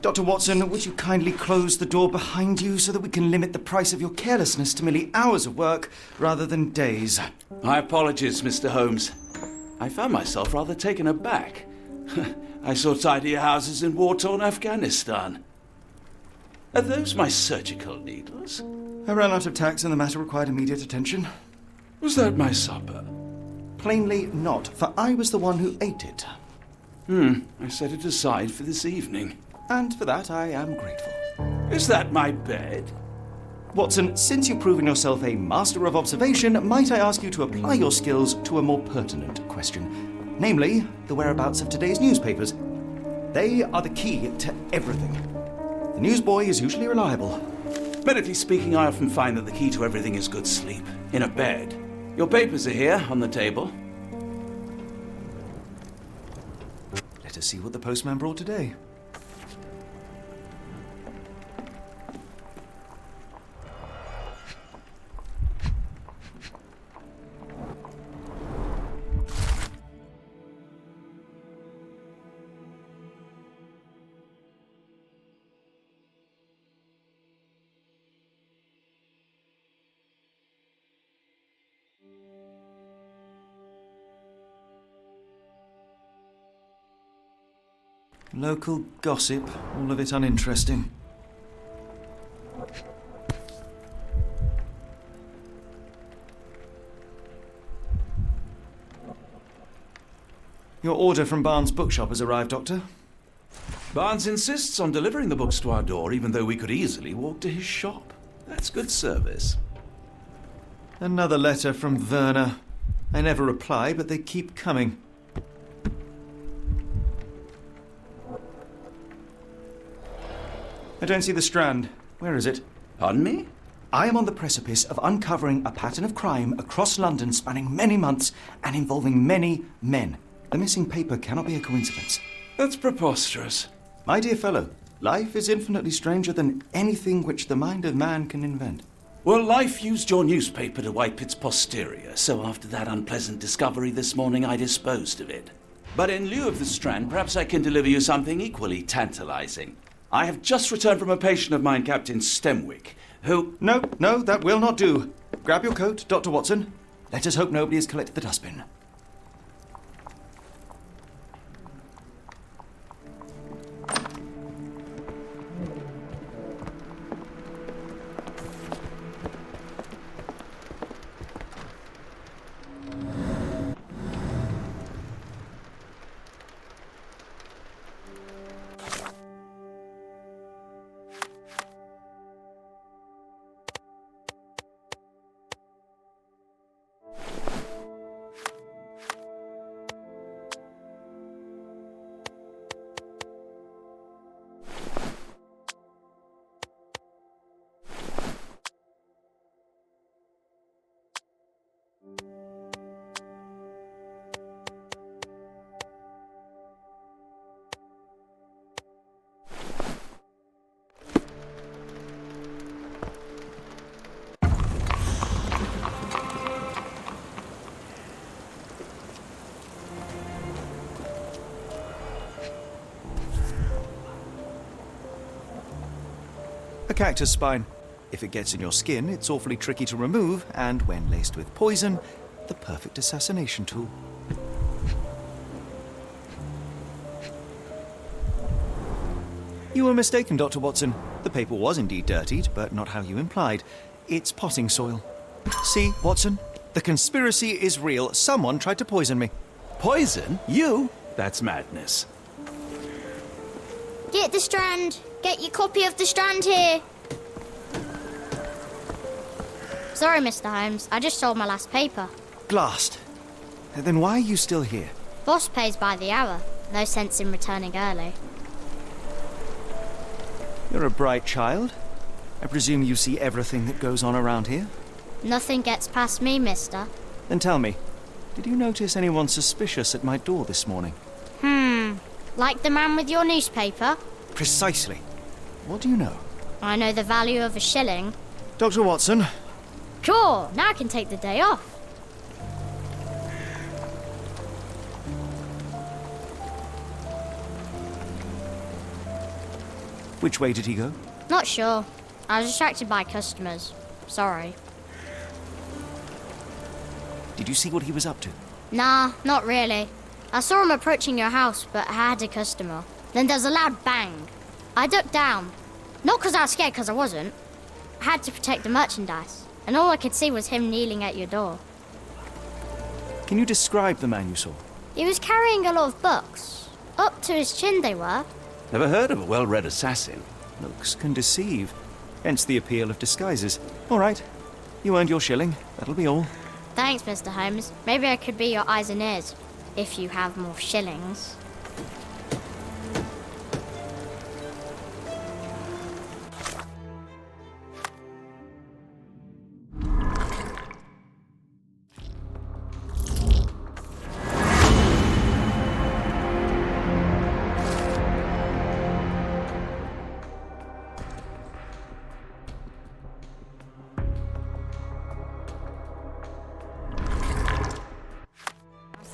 Dr. Watson, would you kindly close the door behind you so that we can limit the price of your carelessness to merely hours of work rather than days? My apologies, Mr. Holmes. I found myself rather taken aback. I saw tidier houses in war-torn Afghanistan. Are those my surgical needles? I ran out of tacks and the matter required immediate attention. Was that my supper? Plainly not, for I was the one who ate it. I set it aside for this evening. And for that I am grateful. Is that my bed? Watson, since you've proven yourself a master of observation, might I ask you to apply your skills to a more pertinent question? Namely, the whereabouts of today's newspapers. They are the key to everything. The newsboy is usually reliable. Medically speaking, I often find that the key to everything is good sleep. In a bed. Your papers are here, on the table. Let us see what the postman brought today. Local gossip, all of it uninteresting. Your order from Barnes' bookshop has arrived, Doctor. Barnes insists on delivering the books to our door, even though we could easily walk to his shop. That's good service. Another letter from Werner. I never reply, but they keep coming. I don't see the Strand. Where is it? Pardon me? I am on the precipice of uncovering a pattern of crime across London spanning many months and involving many men. The missing paper cannot be a coincidence. That's preposterous. My dear fellow, life is infinitely stranger than anything which the mind of man can invent. Well, life used your newspaper to wipe its posterior, so after that unpleasant discovery this morning, I disposed of it. But in lieu of the Strand, perhaps I can deliver you something equally tantalizing. I have just returned from a patient of mine, Captain Stemwick, who... No, that will not do. Grab your coat, Dr. Watson. Let us hope nobody has collected the dustbin. A cactus spine. If it gets in your skin, it's awfully tricky to remove, and when laced with poison, the perfect assassination tool. You were mistaken, Dr. Watson. The paper was indeed dirtied, but not how you implied. It's potting soil. See, Watson? The conspiracy is real. Someone tried to poison me. Poison? You? That's madness. Get the Strand. Get your copy of the Strand here. Sorry, Mr. Holmes. I just sold my last paper. Blast. Then why are you still here? Boss pays by the hour. No sense in returning early. You're a bright child. I presume you see everything that goes on around here? Nothing gets past me, mister. Then tell me, did you notice anyone suspicious at my door this morning? Like the man with your newspaper? Precisely. What do you know? I know the value of a shilling. Dr. Watson? Sure, now I can take the day off. Which way did he go? Not sure. I was distracted by customers. Sorry. Did you see what he was up to? Nah, not really. I saw him approaching your house, but I had a customer. Then there's a loud bang. I ducked down. Not because I was scared, because I wasn't. I had to protect the merchandise, and all I could see was him kneeling at your door. Can you describe the man you saw? He was carrying a lot of books. Up to his chin they were. Never heard of a well-read assassin. Looks can deceive. Hence the appeal of disguises. All right. You earned your shilling. That'll be all. Thanks, Mr. Holmes. Maybe I could be your eyes and ears, if you have more shillings.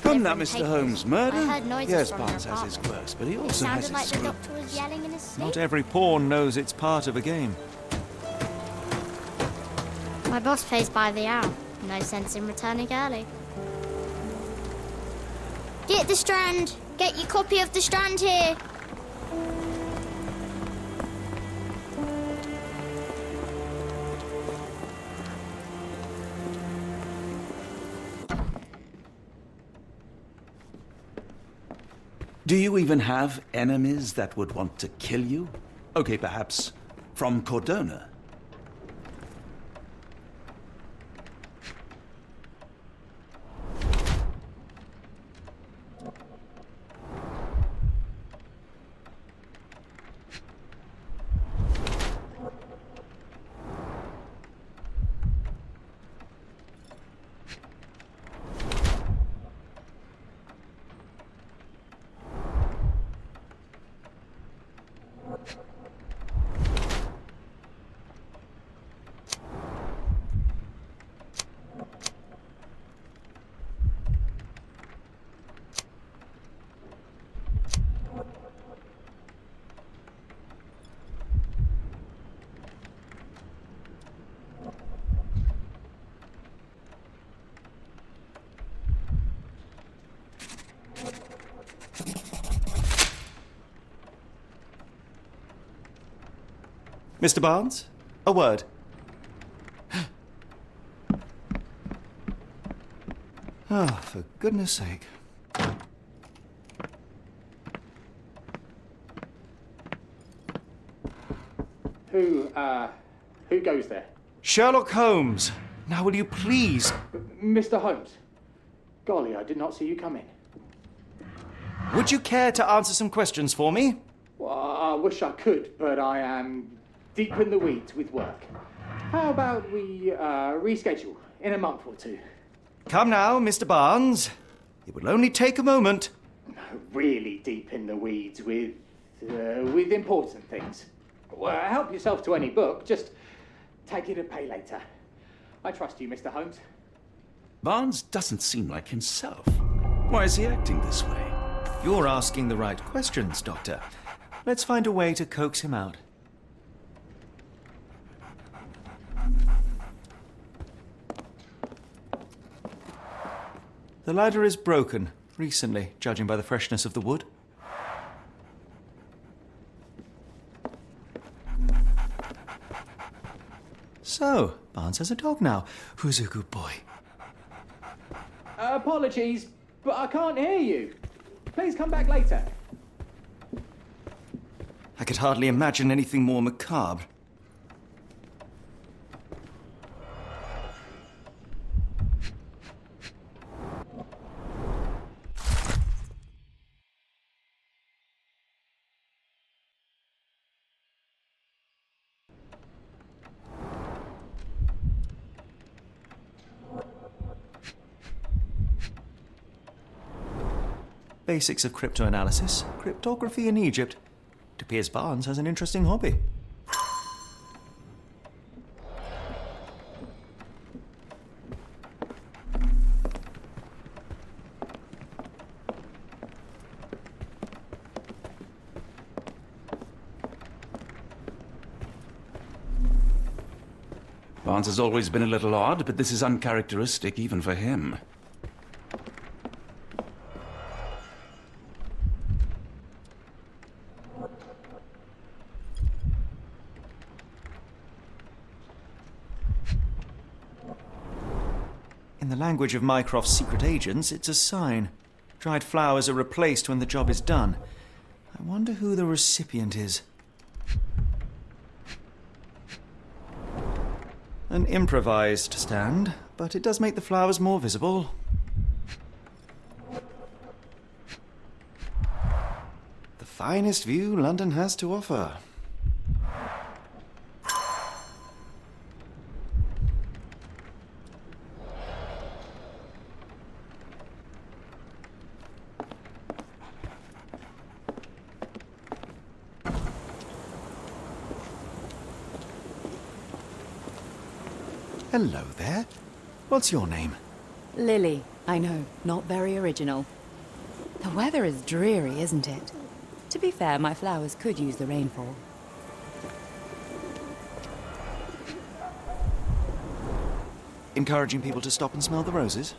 Come now, Mr. Holmes. Murder? I heard noises Yes, from your Barnes has his apartment. quirks, but he It also has sounded his like the screw. doctor was yelling in his sleep. Not every pawn knows it's part of a game. My boss pays by the hour. No sense in returning early. Get the Strand! Get your copy of the Strand here! Do you even have enemies that would want to kill you? Okay, perhaps from Cordona. Mr. Barnes? A word. Ah, for goodness sake. Who goes there? Sherlock Holmes. Now will you please... Mr. Holmes. Golly, I did not see you come in. Would you care to answer some questions for me? Well, I wish I could, but I am deep in the weeds with work. How about we reschedule in a month or two? Come now, Mr. Barnes. It will only take a moment. Really deep in the weeds with important things. Well, help yourself to any book. Just take it and pay later. I trust you, Mr. Holmes. Barnes doesn't seem like himself. Why is he acting this way? You're asking the right questions, Doctor. Let's find a way to coax him out. The ladder is broken, recently, judging by the freshness of the wood. So, Barnes has a dog now. Who's a good boy? Apologies, but I can't hear you. Please come back later. I could hardly imagine anything more macabre. Basics of cryptoanalysis, cryptography in Egypt. It appears Barnes has an interesting hobby. Barnes has always been a little odd, but this is uncharacteristic even for him. In the language of Mycroft's secret agents, it's a sign. Dried flowers are replaced when the job is done. I wonder who the recipient is. An improvised stand, but it does make the flowers more visible. The finest view London has to offer. Hello there. What's your name? Lily. I know, not very original. The weather is dreary, isn't it? To be fair, my flowers could use the rainfall. Encouraging people to stop and smell the roses?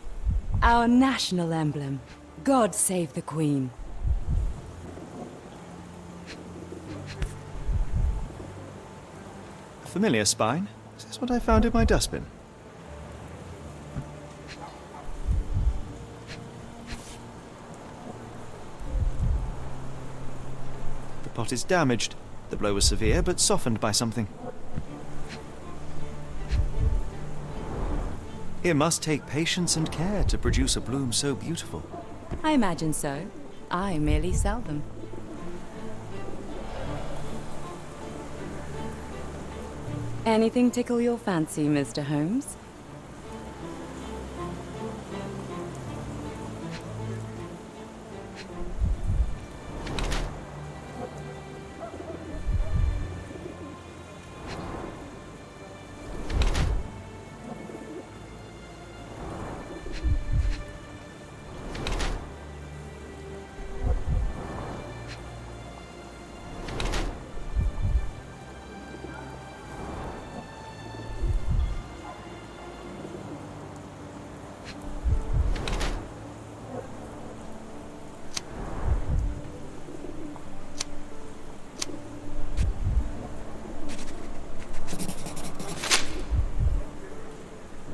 Our national emblem. God save the Queen. A familiar spine? Is this what I found in my dustbin? The pot is damaged. The blow was severe, but softened by something. It must take patience and care to produce a bloom so beautiful. I imagine so. I merely sell them. Anything tickle your fancy, Mr. Holmes?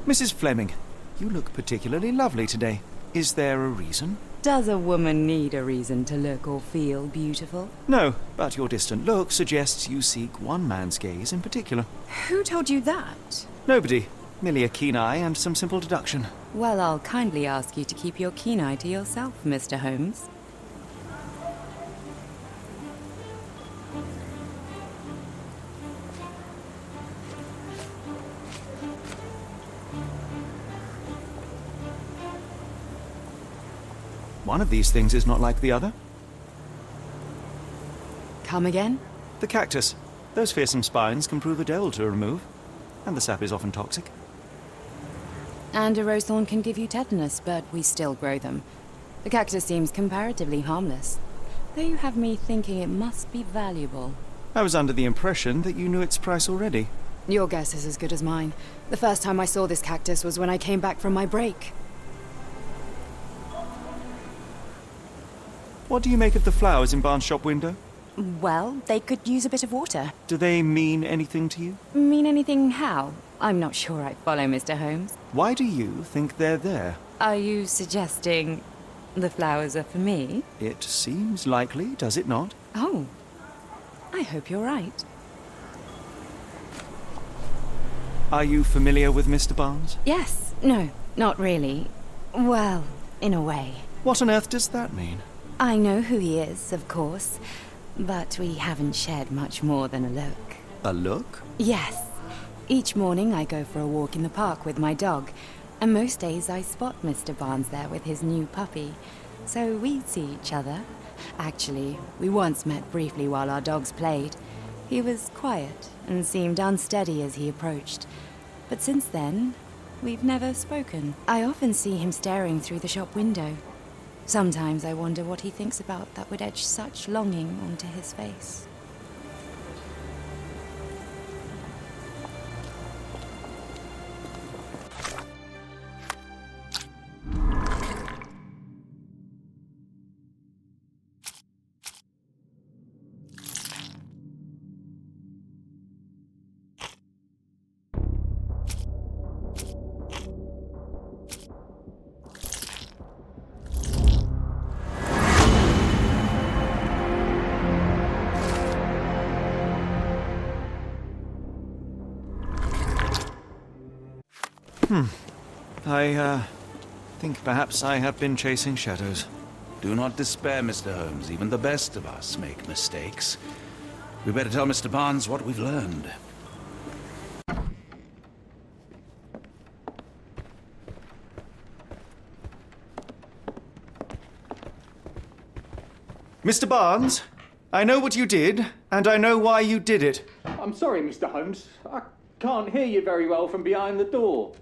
Mrs. Fleming, you look particularly lovely today. Is there a reason? Does a woman need a reason to look or feel beautiful? No, but your distant look suggests you seek one man's gaze in particular. Who told you that? Nobody. Merely a keen eye and some simple deduction. Well, I'll kindly ask you to keep your keen eye to yourself, Mr. Holmes. One of these things is not like the other. Come again? The cactus. Those fearsome spines can prove a devil to remove, and the sap is often toxic. And a rose thorn can give you tetanus, but we still grow them. The cactus seems comparatively harmless, though you have me thinking it must be valuable. I was under the impression that you knew its price already. Your guess is as good as mine. The first time I saw this cactus was when I came back from my break. What do you make of the flowers in Barnes' shop window? Well, they could use a bit of water. Do they mean anything to you? Mean anything how? I'm not sure I follow, Mr. Holmes. Why do you think they're there? Are you suggesting the flowers are for me? It seems likely, does it not? Oh, I hope you're right. Are you familiar with Mr. Barnes? Yes. No, not really. Well, in a way. What on earth does that mean? I know who he is, of course, but we haven't shared much more than a look. A look? Yes. Each morning I go for a walk in the park with my dog, and most days I spot Mr. Barnes there with his new puppy, so we see each other. Actually, we once met briefly while our dogs played. He was quiet and seemed unsteady as he approached, but since then, we've never spoken. I often see him staring through the shop window. Sometimes I wonder what he thinks about that would etch such longing onto his face. I think perhaps I have been chasing shadows. Do not despair, Mr. Holmes. Even the best of us make mistakes. We better tell Mr. Barnes what we've learned. Mr. Barnes, I know what you did, and I know why you did it. I'm sorry, Mr. Holmes. I can't hear you very well from behind the door.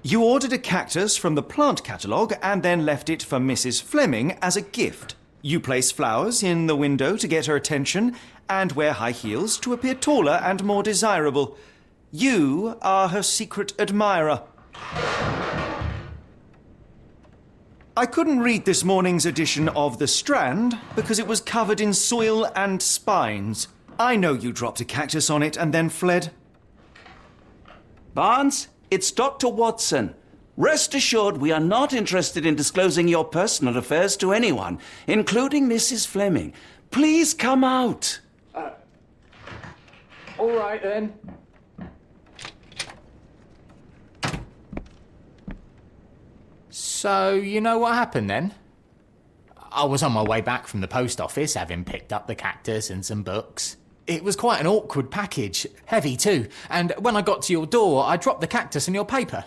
You ordered a cactus from the plant catalogue and then left it for Mrs. Fleming as a gift. You place flowers in the window to get her attention and wear high heels to appear taller and more desirable. You are her secret admirer. I couldn't read this morning's edition of The Strand because it was covered in soil and spines. I know you dropped a cactus on it and then fled. Barnes, it's Dr. Watson. Rest assured we are not interested in disclosing your personal affairs to anyone, including Mrs. Fleming. Please come out. All right, then. So, you know what happened then? I was on my way back from the post office, having picked up the cactus and some books. It was quite an awkward package, heavy too, and when I got to your door, I dropped the cactus and your paper.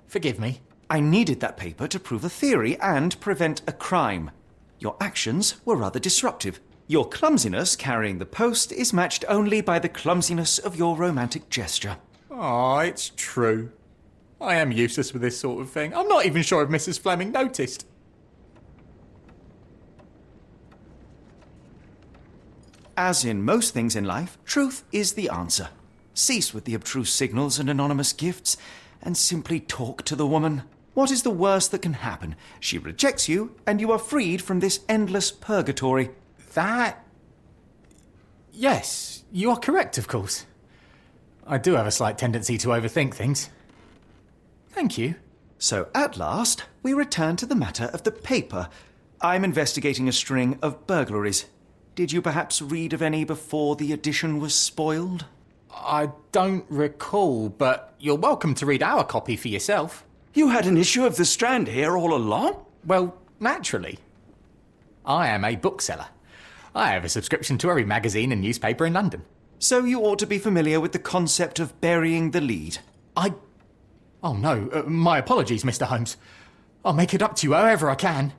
Forgive me. I needed that paper to prove a theory and prevent a crime. Your actions were rather disruptive. Your clumsiness carrying the post is matched only by the clumsiness of your romantic gesture. Oh, it's true. I am useless with this sort of thing. I'm not even sure if Mrs. Fleming noticed. As in most things in life, truth is the answer. Cease with the abstruse signals and anonymous gifts, and simply talk to the woman. What is the worst that can happen? She rejects you, and you are freed from this endless purgatory. That... Yes, you are correct, of course. I do have a slight tendency to overthink things. Thank you. So, at last, we return to the matter of the paper. I'm investigating a string of burglaries. Did you perhaps read of any before the edition was spoiled? I don't recall, but you're welcome to read our copy for yourself. You had an issue of The Strand here all along? Well, naturally. I am a bookseller. I have a subscription to every magazine and newspaper in London. So you ought to be familiar with the concept of burying the lead. Oh no, my apologies, Mr. Holmes. I'll make it up to you however I can.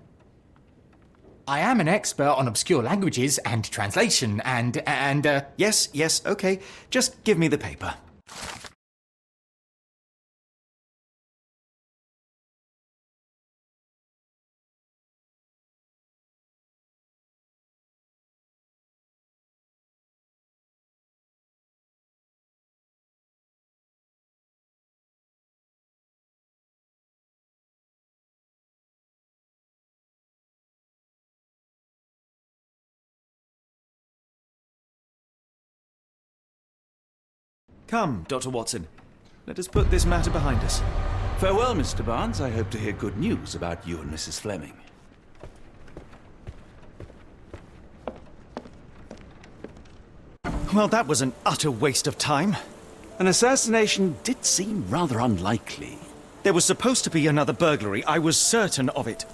I am an expert on obscure languages and translation and Yes, okay. Just give me the paper. Come, Dr. Watson. Let us put this matter behind us. Farewell, Mr. Barnes. I hope to hear good news about you and Mrs. Fleming. Well, that was an utter waste of time. An assassination did seem rather unlikely. There was supposed to be another burglary. I was certain of it.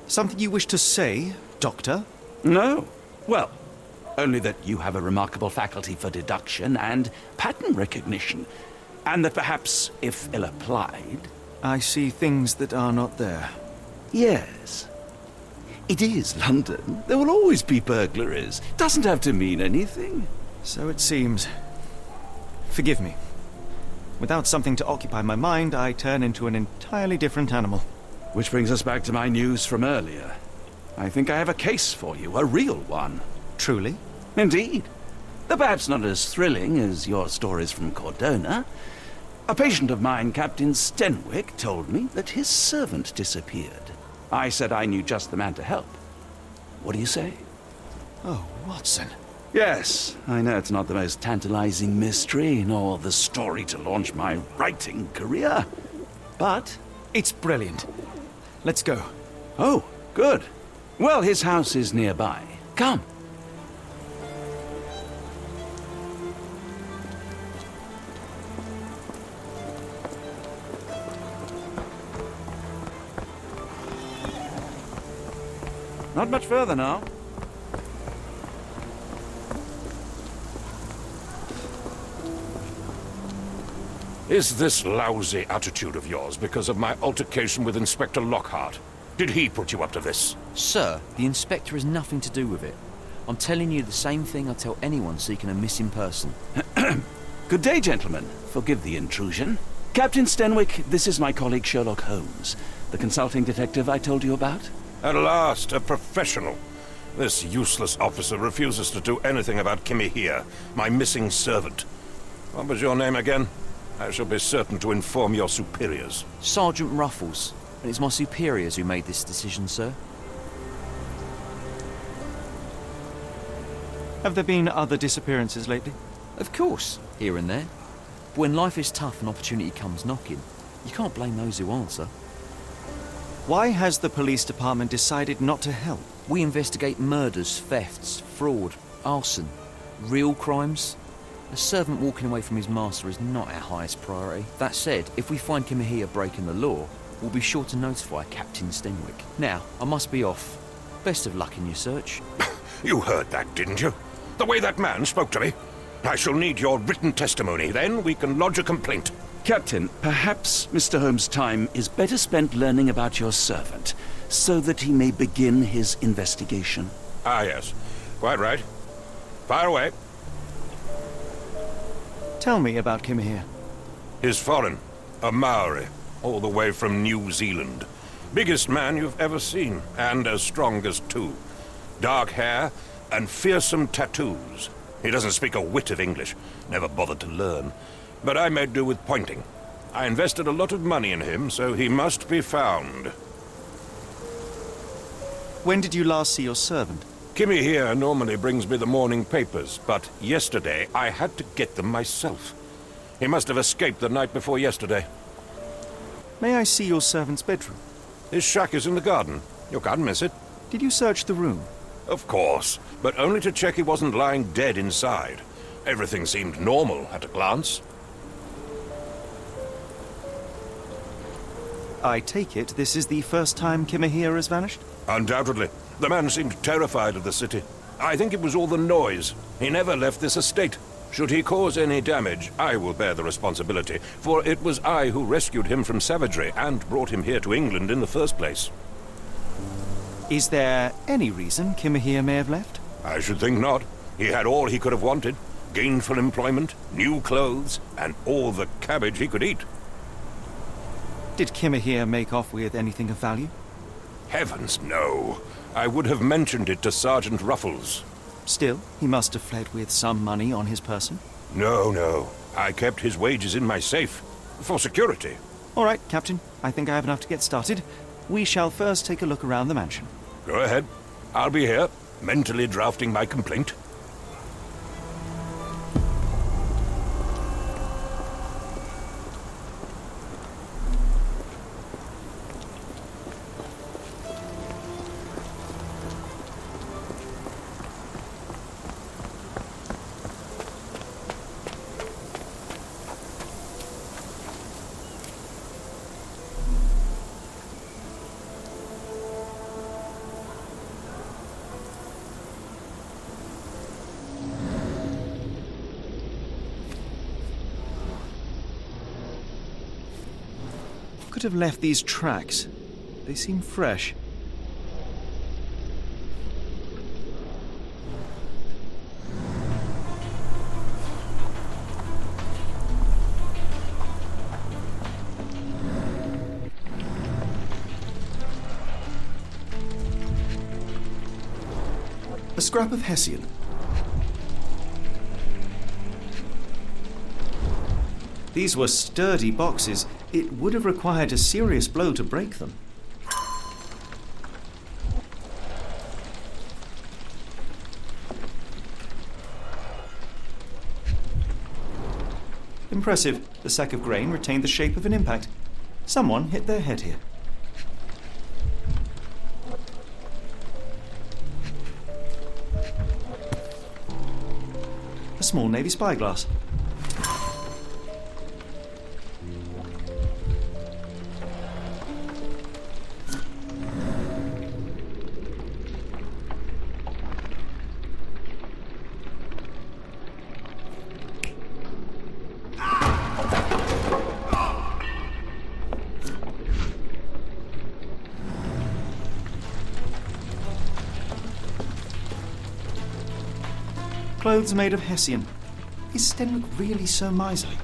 Something you wish to say, Doctor? No. Well, only that you have a remarkable faculty for deduction and pattern recognition, and that perhaps, if ill-applied... I see things that are not there. Yes. It is London. There will always be burglaries. Doesn't have to mean anything. So it seems. Forgive me. Without something to occupy my mind, I turn into an entirely different animal. Which brings us back to my news from earlier. I think I have a case for you, a real one. Truly? Indeed. Though perhaps not as thrilling as your stories from Cordona. A patient of mine, Captain Stenwick, told me that his servant disappeared. I said I knew just the man to help. What do you say? Oh, Watson. Yes, I know it's not the most tantalizing mystery, nor the story to launch my writing career. But... it's brilliant. Let's go. Oh, good. Well, his house is nearby. Come. Not much further now. Is this lousy attitude of yours because of my altercation with Inspector Lockhart? Did he put you up to this? Sir, the inspector has nothing to do with it. I'm telling you the same thing I tell anyone seeking a missing person. Good day, gentlemen. Forgive the intrusion. Captain Stenwick, this is my colleague Sherlock Holmes, the consulting detective I told you about. At last, a professional. This useless officer refuses to do anything about Kimmy here, my missing servant. What was your name again? I shall be certain to inform your superiors. Sergeant Ruffles, and it's my superiors who made this decision, sir. Have there been other disappearances lately? Of course, here and there. But when life is tough and opportunity comes knocking, you can't blame those who answer. Why has the police department decided not to help? We investigate murders, thefts, fraud, arson, real crimes. A servant walking away from his master is not our highest priority. That said, if we find Kimahia breaking the law, we'll be sure to notify Captain Stenwick. Now, I must be off. Best of luck in your search. You heard that, didn't you? The way that man spoke to me. I shall need your written testimony, then we can lodge a complaint. Captain, perhaps Mr. Holmes' time is better spent learning about your servant, so that he may begin his investigation. Ah, yes. Quite right. Fire away. Tell me about Kimahia. He's foreign. A Maori. All the way from New Zealand. Biggest man you've ever seen, and as strong as two. Dark hair and fearsome tattoos. He doesn't speak a whit of English. Never bothered to learn. But I made do with pointing. I invested a lot of money in him, so he must be found. When did you last see your servant? Kimmy here normally brings me the morning papers, but yesterday I had to get them myself. He must have escaped the night before yesterday. May I see your servant's bedroom? His shack is in the garden. You can't miss it. Did you search the room? Of course, but only to check he wasn't lying dead inside. Everything seemed normal at a glance. I take it this is the first time Kimahia has vanished? Undoubtedly. The man seemed terrified of the city. I think it was all the noise. He never left this estate. Should he cause any damage, I will bear the responsibility, for it was I who rescued him from savagery and brought him here to England in the first place. Is there any reason Kimahia may have left? I should think not. He had all he could have wanted. Gainful employment, new clothes, and all the cabbage he could eat. Did Kimahia make off with anything of value? Heavens, no. I would have mentioned it to Sergeant Ruffles. Still, he must have fled with some money on his person. No. I kept his wages in my safe. For security. All right, Captain. I think I have enough to get started. We shall first take a look around the mansion. Go ahead. I'll be here, mentally drafting my complaint. Could have left these tracks. They seem fresh. A scrap of Hessian. These were sturdy boxes. It would have required a serious blow to break them. Impressive. The sack of grain retained the shape of an impact. Someone hit their head here. A small Navy spyglass. Clothes made of Hessian. Is Stenwick really so miserly?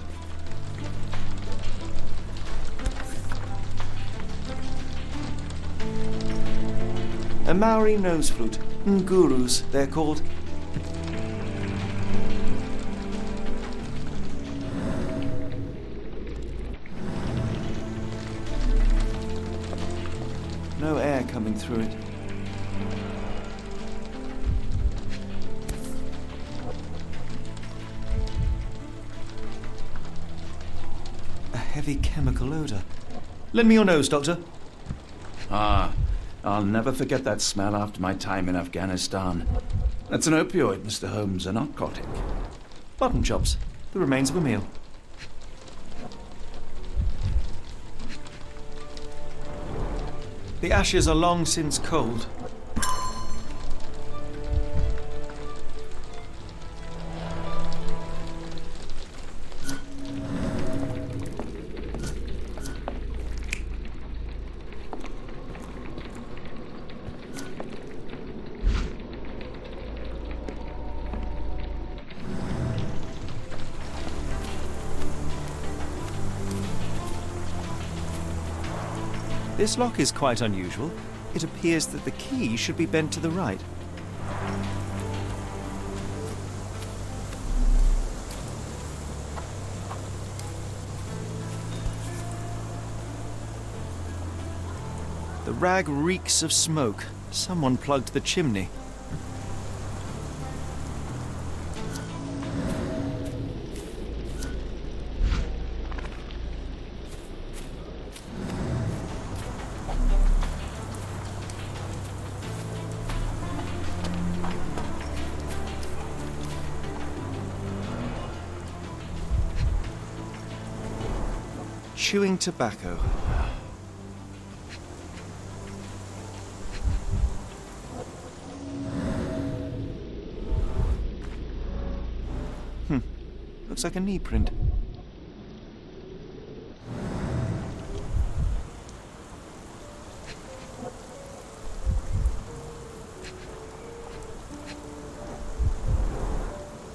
A Maori nose flute. Ngurus, they're called. No air coming through it. A heavy chemical odor. Lend me your nose, Doctor. Ah, I'll never forget that smell after my time in Afghanistan. That's an opioid, Mr. Holmes, a narcotic. Mutton chops. The remains of a meal. The ashes are long since cold. This lock is quite unusual. It appears that the key should be bent to the right. The rag reeks of smoke. Someone plugged the chimney. Chewing tobacco. Looks like a knee print.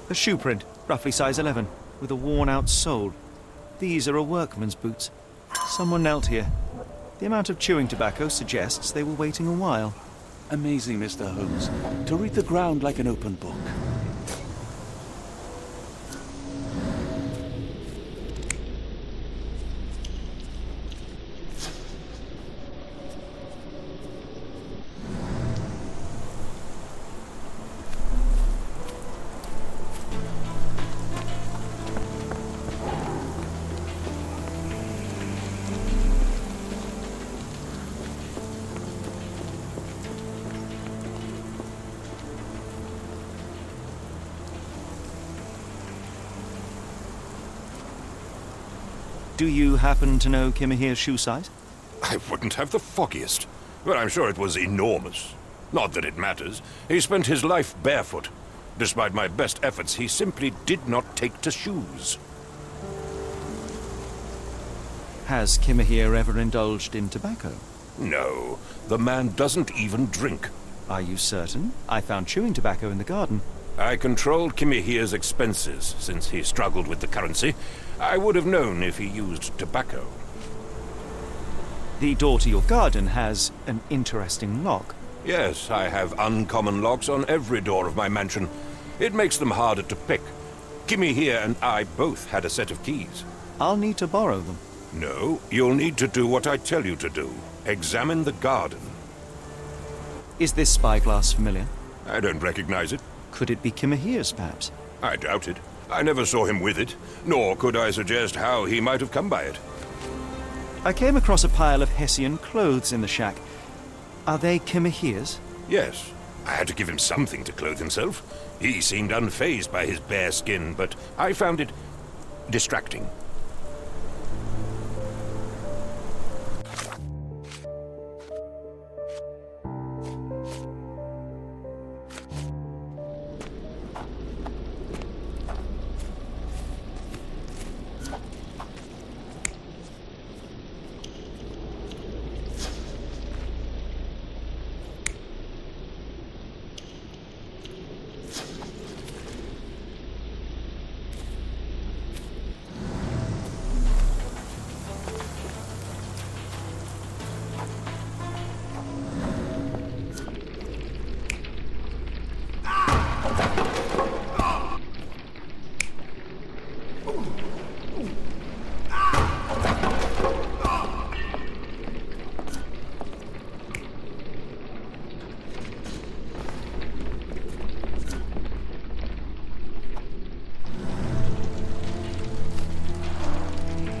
A shoe print, roughly size 11, with a worn-out sole. These are a workman's boots. Someone knelt here. The amount of chewing tobacco suggests they were waiting a while. Amazing, Mr. Holmes. To read the ground like an open book. Do you happen to know Kimahir's shoe size? I wouldn't have the foggiest. But I'm sure it was enormous. Not that it matters. He spent his life barefoot. Despite my best efforts, he simply did not take to shoes. Has Kimahir ever indulged in tobacco? No, the man doesn't even drink. Are you certain? I found chewing tobacco in the garden. I controlled Kimahir's expenses since he struggled with the currency. I would have known if he used tobacco. The door to your garden has an interesting lock. Yes, I have uncommon locks on every door of my mansion. It makes them harder to pick. Kimahir and I both had a set of keys. I'll need to borrow them. No, you'll need to do what I tell you to do. Examine the garden. Is this spyglass familiar? I don't recognize it. Could it be Kimahir's, perhaps? I doubt it. I never saw him with it, nor could I suggest how he might have come by it. I came across a pile of Hessian clothes in the shack. Are they Kimahir's? Yes. I had to give him something to clothe himself. He seemed unfazed by his bare skin, but I found it distracting.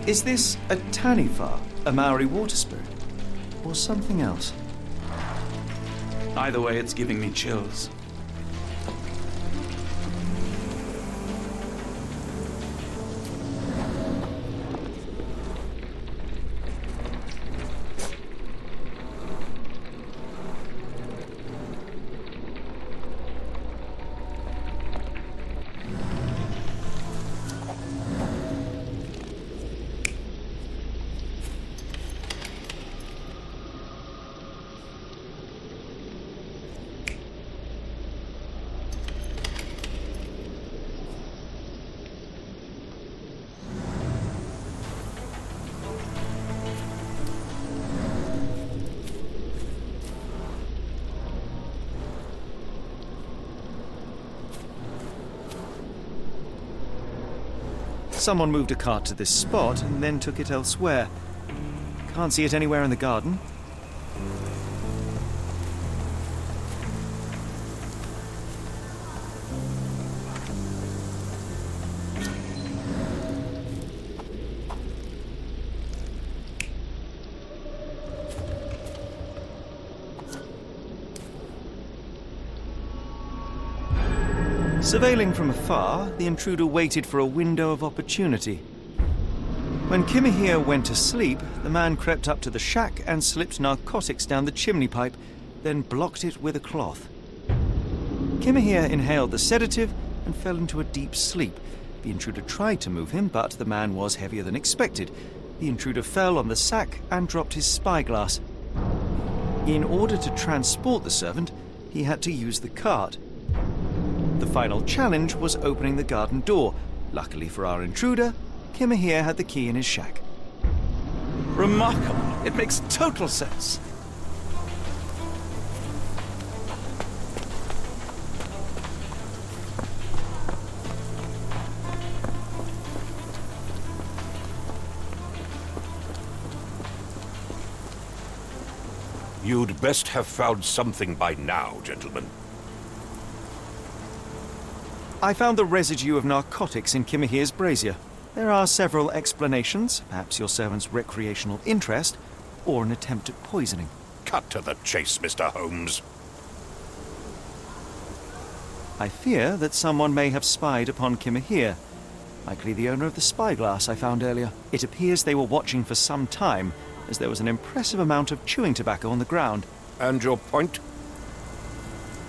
Is this a Taniwha, a Maori water spirit, or something else? Either way, it's giving me chills. Someone moved a cart to this spot and then took it elsewhere. Can't see it anywhere in the garden. Surveilling from afar, the intruder waited for a window of opportunity. When Kimahir went to sleep, the man crept up to the shack and slipped narcotics down the chimney pipe, then blocked it with a cloth. Kimahir inhaled the sedative and fell into a deep sleep. The intruder tried to move him, but the man was heavier than expected. The intruder fell on the sack and dropped his spyglass. In order to transport the servant, he had to use the cart. The final challenge was opening the garden door. Luckily for our intruder, Kimahir had the key in his shack. Remarkable. It makes total sense. You'd best have found something by now, gentlemen. I found the residue of narcotics in Kimahir's brazier. There are several explanations, perhaps your servant's recreational interest, or an attempt at poisoning. Cut to the chase, Mr. Holmes. I fear that someone may have spied upon Kimahir, likely the owner of the spyglass I found earlier. It appears they were watching for some time, as there was an impressive amount of chewing tobacco on the ground. And your point?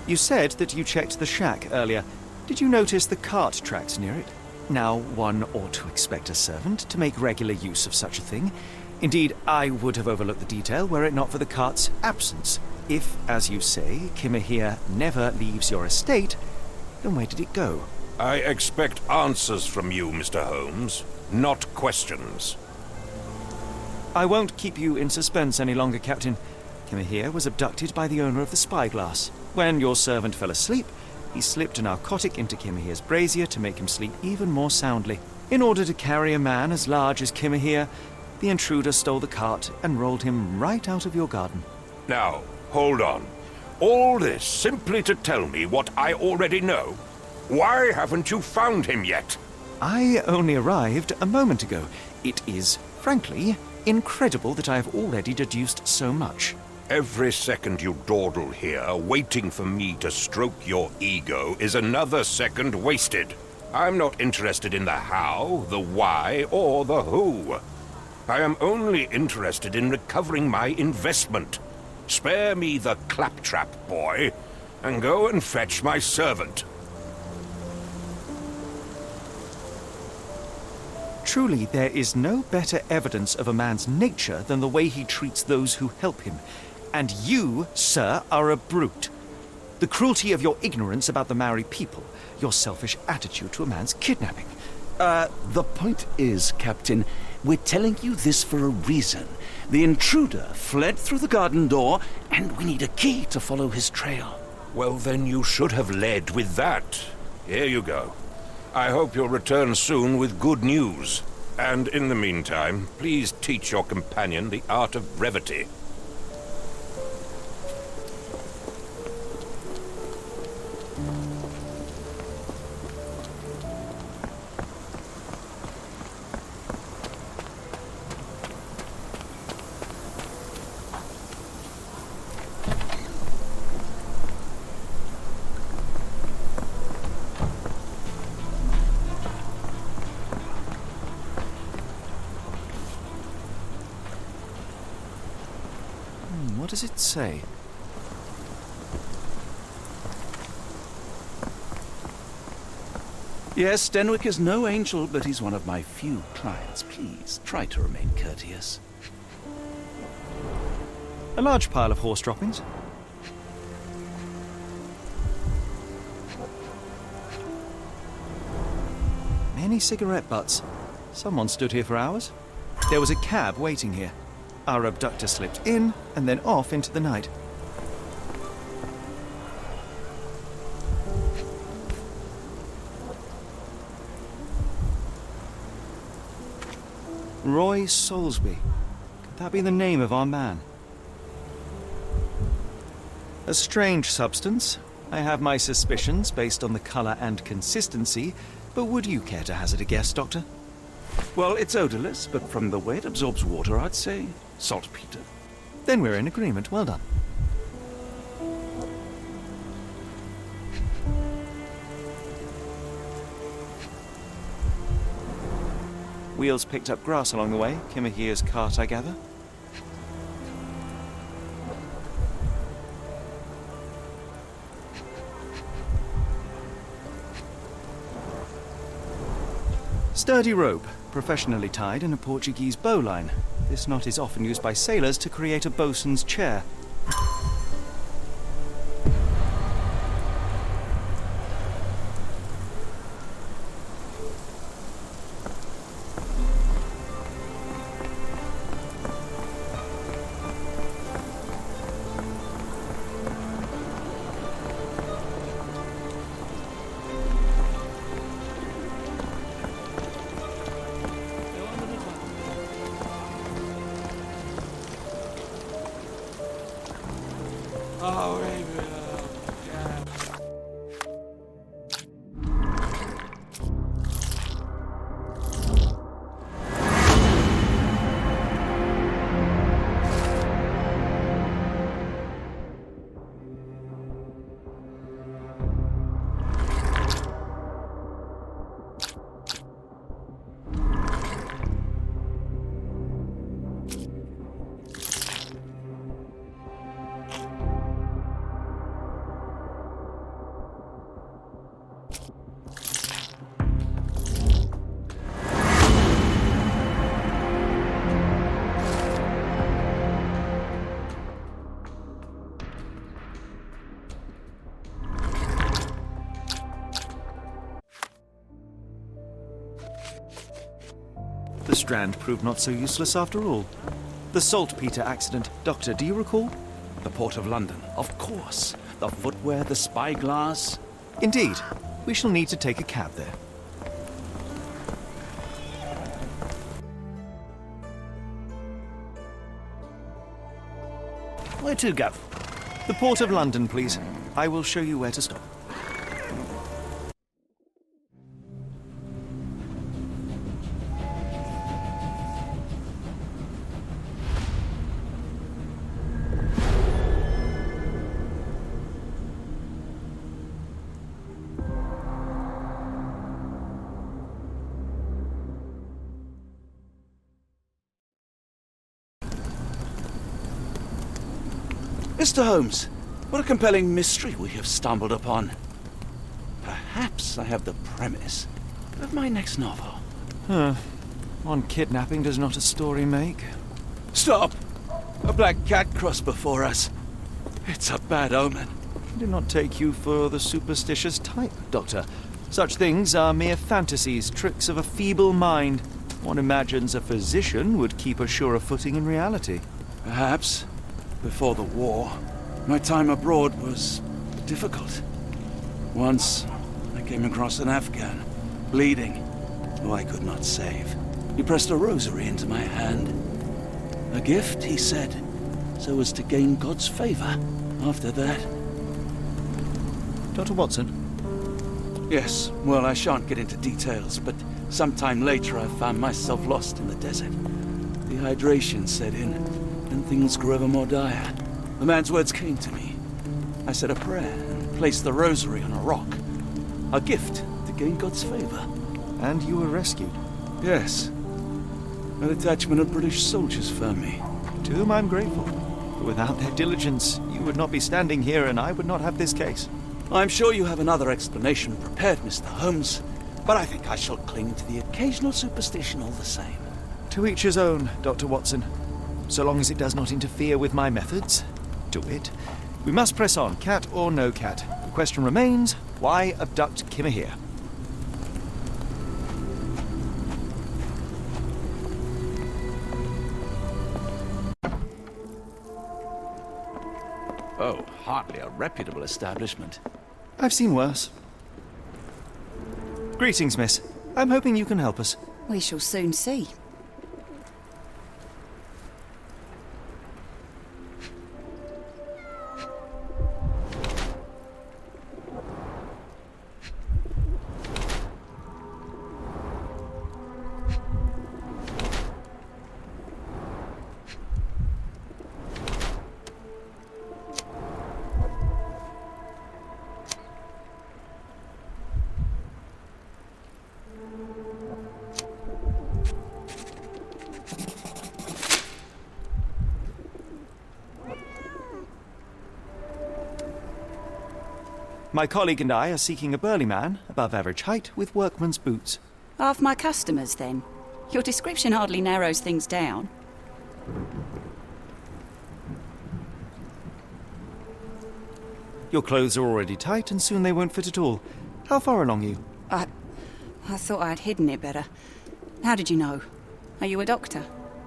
You said that you checked the shack earlier. Did you notice the cart tracks near it? Now, one ought to expect a servant to make regular use of such a thing. Indeed, I would have overlooked the detail were it not for the cart's absence. If, as you say, Kimahir never leaves your estate, then where did it go? I expect answers from you, Mr. Holmes, not questions. I won't keep you in suspense any longer, Captain. Kimahir was abducted by the owner of the spyglass. When your servant fell asleep, he slipped a narcotic into Kimahir's brazier to make him sleep even more soundly. In order to carry a man as large as Kimahir, the intruder stole the cart and rolled him right out of your garden. Now, hold on. All this simply to tell me what I already know? Why haven't you found him yet? I only arrived a moment ago. It is, frankly, incredible that I have already deduced so much. Every second you dawdle here, waiting for me to stroke your ego, is another second wasted. I'm not interested in the how, the why, or the who. I am only interested in recovering my investment. Spare me the claptrap, boy, and go and fetch my servant. Truly, there is no better evidence of a man's nature than the way he treats those who help him. And you, sir, are a brute. The cruelty of your ignorance about the Maori people, your selfish attitude to a man's kidnapping. The point is, Captain, we're telling you this for a reason. The intruder fled through the garden door, and we need a key to follow his trail. Well, then you should have led with that. Here you go. I hope you'll return soon with good news. And in the meantime, please teach your companion the art of brevity. What does it say? Yes, Denwick is no angel, but he's one of my few clients. Please, try to remain courteous. A large pile of horse droppings. Many cigarette butts. Someone stood here for hours. There was a cab waiting here. Our abductor slipped in and then off into the night. Roy Soulsby. Could that be the name of our man? A strange substance. I have my suspicions based on the colour and consistency, but would you care to hazard a guess, Doctor? Well, it's odorless, but from the way it absorbs water, I'd say saltpeter. Then we're in agreement. Well done. Wheels picked up grass along the way. Kimahir's cart, I gather. Sturdy rope, professionally tied in a Portuguese bowline. This knot is often used by sailors to create a bosun's chair. The Strand proved not so useless after all. The saltpeter accident. Doctor, do you recall? The Port of London, of course. The footwear, the spyglass. Indeed. We shall need to take a cab there. Where to, Gav? The Port of London, please. I will show you where to stop. Mr. Holmes, what a compelling mystery we have stumbled upon. Perhaps I have the premise of my next novel. One kidnapping does not a story make. Stop! A black cat crossed before us. It's a bad omen. I do not take you for the superstitious type, Doctor. Such things are mere fantasies, tricks of a feeble mind. One imagines a physician would keep a surer footing in reality. Perhaps. Before the war, my time abroad was difficult. Once, I came across an Afghan, bleeding, who I could not save. He pressed a rosary into my hand. A gift, he said, so as to gain God's favor. After that... Dr. Watson? Yes, well, I shan't get into details, but sometime later I found myself lost in the desert. Dehydration set in, and things grew ever more dire. The man's words came to me. I said a prayer and placed the rosary on a rock. A gift to gain God's favor. And you were rescued? Yes. A detachment of British soldiers found me. To whom I'm grateful. Without their diligence, you would not be standing here and I would not have this case. I'm sure you have another explanation prepared, Mr. Holmes, but I think I shall cling to the occasional superstition all the same. To each his own, Dr. Watson. So long as it does not interfere with my methods, do it. We must press on, cat or no cat. The question remains, why abduct Kimmer here? Oh, hardly a reputable establishment. I've seen worse. Greetings, miss. I'm hoping you can help us. We shall soon see. My colleague and I are seeking a burly man, above average height, with workman's boots. Half my customers, then. Your description hardly narrows things down. Your clothes are already tight and soon they won't fit at all. How far along are you? I thought I'd hidden it better. How did you know? Are you a doctor?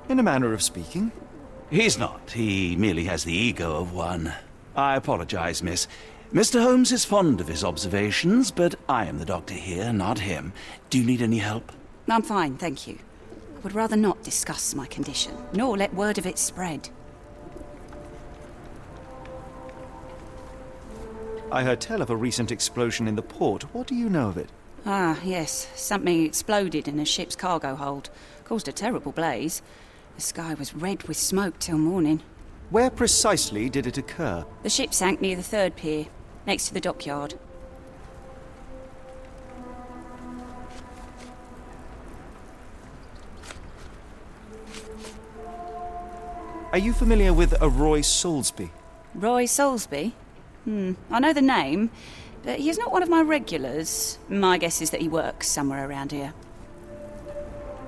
In a manner of speaking. He's not. He merely has the ego of one. I apologize, miss. Mr. Holmes is fond of his observations, but I am the doctor here, not him. Do you need any help? I'm fine, thank you. I would rather not discuss my condition, nor let word of it spread. I heard tell of a recent explosion in the port. What do you know of it? Ah, yes. Something exploded in a ship's cargo hold. Caused a terrible blaze. The sky was red with smoke till morning. Where precisely did it occur? The ship sank near the third pier, next to the dockyard. Are you familiar with a Roy Soulsby? Roy Soulsby? I know the name, but he's not one of my regulars. My guess is that he works somewhere around here.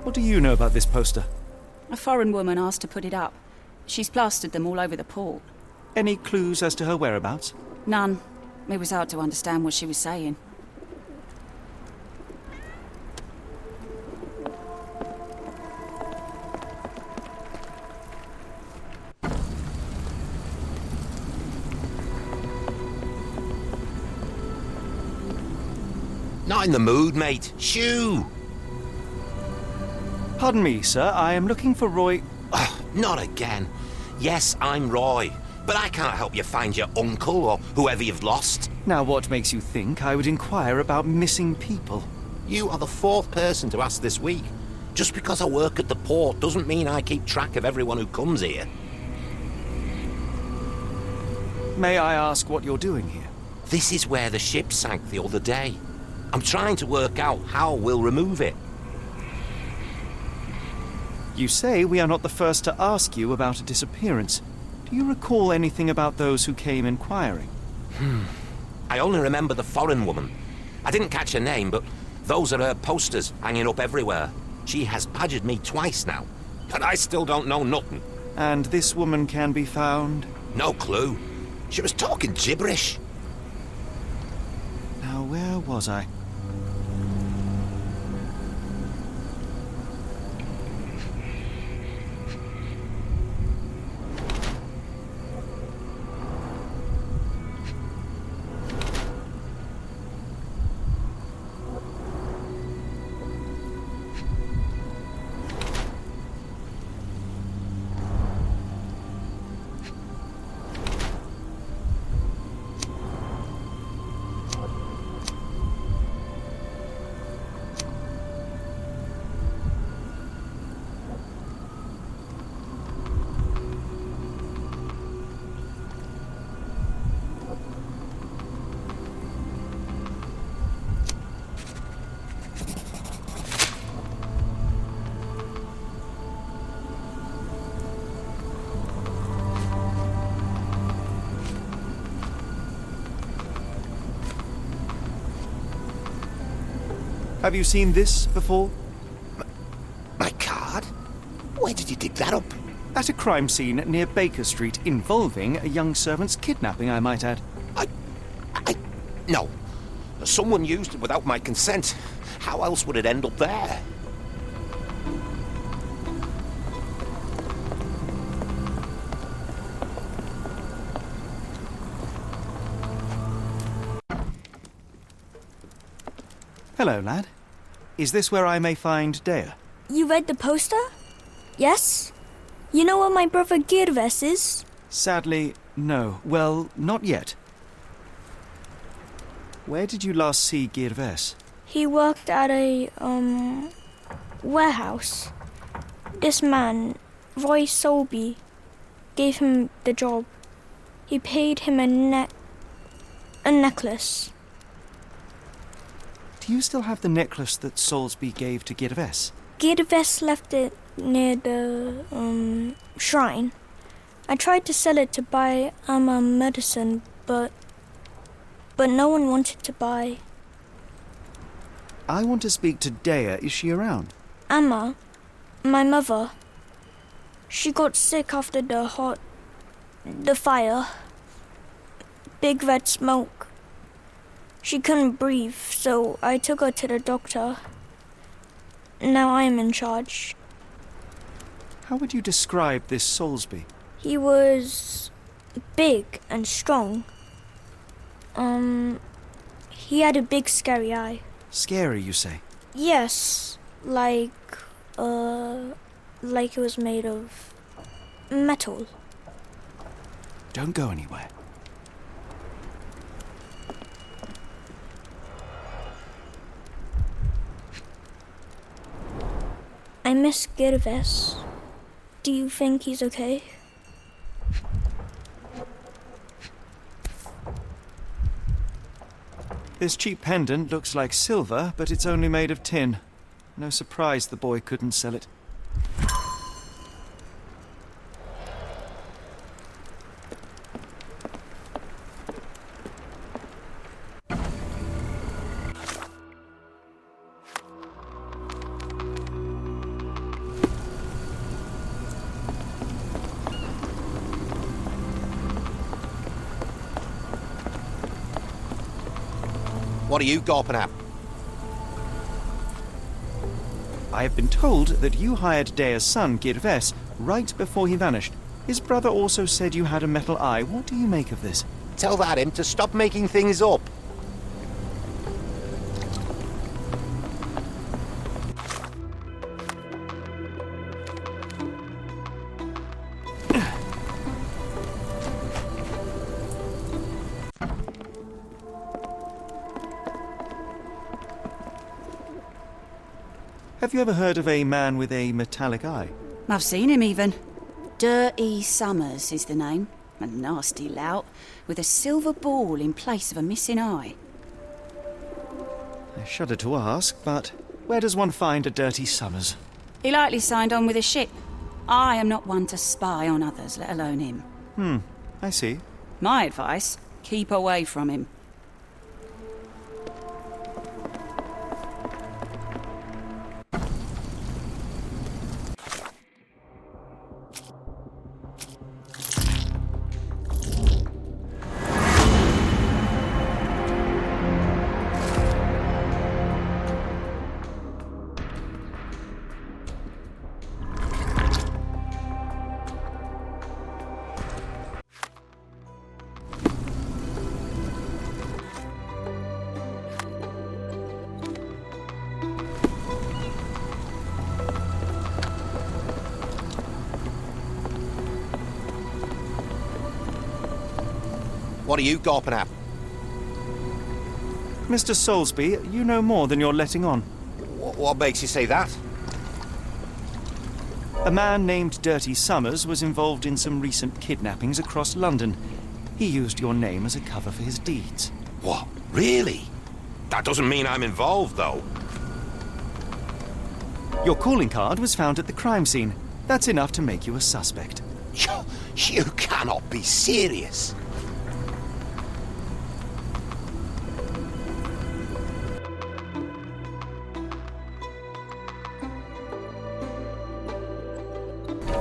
What do you know about this poster? A foreign woman asked to put it up. She's plastered them all over the port. Any clues as to her whereabouts? None. It was hard to understand what she was saying. Not in the mood, mate. Shoo! Pardon me, sir. I am looking for Roy... Not again. Yes, I'm Roy, but I can't help you find your uncle or whoever you've lost. Now, what makes you think I would inquire about missing people? You are the fourth person to ask this week. Just because I work at the port doesn't mean I keep track of everyone who comes here. May I ask what you're doing here? This is where the ship sank the other day. I'm trying to work out how we'll remove it. You say we are not the first to ask you about a disappearance. Do you recall anything about those who came inquiring? I only remember the foreign woman. I didn't catch her name, but those are her posters hanging up everywhere. She has badgered me twice now, but I still don't know nothing. And this woman can be found? No clue. She was talking gibberish. Now, where was I? Have you seen this before? My card? Where did you dig that up? At a crime scene near Baker Street involving a young servant's kidnapping, I might add. No. Someone used it without my consent. How else would it end up there? Hello, lad. Is this where I may find Dea? You read the poster? Yes? You know what my brother Girves is? Sadly, no. Well, not yet. Where did you last see Girves? He worked at a, warehouse. This man, Roy Solby, gave him the job. He paid him a necklace. Do you still have the necklace that Soulsby gave to Girves? Girves left it near the, shrine. I tried to sell it to buy Amma medicine, but no one wanted to buy. I want to speak to Dea. Is she around? Amma, my mother, she got sick after the fire. Big red smoke. She couldn't breathe, so I took her to the doctor. Now I am in charge. How would you describe this Soulsby? He was big and strong. He had a big scary eye. Scary, you say? Yes, like it was made of metal. Don't go anywhere. I miss Girves. Do you think he's okay? This cheap pendant looks like silver, but it's only made of tin. No surprise the boy couldn't sell it. What are you gawping at? I have been told that you hired Dea's son, Girves, right before he vanished. His brother also said you had a metal eye. What do you make of this? Tell that him to stop making things up. Have you ever heard of a man with a metallic eye? I've seen him even. Dirty Summers is the name. A nasty lout, with a silver ball in place of a missing eye. I shudder to ask, but where does one find a Dirty Summers? He likely signed on with a ship. I am not one to spy on others, let alone him. I see. My advice, keep away from him. What are you gawping at? Mr. Soulsby, you know more than you're letting on. What makes you say that? A man named Dirty Summers was involved in some recent kidnappings across London. He used your name as a cover for his deeds. What? Really? That doesn't mean I'm involved, though. Your calling card was found at the crime scene. That's enough to make you a suspect. You cannot be serious.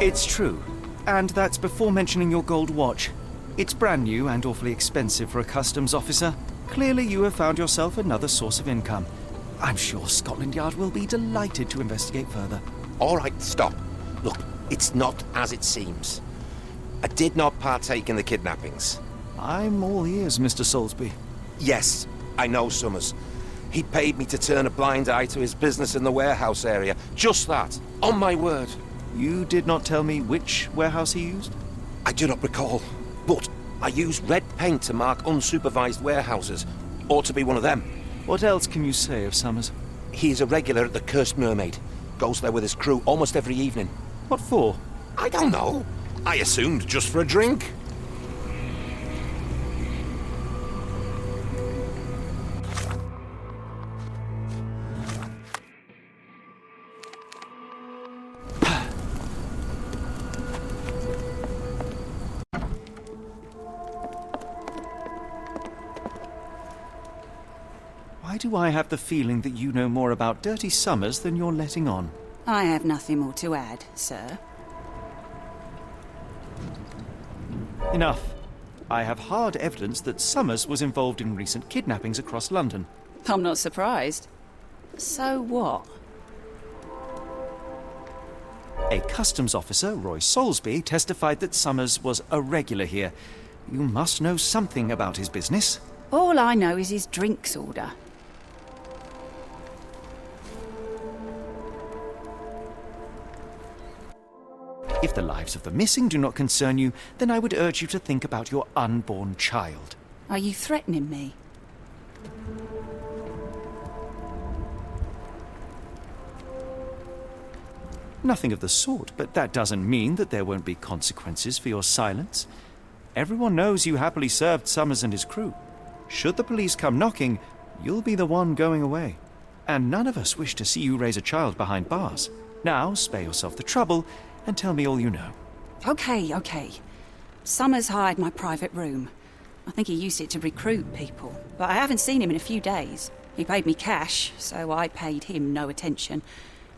It's true. And that's before mentioning your gold watch. It's brand new and awfully expensive for a customs officer. Clearly you have found yourself another source of income. I'm sure Scotland Yard will be delighted to investigate further. All right, stop. Look, it's not as it seems. I did not partake in the kidnappings. I'm all ears, Mr. Soulsby. Yes, I know Summers. He paid me to turn a blind eye to his business in the warehouse area. Just that. On my word. You did not tell me which warehouse he used? I do not recall. But I used red paint to mark unsupervised warehouses. Ought to be one of them. What else can you say of Summers? He is a regular at the Cursed Mermaid. Goes there with his crew almost every evening. What for? I don't know. I assumed just for a drink. Why do I have the feeling that you know more about Dirty Summers than you're letting on? I have nothing more to add, sir. Enough. I have hard evidence that Summers was involved in recent kidnappings across London. I'm not surprised. So what? A customs officer, Roy Soulsby, testified that Summers was a regular here. You must know something about his business. All I know is his drinks order. If the lives of the missing do not concern you, then I would urge you to think about your unborn child. Are you threatening me? Nothing of the sort, but that doesn't mean that there won't be consequences for your silence. Everyone knows you happily served Summers and his crew. Should the police come knocking, you'll be the one going away. And none of us wish to see you raise a child behind bars. Now, spare yourself the trouble and tell me all you know. Okay. Summers hired my private room. I think he used it to recruit people, but I haven't seen him in a few days. He paid me cash, so I paid him no attention.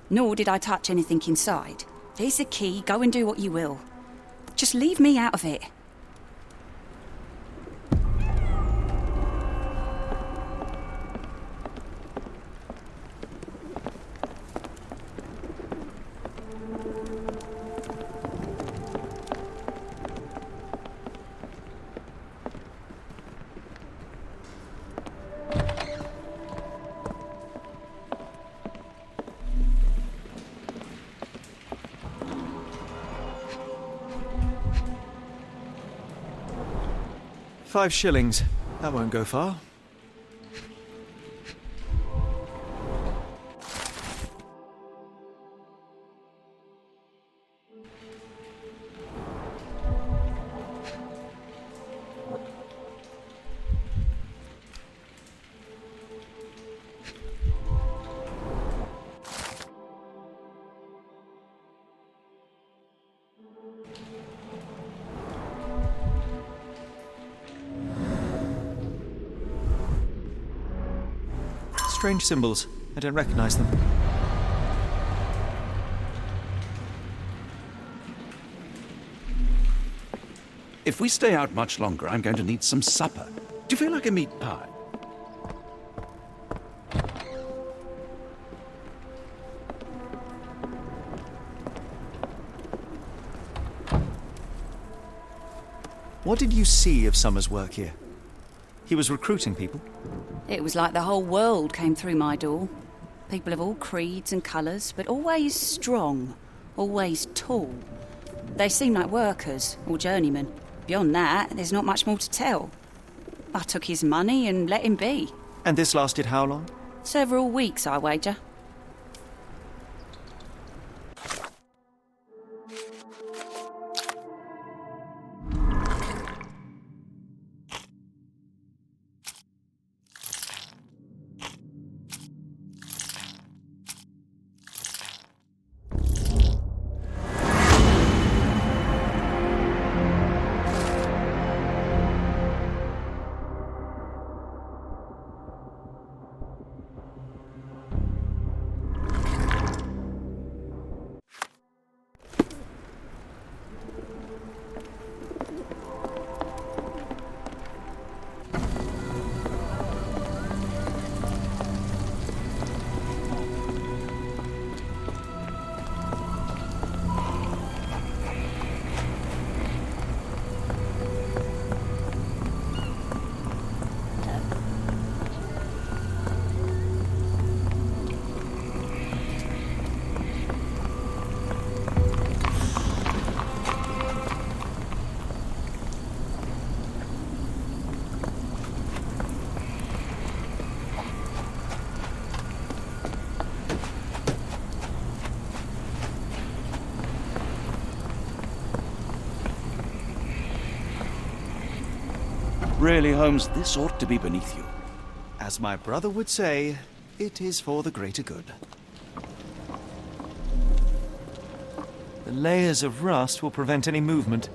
Nor did I touch anything inside. Here's the key, go and do what you will. Just leave me out of it. £5. That won't go far. Strange symbols. I don't recognize them. If we stay out much longer, I'm going to need some supper. Do you feel like a meat pie? What did you see of Summers' work here? He was recruiting people? It was like the whole world came through my door. People of all creeds and colours, but always strong, always tall. They seemed like workers or journeymen. Beyond that, there's not much more to tell. I took his money and let him be. And this lasted how long? Several weeks, I wager. Really, Holmes, this ought to be beneath you. As my brother would say, it is for the greater good. The layers of rust will prevent any movement.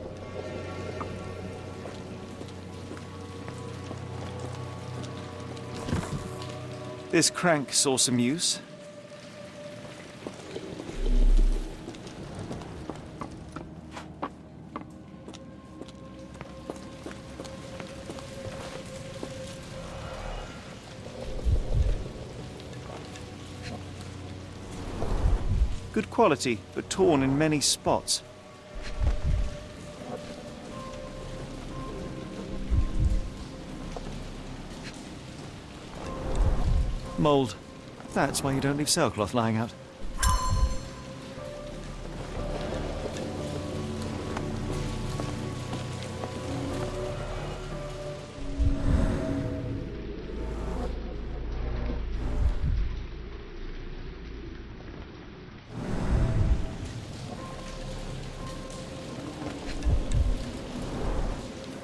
This crank saw some use. Good quality, but torn in many spots. Mold. That's why you don't leave sailcloth lying out.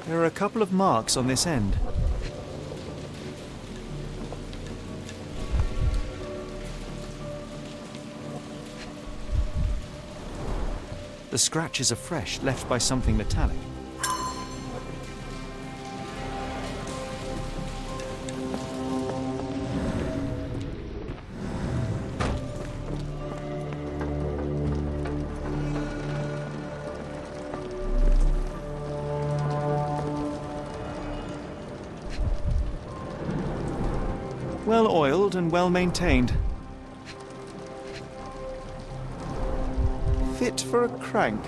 There are a couple of marks on this end. The scratches are fresh, left by something metallic. Well oiled and well maintained. Fit for a crank.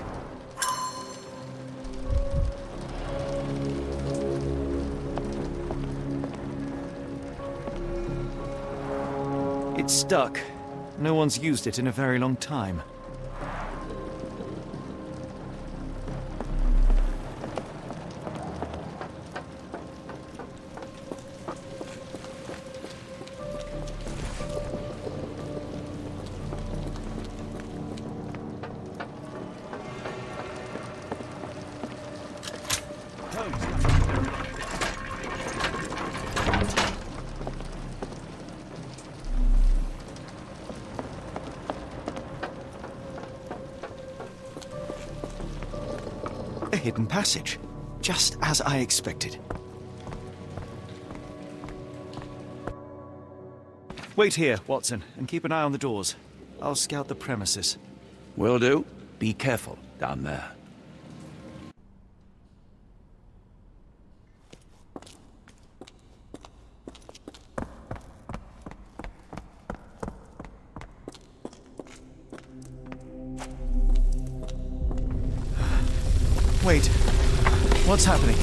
It's stuck. No one's used it in a very long time. A hidden passage, just as I expected. Wait here, Watson, and keep an eye on the doors. I'll scout the premises. Will do. Be careful down there. Wait. What's happening?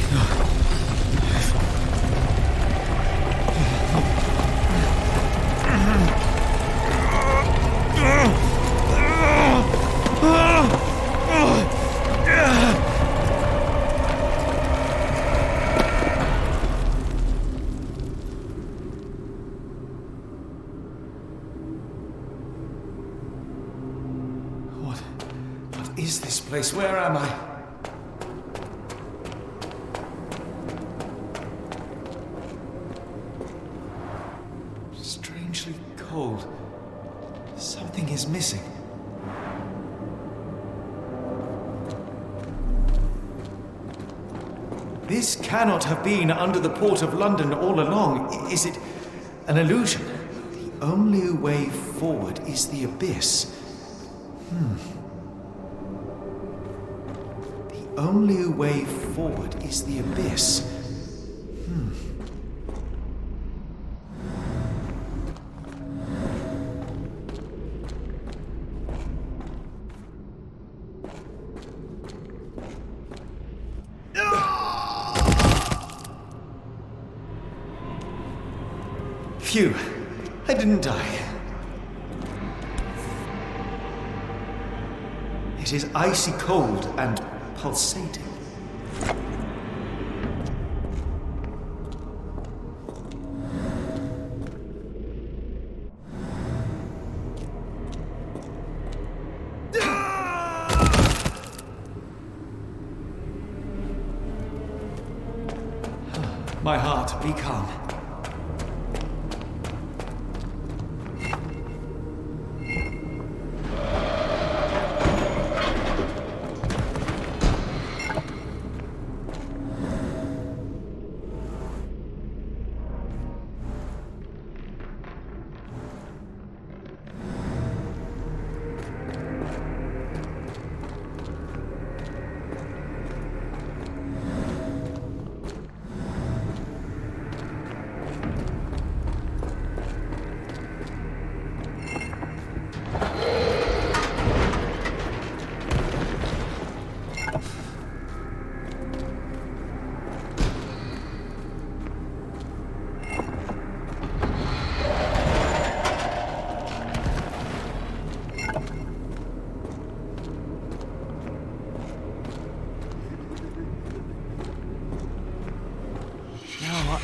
What is this place? Where am I? Cold. Something is missing. This cannot have been under the port of London all along. Is it an illusion? The only way forward is the abyss. The only way forward is the abyss. Phew, I didn't die. It is icy cold and pulsating. My heart, be calm.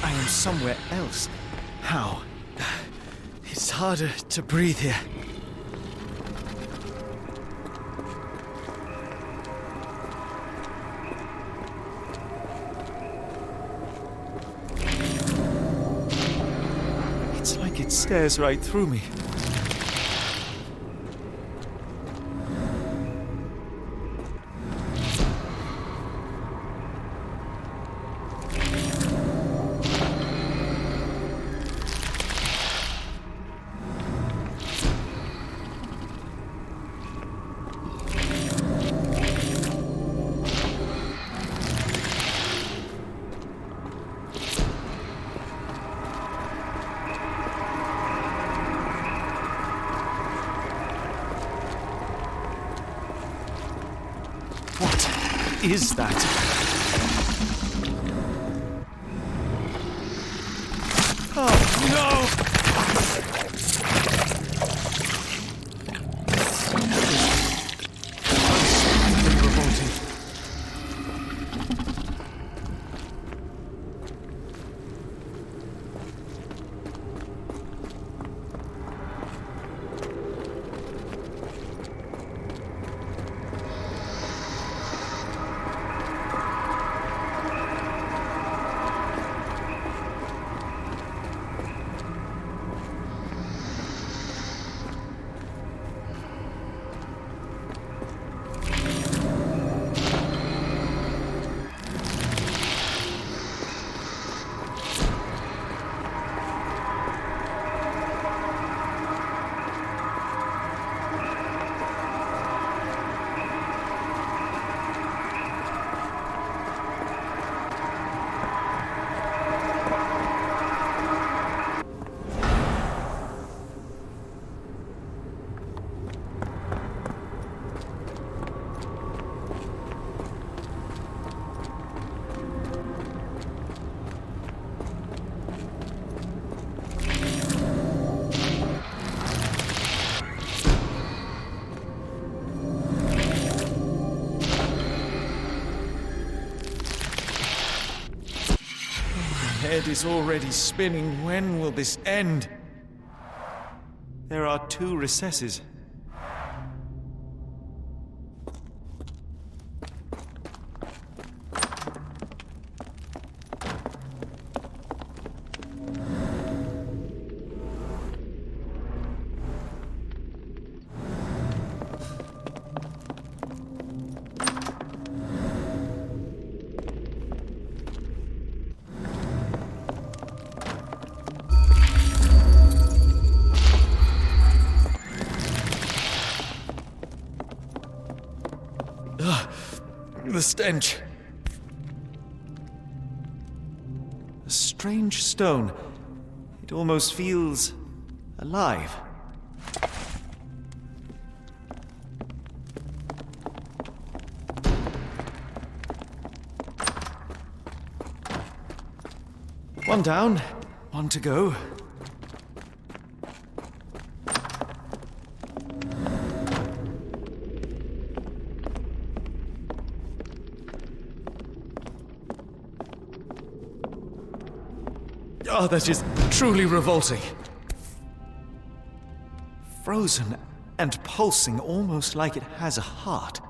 I am somewhere else. How? It's harder to breathe here. It's like it stares right through me. Is that? Oh, no! Revolting. Head is already spinning. When will this end? There are 2 recesses. The stench. A strange stone. It almost feels alive. One down, one to go. Oh, that is truly revolting. Frozen and pulsing, almost like it has a heart.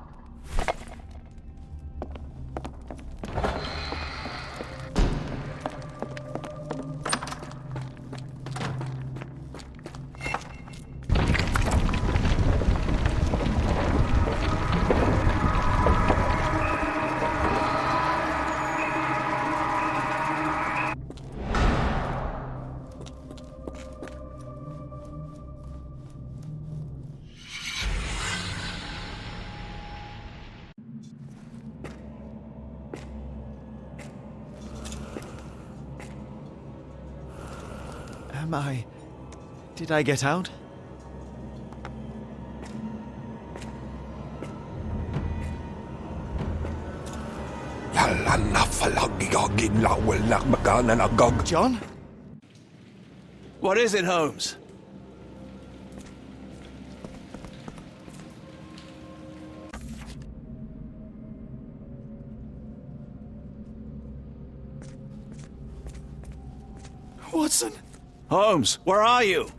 Did I get out? John? What is it, Holmes? Watson! Holmes, where are you?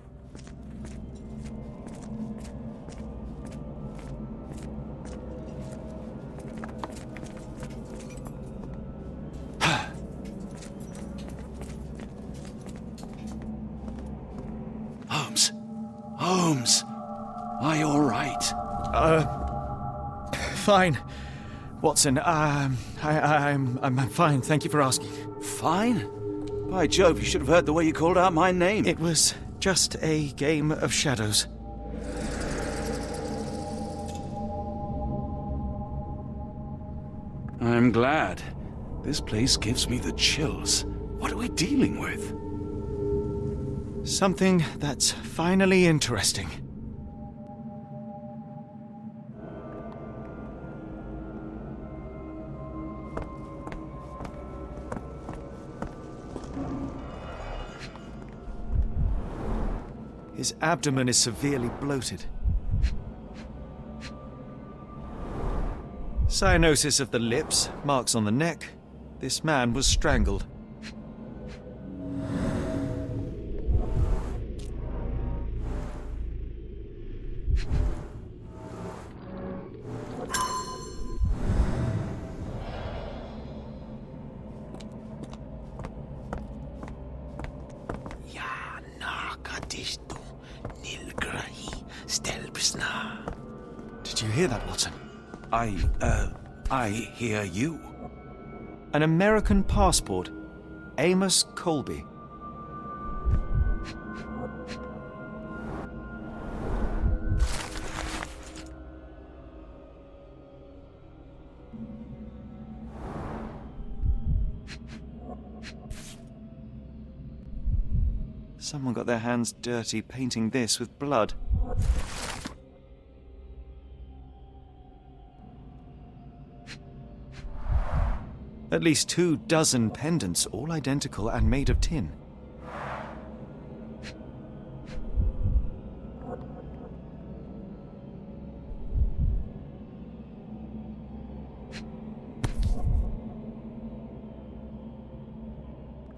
Holmes, are you all right? Fine. Watson, I'm fine, thank you for asking. Fine? By Jove, you should have heard the way you called out my name. It was just a game of shadows. I'm glad. This place gives me the chills. What are we dealing with? Something that's finally interesting. His abdomen is severely bloated. Cyanosis of the lips, marks on the neck. This man was strangled. Did you hear that, Watson? I hear you. An American passport. Amos Colby. Someone got their hands dirty painting this with blood. At least 24 pendants, all identical and made of tin.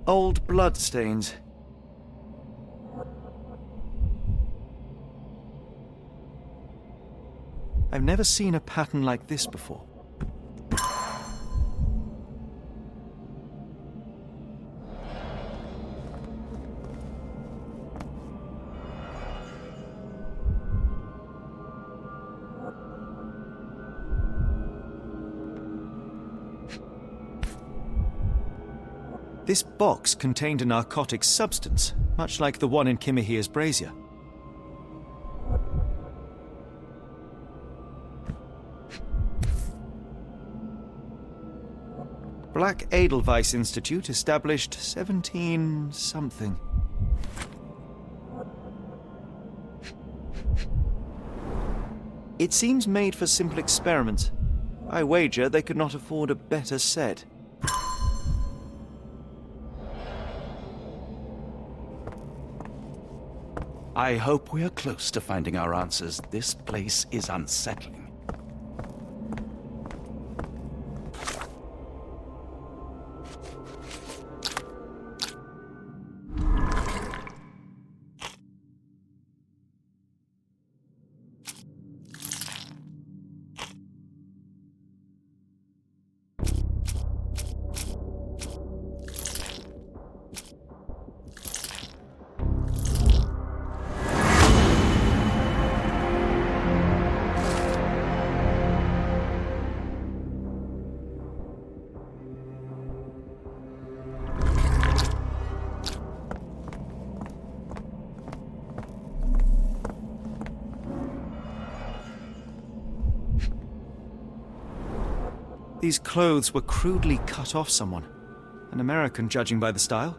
Old blood stains. I've never seen a pattern like this before. This box contained a narcotic substance, much like the one in Kimihia's brazier. Black Edelweiss Institute, established 17-something. It seems made for simple experiments. I wager they could not afford a better set. I hope we are close to finding our answers. This place is unsettling. These clothes were crudely cut off someone. An American, judging by the style.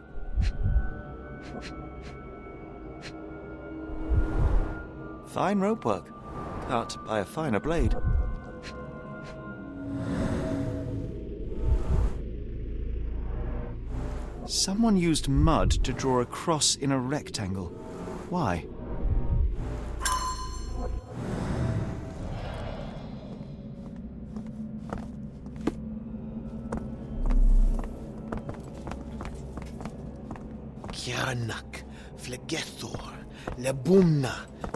Fine rope work, cut by a finer blade. Someone used mud to draw a cross in a rectangle. Why? Kianak, Flegethor, Lebumna,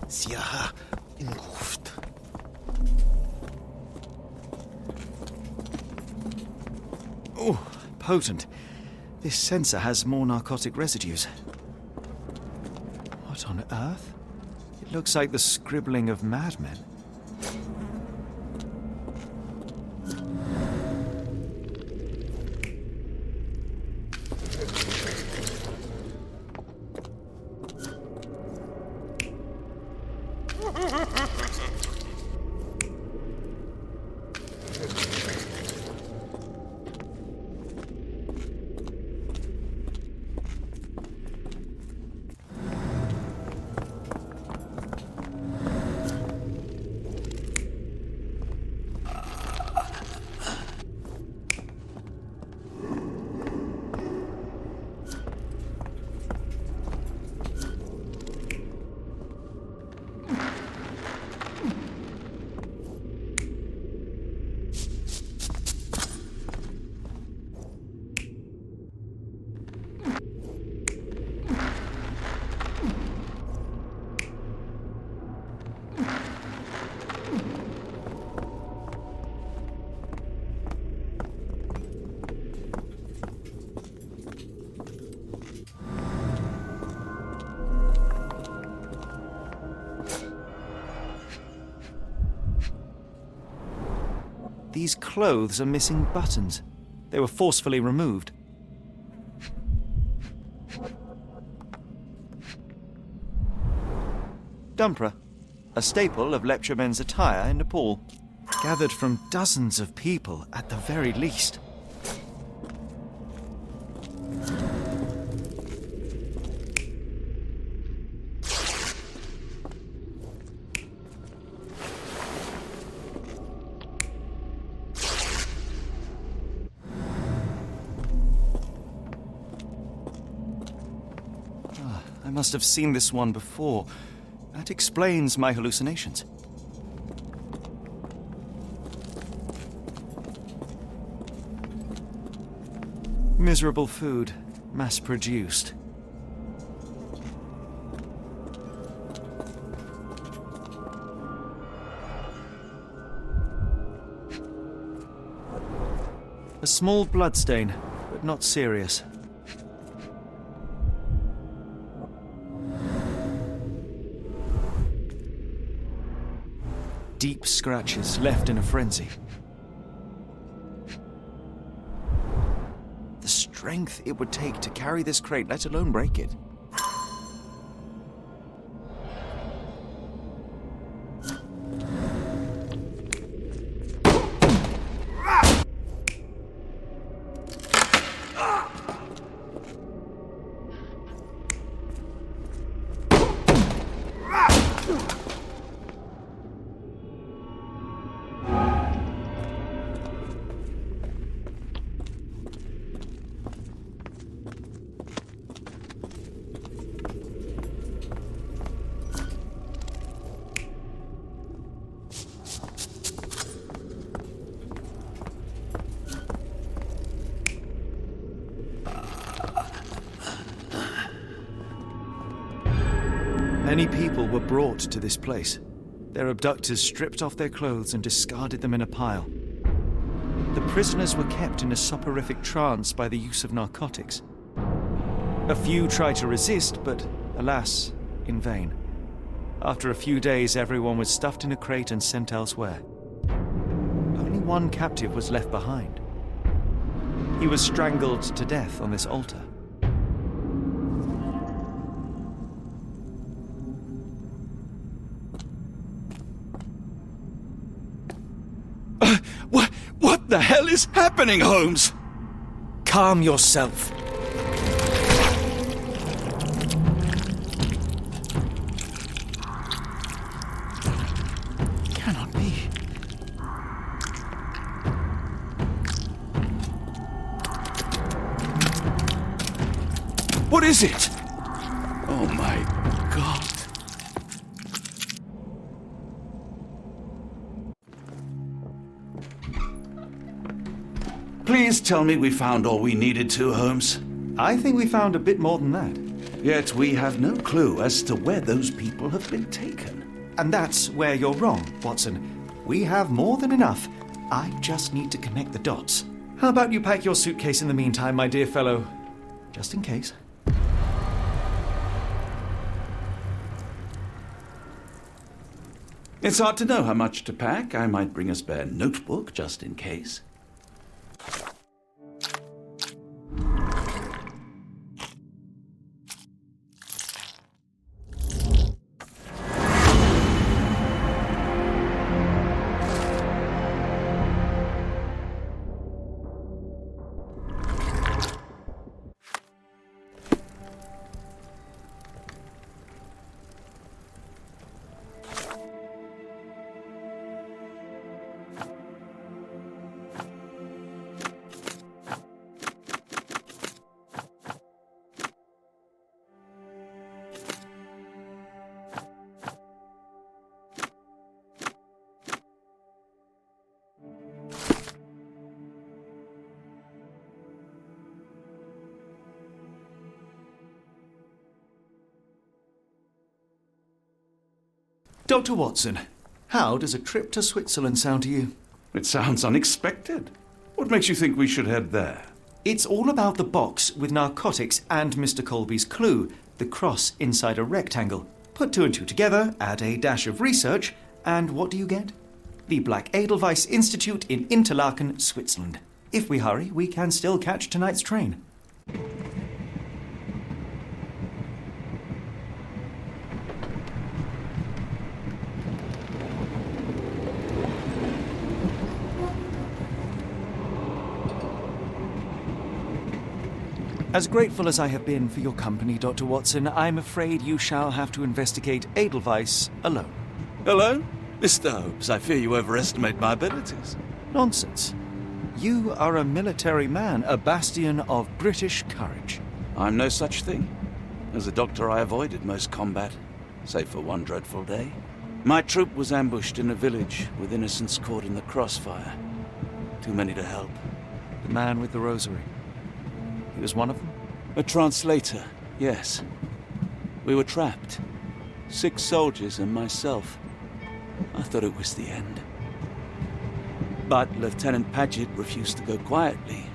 Siaha, Inguft. Oh, potent. This sensor has more narcotic residues. What on earth? It looks like the scribbling of madmen. These clothes are missing buttons. They were forcefully removed. Dumpra, a staple of lepcha attire in Nepal, gathered from dozens of people at the very least. I must have seen this one before. That explains my hallucinations. Miserable food, mass-produced. A small bloodstain, but not serious. Deep scratches left in a frenzy. The strength it would take to carry this crate, let alone break it. Many people were brought to this place. Their abductors stripped off their clothes and discarded them in a pile. The prisoners were kept in a soporific trance by the use of narcotics. A few tried to resist, but alas, in vain. After a few days, everyone was stuffed in a crate and sent elsewhere. Only one captive was left behind. He was strangled to death on this altar. What the hell is happening, Holmes? Calm yourself. What is it? Oh my God. Please tell me we found all we needed to, Holmes. I think we found a bit more than that. Yet we have no clue as to where those people have been taken. And that's where you're wrong, Watson. We have more than enough. I just need to connect the dots. How about you pack your suitcase in the meantime, my dear fellow? Just in case. It's hard to know how much to pack. I might bring a spare notebook just in case. Dr. Watson, how does a trip to Switzerland sound to you? It sounds unexpected. What makes you think we should head there? It's all about the box with narcotics and Mr. Colby's clue, the cross inside a rectangle. Put two and two together, add a dash of research, and what do you get? The Black Edelweiss Institute in Interlaken, Switzerland. If we hurry, we can still catch tonight's train. As grateful as I have been for your company, Dr. Watson, I'm afraid you shall have to investigate Edelweiss alone. Alone? Mr. Holmes, I fear you overestimate my abilities. Nonsense. You are a military man, a bastion of British courage. I'm no such thing. As a doctor, I avoided most combat, save for one dreadful day. My troop was ambushed in a village with innocents caught in the crossfire. Too many to help. The man with the rosary. He was one of them? A translator, yes. We were trapped. 6 soldiers and myself. I thought it was the end. But Lieutenant Paget refused to go quietly.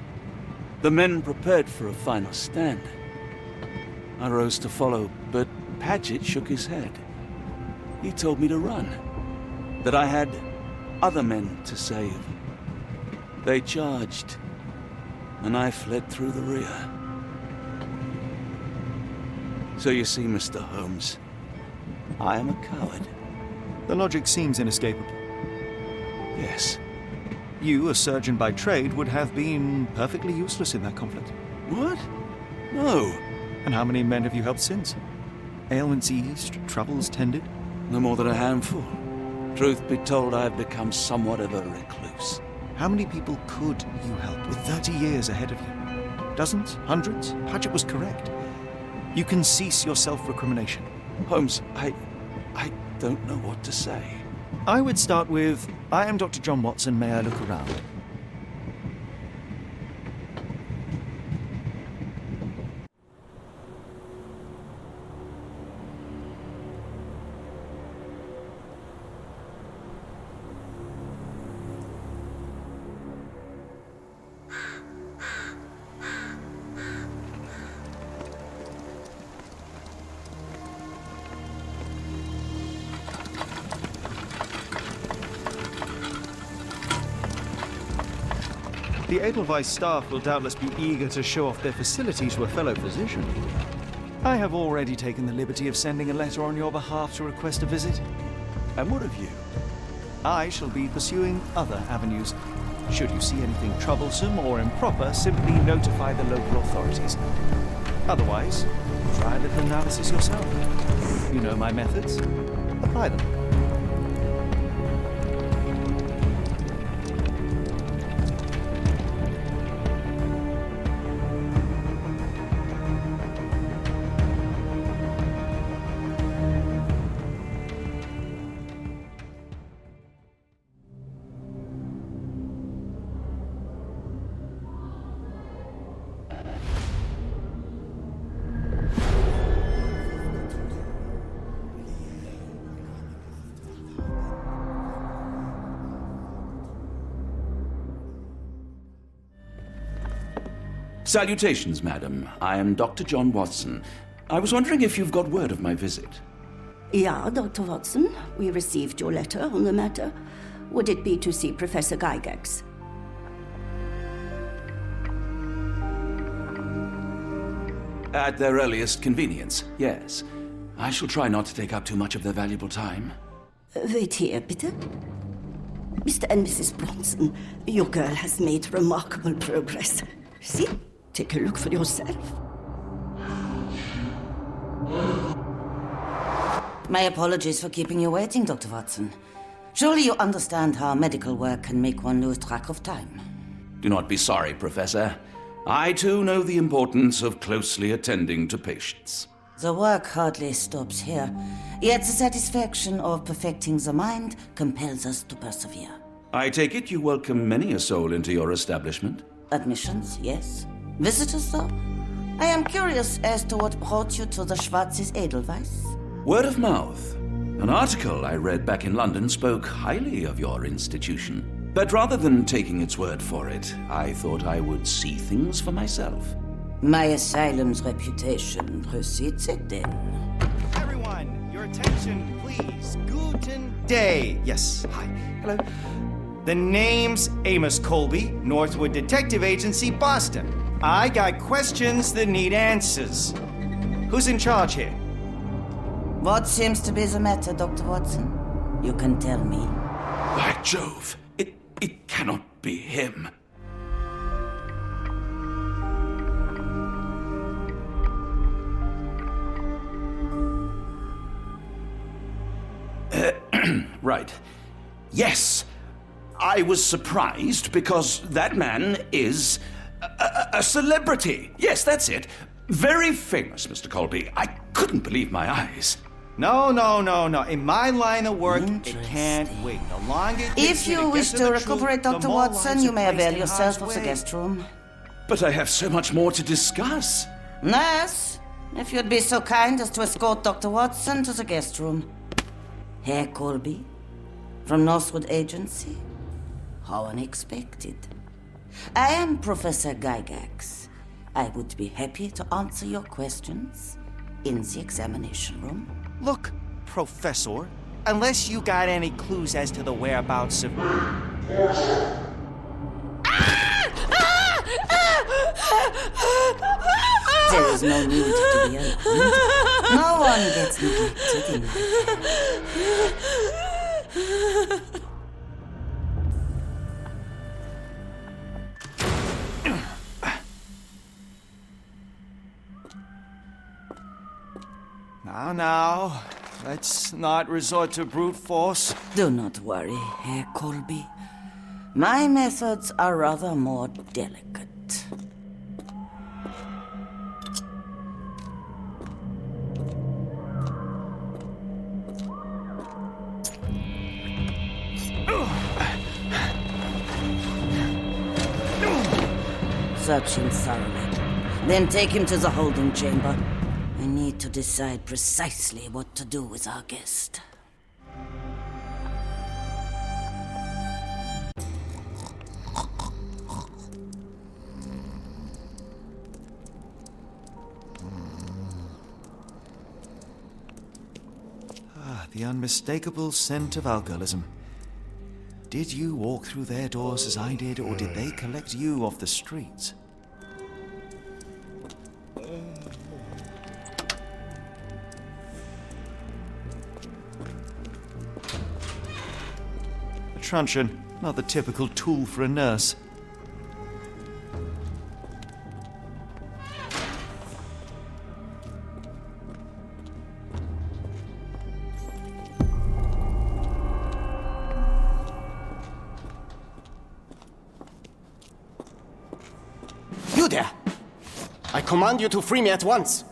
The men prepared for a final stand. I rose to follow, but Paget shook his head. He told me to run. That I had other men to save. They charged, and I fled through the rear. So you see, Mr. Holmes, I am a coward. The logic seems inescapable. Yes. You, a surgeon by trade, would have been perfectly useless in that conflict. What? No. And how many men have you helped since? Ailments eased, troubles tended? No more than a handful. Truth be told, I have become somewhat of a recluse. How many people could you help with 30 years ahead of you? Dozens? Hundreds? Paget was correct. You can cease your self-recrimination. Holmes, I don't know what to say. I would start with, I am Dr. John Watson, may I look around? The Edelweiss staff will doubtless be eager to show off their facility to a fellow physician. I have already taken the liberty of sending a letter on your behalf to request a visit. And what of you? I shall be pursuing other avenues. Should you see anything troublesome or improper, simply notify the local authorities. Otherwise, try a little analysis yourself. You know my methods. Apply them. Salutations, madam. I am Dr. John Watson. I was wondering if you've got word of my visit. Yeah, Dr. Watson. We received your letter on the matter. Would it be to see Professor Gygax? At their earliest convenience, yes. I shall try not to take up too much of their valuable time. Wait here, bitte. Mr. and Mrs. Bronson, your girl has made remarkable progress. See? Take a look for yourself. My apologies for keeping you waiting, Dr. Watson. Surely you understand how medical work can make one lose track of time. Do not be sorry, Professor. I too know the importance of closely attending to patients. The work hardly stops here, yet the satisfaction of perfecting the mind compels us to persevere. I take it you welcome many a soul into your establishment? Admissions, yes. Visitors, though? I am curious as to what brought you to the Schwarzes Edelweiss. Word of mouth. An article I read back in London spoke highly of your institution. But rather than taking its word for it, I thought I would see things for myself. My asylum's reputation precedes it, then. Everyone, your attention, please. Guten Day. Yes, hi. Hello. The name's Amos Colby, Northwood Detective Agency, Boston. I got questions that need answers. Who's in charge here? What seems to be the matter, Dr. Watson? You can tell me. By Jove, it cannot be him. Right. Yes. I was surprised because that man is a celebrity. Yes, that's it. Very famous, Mr. Colby. I couldn't believe my eyes. No. In my line of work, it can't wait. The longer it takes If you wish to recuperate, Dr. Watson, you may avail yourself of the guest room. But I have so much more to discuss. Nurse, if you'd be so kind as to escort Dr. Watson to the guest room. Herr Colby, from Northwood Agency? How unexpected. I am Professor Gygax. I would be happy to answer your questions in the examination room. Look, Professor, unless you got any clues as to the whereabouts of... There is no need to be alarmed. No one gets neglected in my care. Now, let's not resort to brute force. Do not worry, Herr Colby. My methods are rather more delicate. Search him thoroughly. Then take him to the holding chamber. I need to decide precisely what to do with our guest. The unmistakable scent of alcoholism. Did you walk through their doors as I did, or did they collect you off the streets? A truncheon, not the typical tool for a nurse. You there! I command you to free me at once!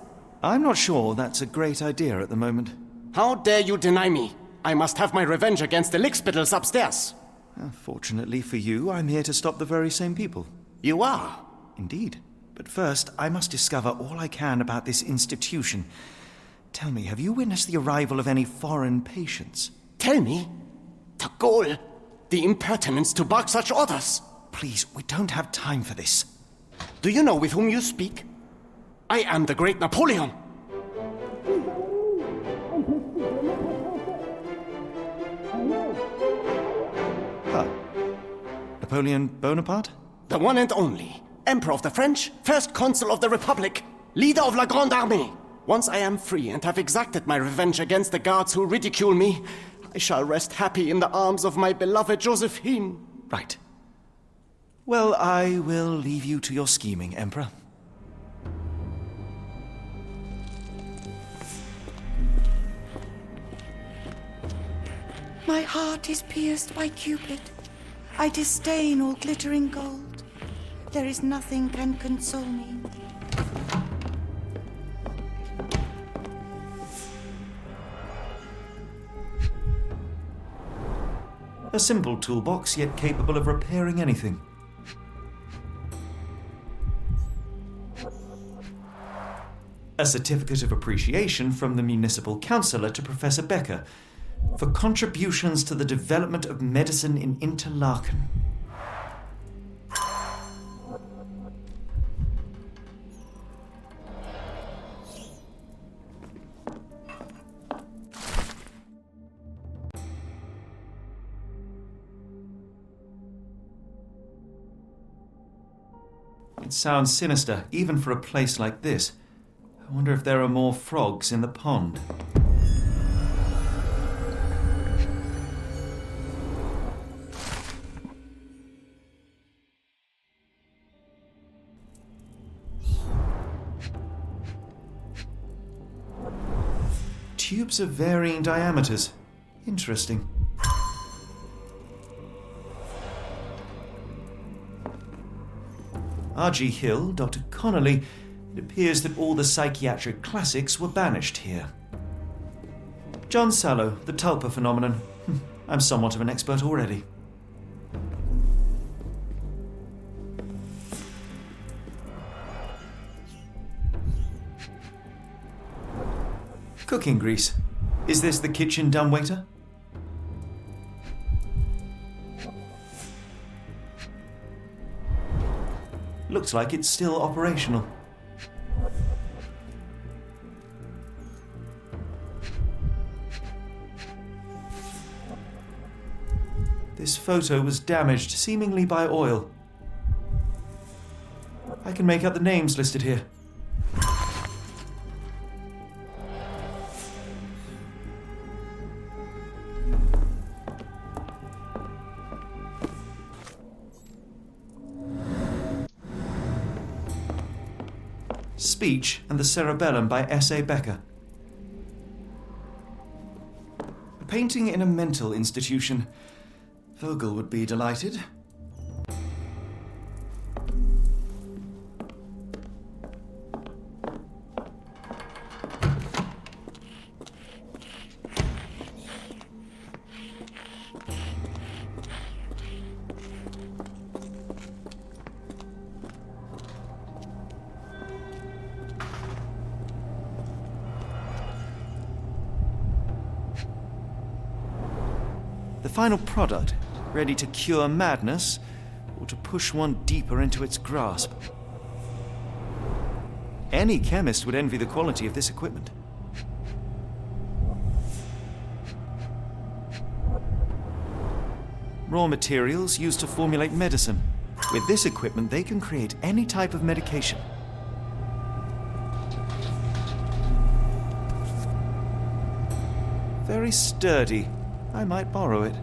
I'm not sure that's a great idea at the moment. How dare you deny me? I must have my revenge against the lickspittles upstairs! Fortunately for you, I'm here to stop the very same people. You are? Indeed. But first, I must discover all I can about this institution. Tell me, have you witnessed the arrival of any foreign patients? Tell me? The gall! The impertinence to bark such orders! Please, we don't have time for this. Do you know with whom you speak? I am the great Napoleon. Huh. Napoleon Bonaparte? The one and only. Emperor of the French, first consul of the Republic, leader of La Grande Armée. Once I am free and have exacted my revenge against the guards who ridicule me, I shall rest happy in the arms of my beloved Josephine. Right. Well, I will leave you to your scheming, Emperor. My heart is pierced by Cupid. I disdain all glittering gold. There is nothing can console me. A simple toolbox, yet capable of repairing anything. A certificate of appreciation from the municipal councillor to Professor Becker for contributions to the development of medicine in Interlaken. It sounds sinister, even for a place like this. I wonder if there are more frogs in the pond. Tubes of varying diameters. Interesting. R.G. Hill, Dr. Connolly. It appears that all the psychiatric classics were banished here. John Sallow, the Tulpa phenomenon. I'm somewhat of an expert already. Cooking grease. Is this the kitchen dumbwaiter? Looks like it's still operational. This photo was damaged, seemingly by oil. I can make out the names listed here. Speech and the Cerebellum by S.A. Becker. A painting in a mental institution. Vogel would be delighted. The final product, ready to cure madness or to push one deeper into its grasp. Any chemist would envy the quality of this equipment. Raw materials used to formulate medicine. With this equipment, they can create any type of medication. Very sturdy. I might borrow it.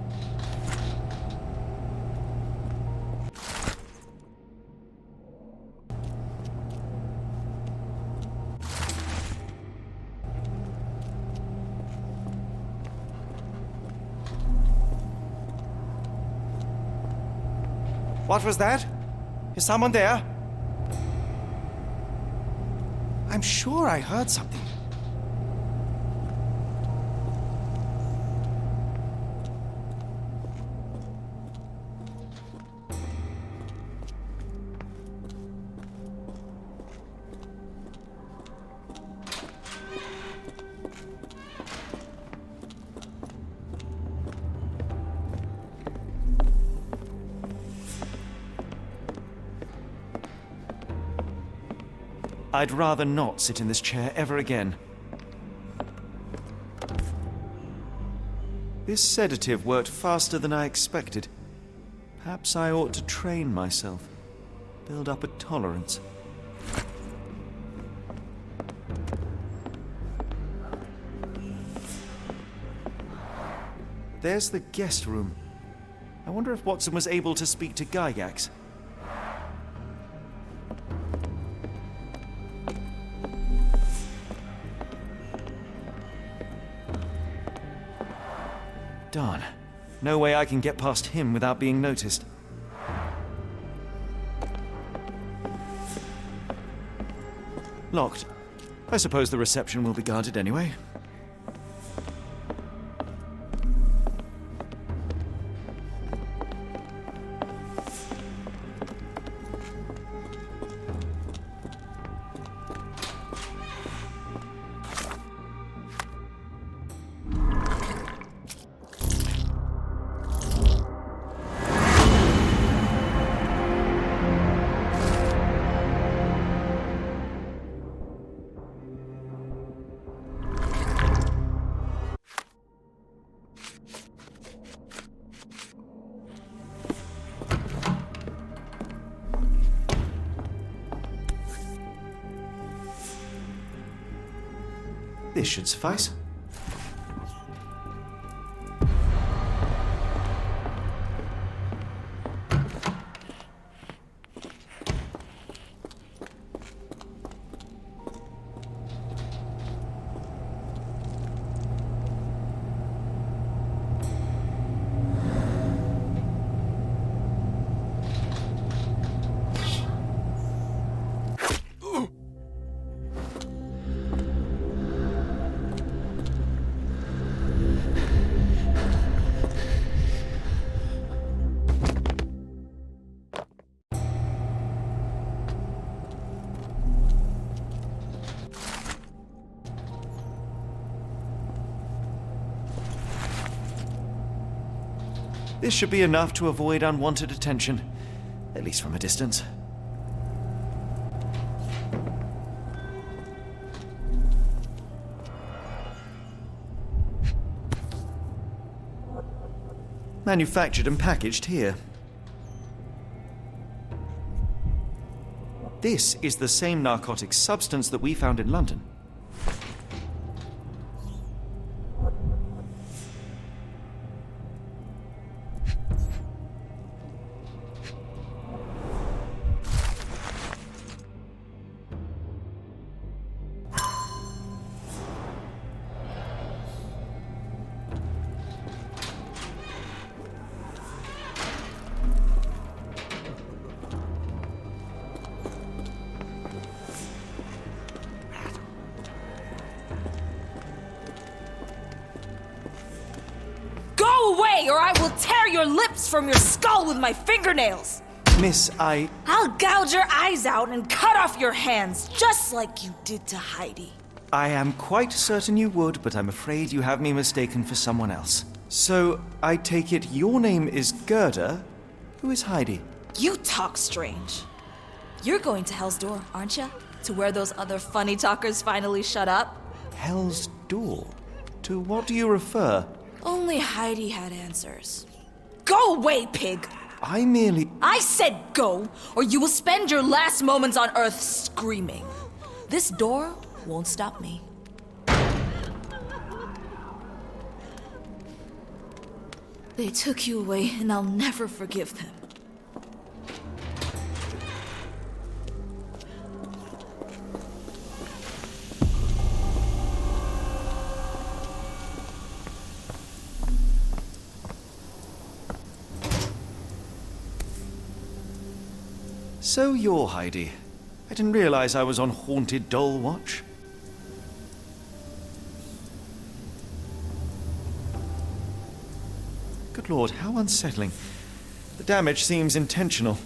What was that? Is someone there? I'm sure I heard something. I'd rather not sit in this chair ever again. This sedative worked faster than I expected. Perhaps I ought to train myself. Build up a tolerance. There's the guest room. I wonder if Watson was able to speak to Gygax. Darn. No way I can get past him without being noticed. Locked. I suppose the reception will be guarded anyway. This should suffice. This should be enough to avoid unwanted attention, at least from a distance. Manufactured and packaged here. This is the same narcotic substance that we found in London. Or I will tear your lips from your skull with my fingernails! Miss, I'll gouge your eyes out and cut off your hands, just like you did to Heidi. I am quite certain you would, but I'm afraid you have me mistaken for someone else. So, I take it your name is Gerda? Who is Heidi? You talk strange. You're going to Hell's Door, aren't you? To where those other funny talkers finally shut up? Hell's Door? To what do you refer? Only Heidi had answers. Go away, pig! I said go, or you will spend your last moments on Earth screaming. This door won't stop me. They took you away, and I'll never forgive them. So you're Heidi. I didn't realize I was on Haunted Doll Watch. Good Lord, how unsettling. The damage seems intentional.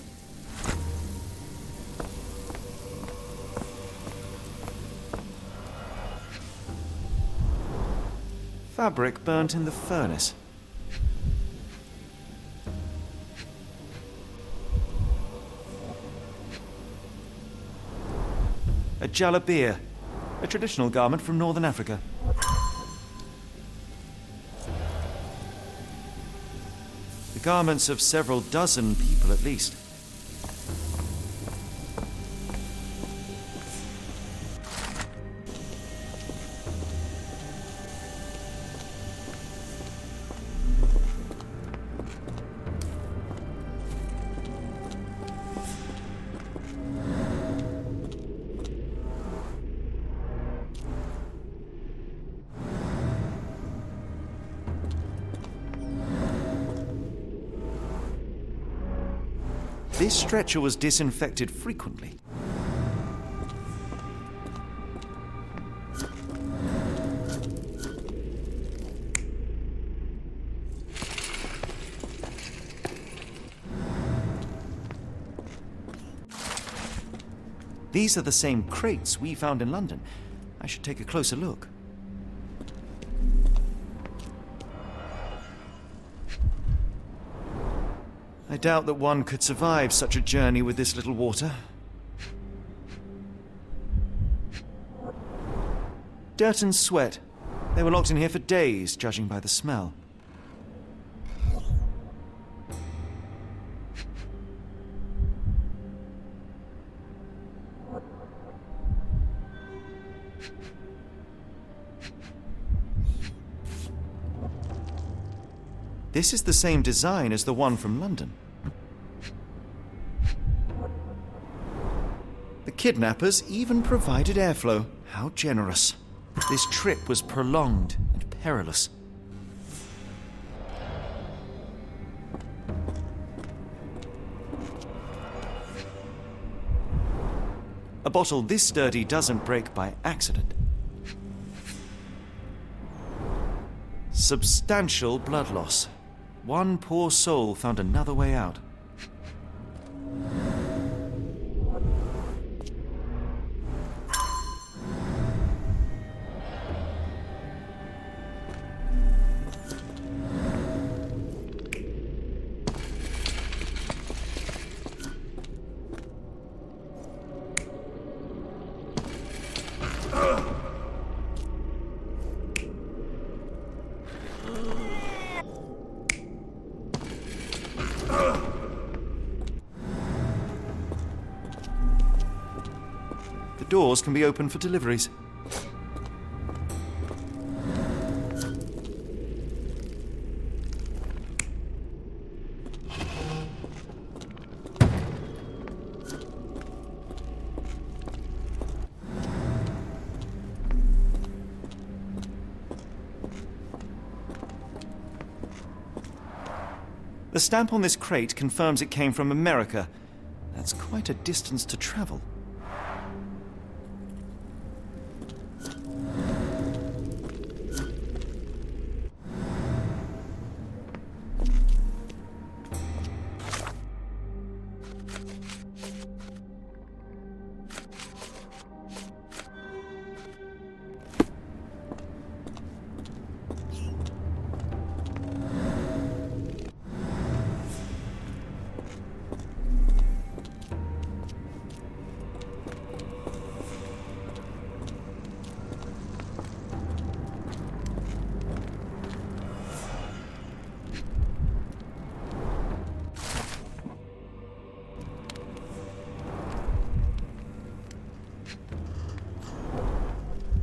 Fabric burnt in the furnace. A jalabia, a traditional garment from northern Africa. The garments of several dozen people at least. This stretcher was disinfected frequently. These are the same crates we found in London. I should take a closer look. I doubt that one could survive such a journey with this little water. Dirt and sweat. They were locked in here for days, judging by the smell. This is the same design as the one from London. The kidnappers even provided airflow. How generous. This trip was prolonged and perilous. A bottle this sturdy doesn't break by accident. Substantial blood loss. One poor soul found another way out. Doors can be opened for deliveries. The stamp on this crate confirms it came from America. That's quite a distance to travel.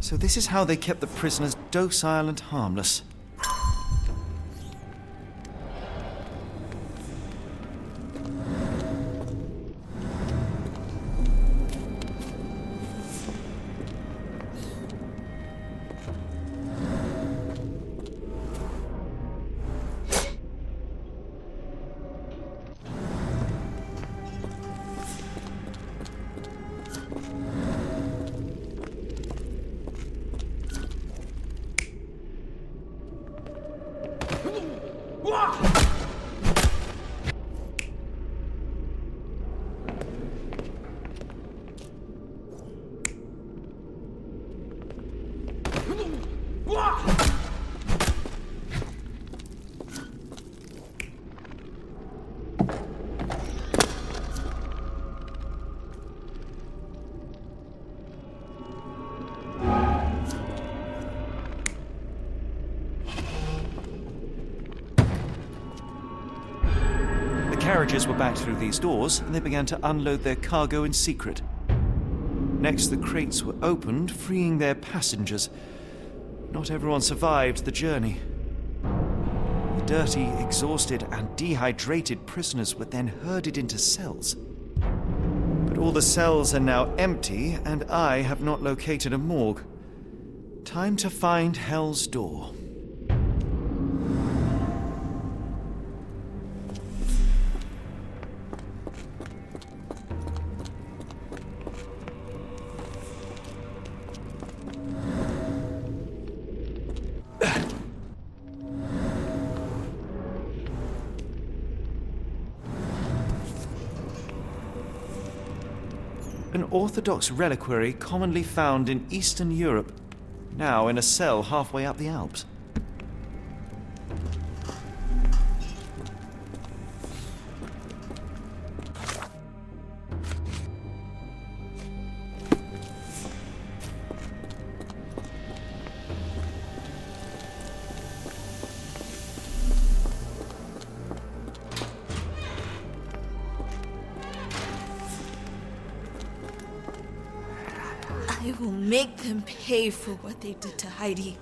So this is how they kept the prisoners docile and harmless. carriages were backed through these doors, and they began to unload their cargo in secret. Next, the crates were opened, freeing their passengers. Not everyone survived the journey. The dirty, exhausted, and dehydrated prisoners were then herded into cells. But all the cells are now empty, and I have not located a morgue. Time to find Hell's Door. An Orthodox reliquary commonly found in Eastern Europe, now in a cell halfway up the Alps. I will make them pay for what they did to Heidi.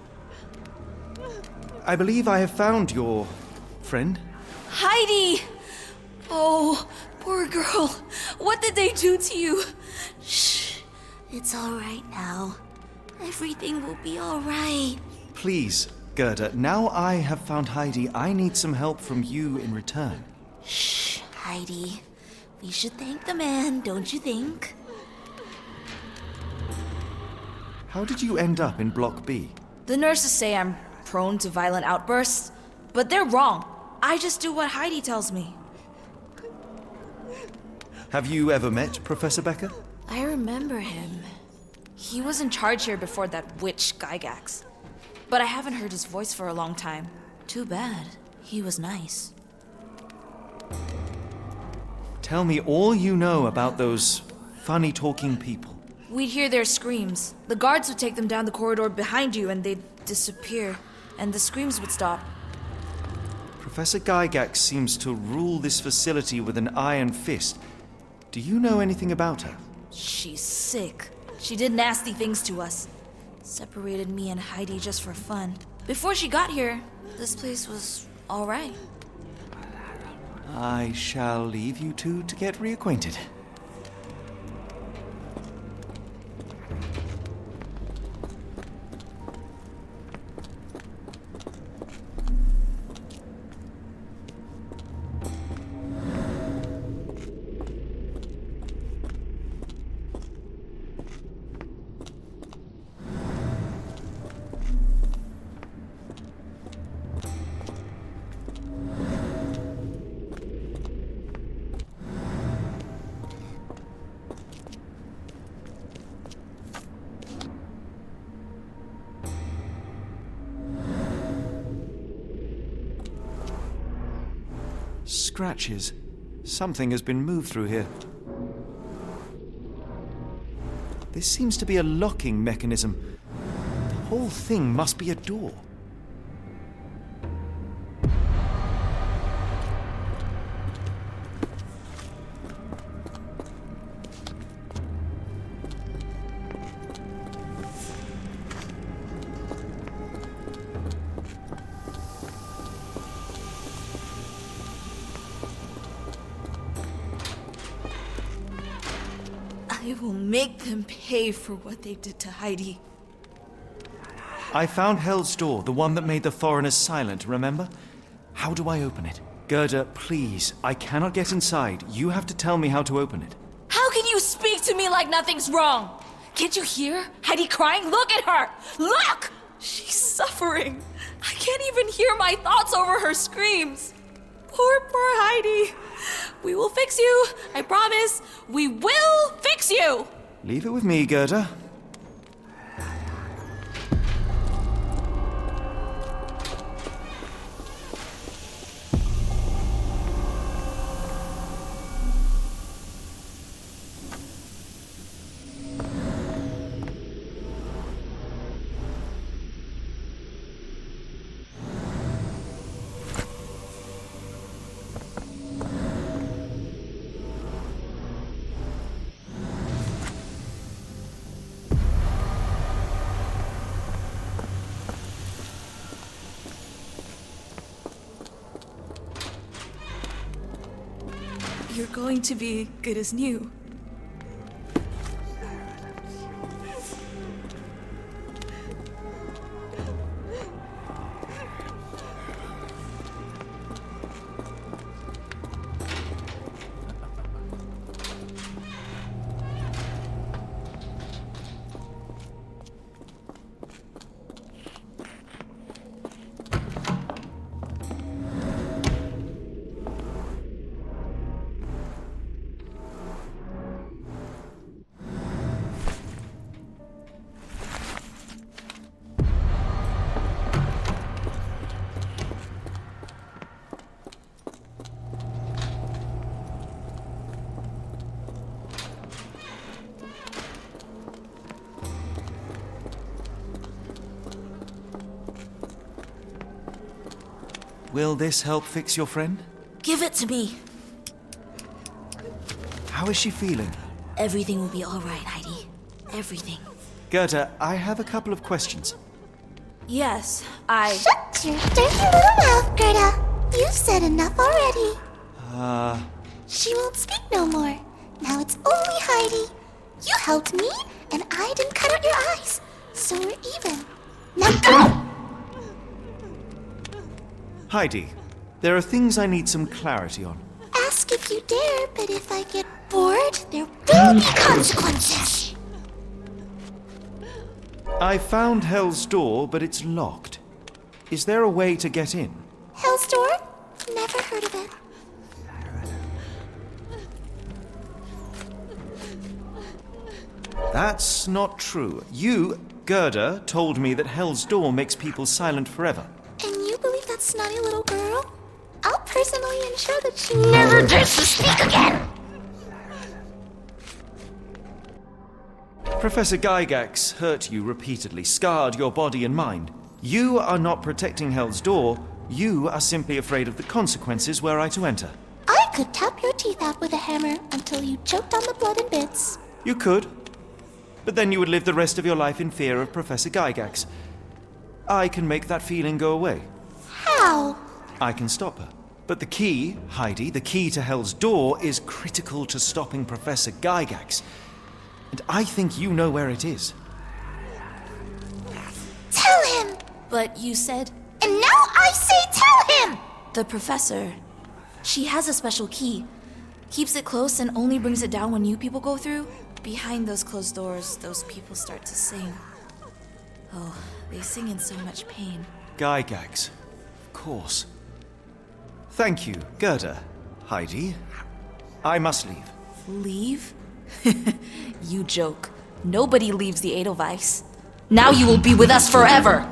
I believe I have found your friend. Heidi! Oh, poor girl. What did they do to you? Shh. It's all right now. Everything will be all right. Please, Gerda, now I have found Heidi, I need some help from you in return. Shh, Heidi. We should thank the man, don't you think? How did you end up in Block B? The nurses say I'm prone to violent outbursts, but they're wrong. I just do what Heidi tells me. Have you ever met Professor Becker? I remember him. He was in charge here before that witch Gygax. But I haven't heard his voice for a long time. Too bad. He was nice. Tell me all you know about those funny-talking people. We'd hear their screams. The guards would take them down the corridor behind you and they'd disappear. And the screams would stop. Professor Gygax seems to rule this facility with an iron fist. Do you know anything about her? She's sick. She did nasty things to us. Separated me and Heidi just for fun. Before she got here, this place was all right. I shall leave you two to get reacquainted. Scratches. Something has been moved through here. This seems to be a locking mechanism. The whole thing must be a door. I will make them pay for what they did to Heidi. I found Hell's Door, the one that made the foreigners silent, remember? How do I open it? Gerda, please, I cannot get inside. You have to tell me how to open it. How can you speak to me like nothing's wrong? Can't you hear Heidi crying? Look at her! Look! She's suffering. I can't even hear my thoughts over her screams. Poor Heidi. We will fix you. I promise. We will fix you. Leave it with me, Gerda. going to be good as new. Will this help fix your friend? Give it to me. How is she feeling? Everything will be all right, Heidi. Everything. Gerda, I have a couple of questions. Yes, Shut your dirty little mouth, Gerda. You've said enough already. She won't speak no more. Now it's only Heidi. You helped me, and I didn't cut out your eyes. So we're even. Now go! Heidi, there are things I need some clarity on. Ask if you dare, but if I get bored, there will be consequences. I found Hell's Door, but it's locked. Is there a way to get in? Hell's Door? Never heard of it. That's not true. You, Gerda, told me that Hell's Door makes people silent forever. And you believe that snotty little girl? I'll personally ensure that she never dares to speak again! Professor Gygax hurt you repeatedly, scarred your body and mind. You are not protecting Hell's Door. You are simply afraid of the consequences were I to enter. I could tap your teeth out with a hammer until you choked on the blood in bits. You could. But then you would live the rest of your life in fear of Professor Gygax. I can make that feeling go away. How? I can stop her. But the key, Heidi, the key to Hell's Door is critical to stopping Professor Gygax. And I think you know where it is. Tell him! But you said... And now I say tell him! The professor. She has a special key. Keeps it close and only brings it down when new people go through. Behind those closed doors, those people start to sing. Oh, they sing in so much pain. Gygax. Of course. Thank you, Gerda. Heidi. I must leave. Leave? You joke. Nobody leaves the Edelweiss. Now you will be with us forever!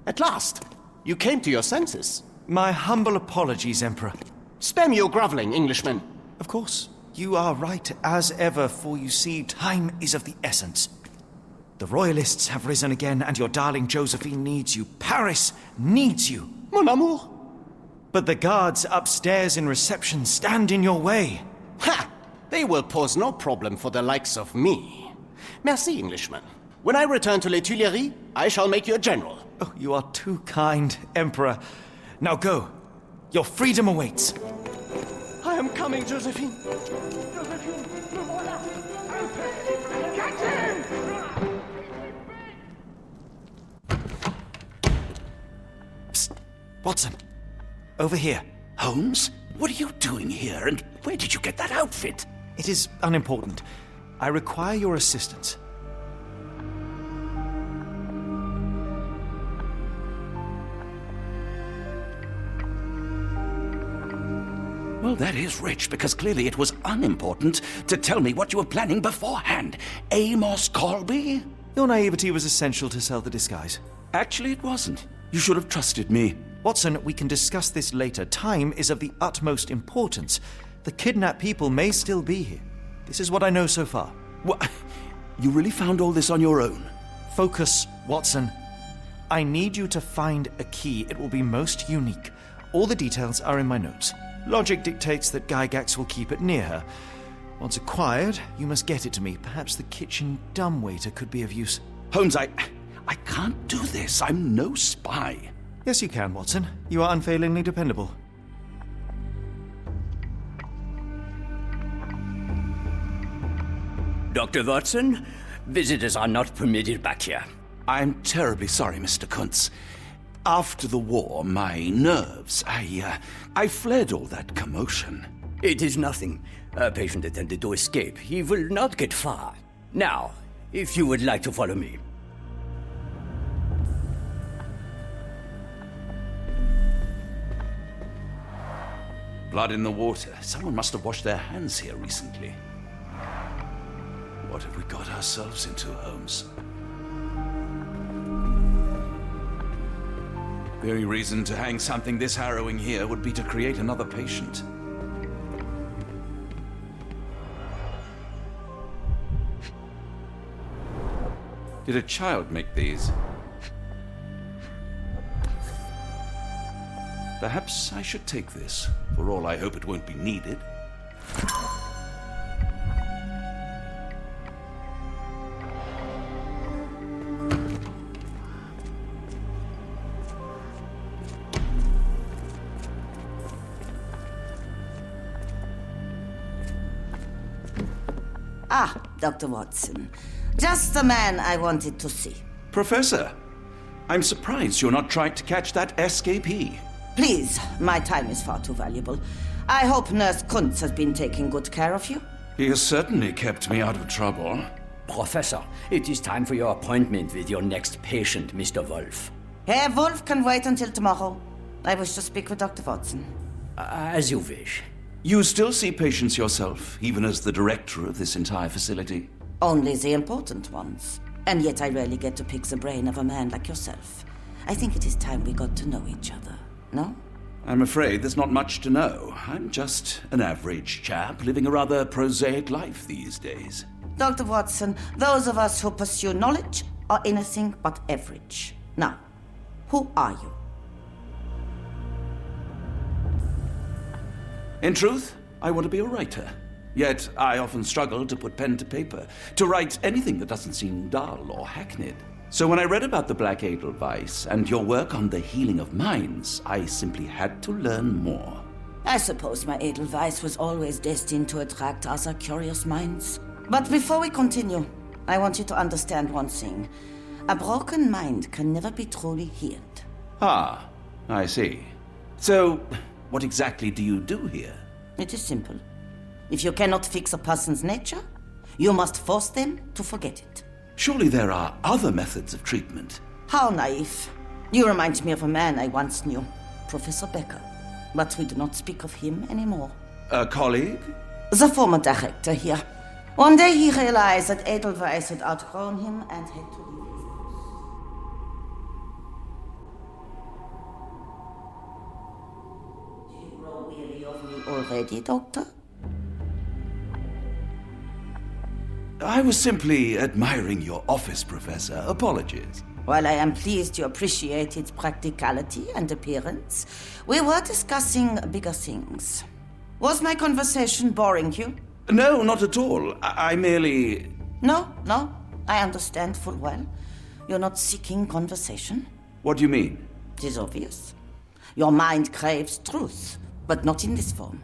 At last! You came to your senses. My humble apologies, Emperor. Spare me your groveling, Englishman. Of course. You are right as ever, for you see, time is of the essence. The royalists have risen again, and your darling Josephine needs you. Paris needs you. Mon amour. But the guards upstairs in reception stand in your way. Ha! They will pose no problem for the likes of me. Merci, Englishman. When I return to Les Tuileries, I shall make you a general. Oh, you are too kind, Emperor. Now go. Your freedom awaits. I am coming, Josephine. Josephine, le voilà. Catch him! Psst. Watson. Over here. Holmes? What are you doing here, and where did you get that outfit? It is unimportant. I require your assistance. Well, that is rich, because clearly it was unimportant to tell me what you were planning beforehand. Amos Colby? Your naivety was essential to sell the disguise. Actually, it wasn't. You should have trusted me. Watson, we can discuss this later. Time is of the utmost importance. The kidnapped people may still be here. This is what I know so far. What? You really found all this on your own? Focus, Watson. I need you to find a key. It will be most unique. All the details are in my notes. Logic dictates that Gygax will keep it near her. Once acquired, you must get it to me. Perhaps the kitchen dumbwaiter could be of use. Holmes, I can't do this. I'm no spy. Yes, you can, Watson. You are unfailingly dependable. Dr. Watson, visitors are not permitted back here. I'm terribly sorry, Mr. Kuntz. After the war, my nerves, I fled all that commotion. It is nothing. A patient attempted to escape. He will not get far. Now, if you would like to follow me. Blood in the water. Someone must have washed their hands here recently. What have we got ourselves into, Holmes? The only reason to hang something this harrowing here would be to create another patient. Did a child make these? Perhaps I should take this. For all I hope it won't be needed. Ah, Dr. Watson. Just the man I wanted to see. Professor, I'm surprised you're not trying to catch that escapee. Please, my time is far too valuable. I hope Nurse Kuntz has been taking good care of you. He has certainly kept me out of trouble. Professor, it is time for your appointment with your next patient, Mr. Wolf. Herr Wolf can wait until tomorrow. I wish to speak with Dr. Watson. As you wish. You still see patients yourself, even as the director of this entire facility? Only the important ones. And yet I rarely get to pick the brain of a man like yourself. I think it is time we got to know each other. No? I'm afraid there's not much to know. I'm just an average chap living a rather prosaic life these days. Dr. Watson, those of us who pursue knowledge are anything but average. Now, who are you? In truth, I want to be a writer. Yet I often struggle to put pen to paper, to write anything that doesn't seem dull or hackneyed. So when I read about the Black Edelweiss and your work on the healing of minds, I simply had to learn more. I suppose my Edelweiss was always destined to attract other curious minds. But before we continue, I want you to understand one thing. A broken mind can never be truly healed. Ah, I see. So, what exactly do you do here? It is simple. If you cannot fix a person's nature, you must force them to forget it. Surely there are other methods of treatment. How naive. You remind me of a man I once knew, Professor Becker. But we do not speak of him anymore. A colleague? The former director here. One day he realized that Edelweiss had outgrown him and had to leave his house. Do you grow weary of me already, Doctor? I was simply admiring your office, Professor. Apologies. While I am pleased you appreciate its practicality and appearance, we were discussing bigger things. Was my conversation boring you? No, not at all. I merely... No, I understand full well. You're not seeking conversation. What do you mean? It is obvious. Your mind craves truth, but not in this form.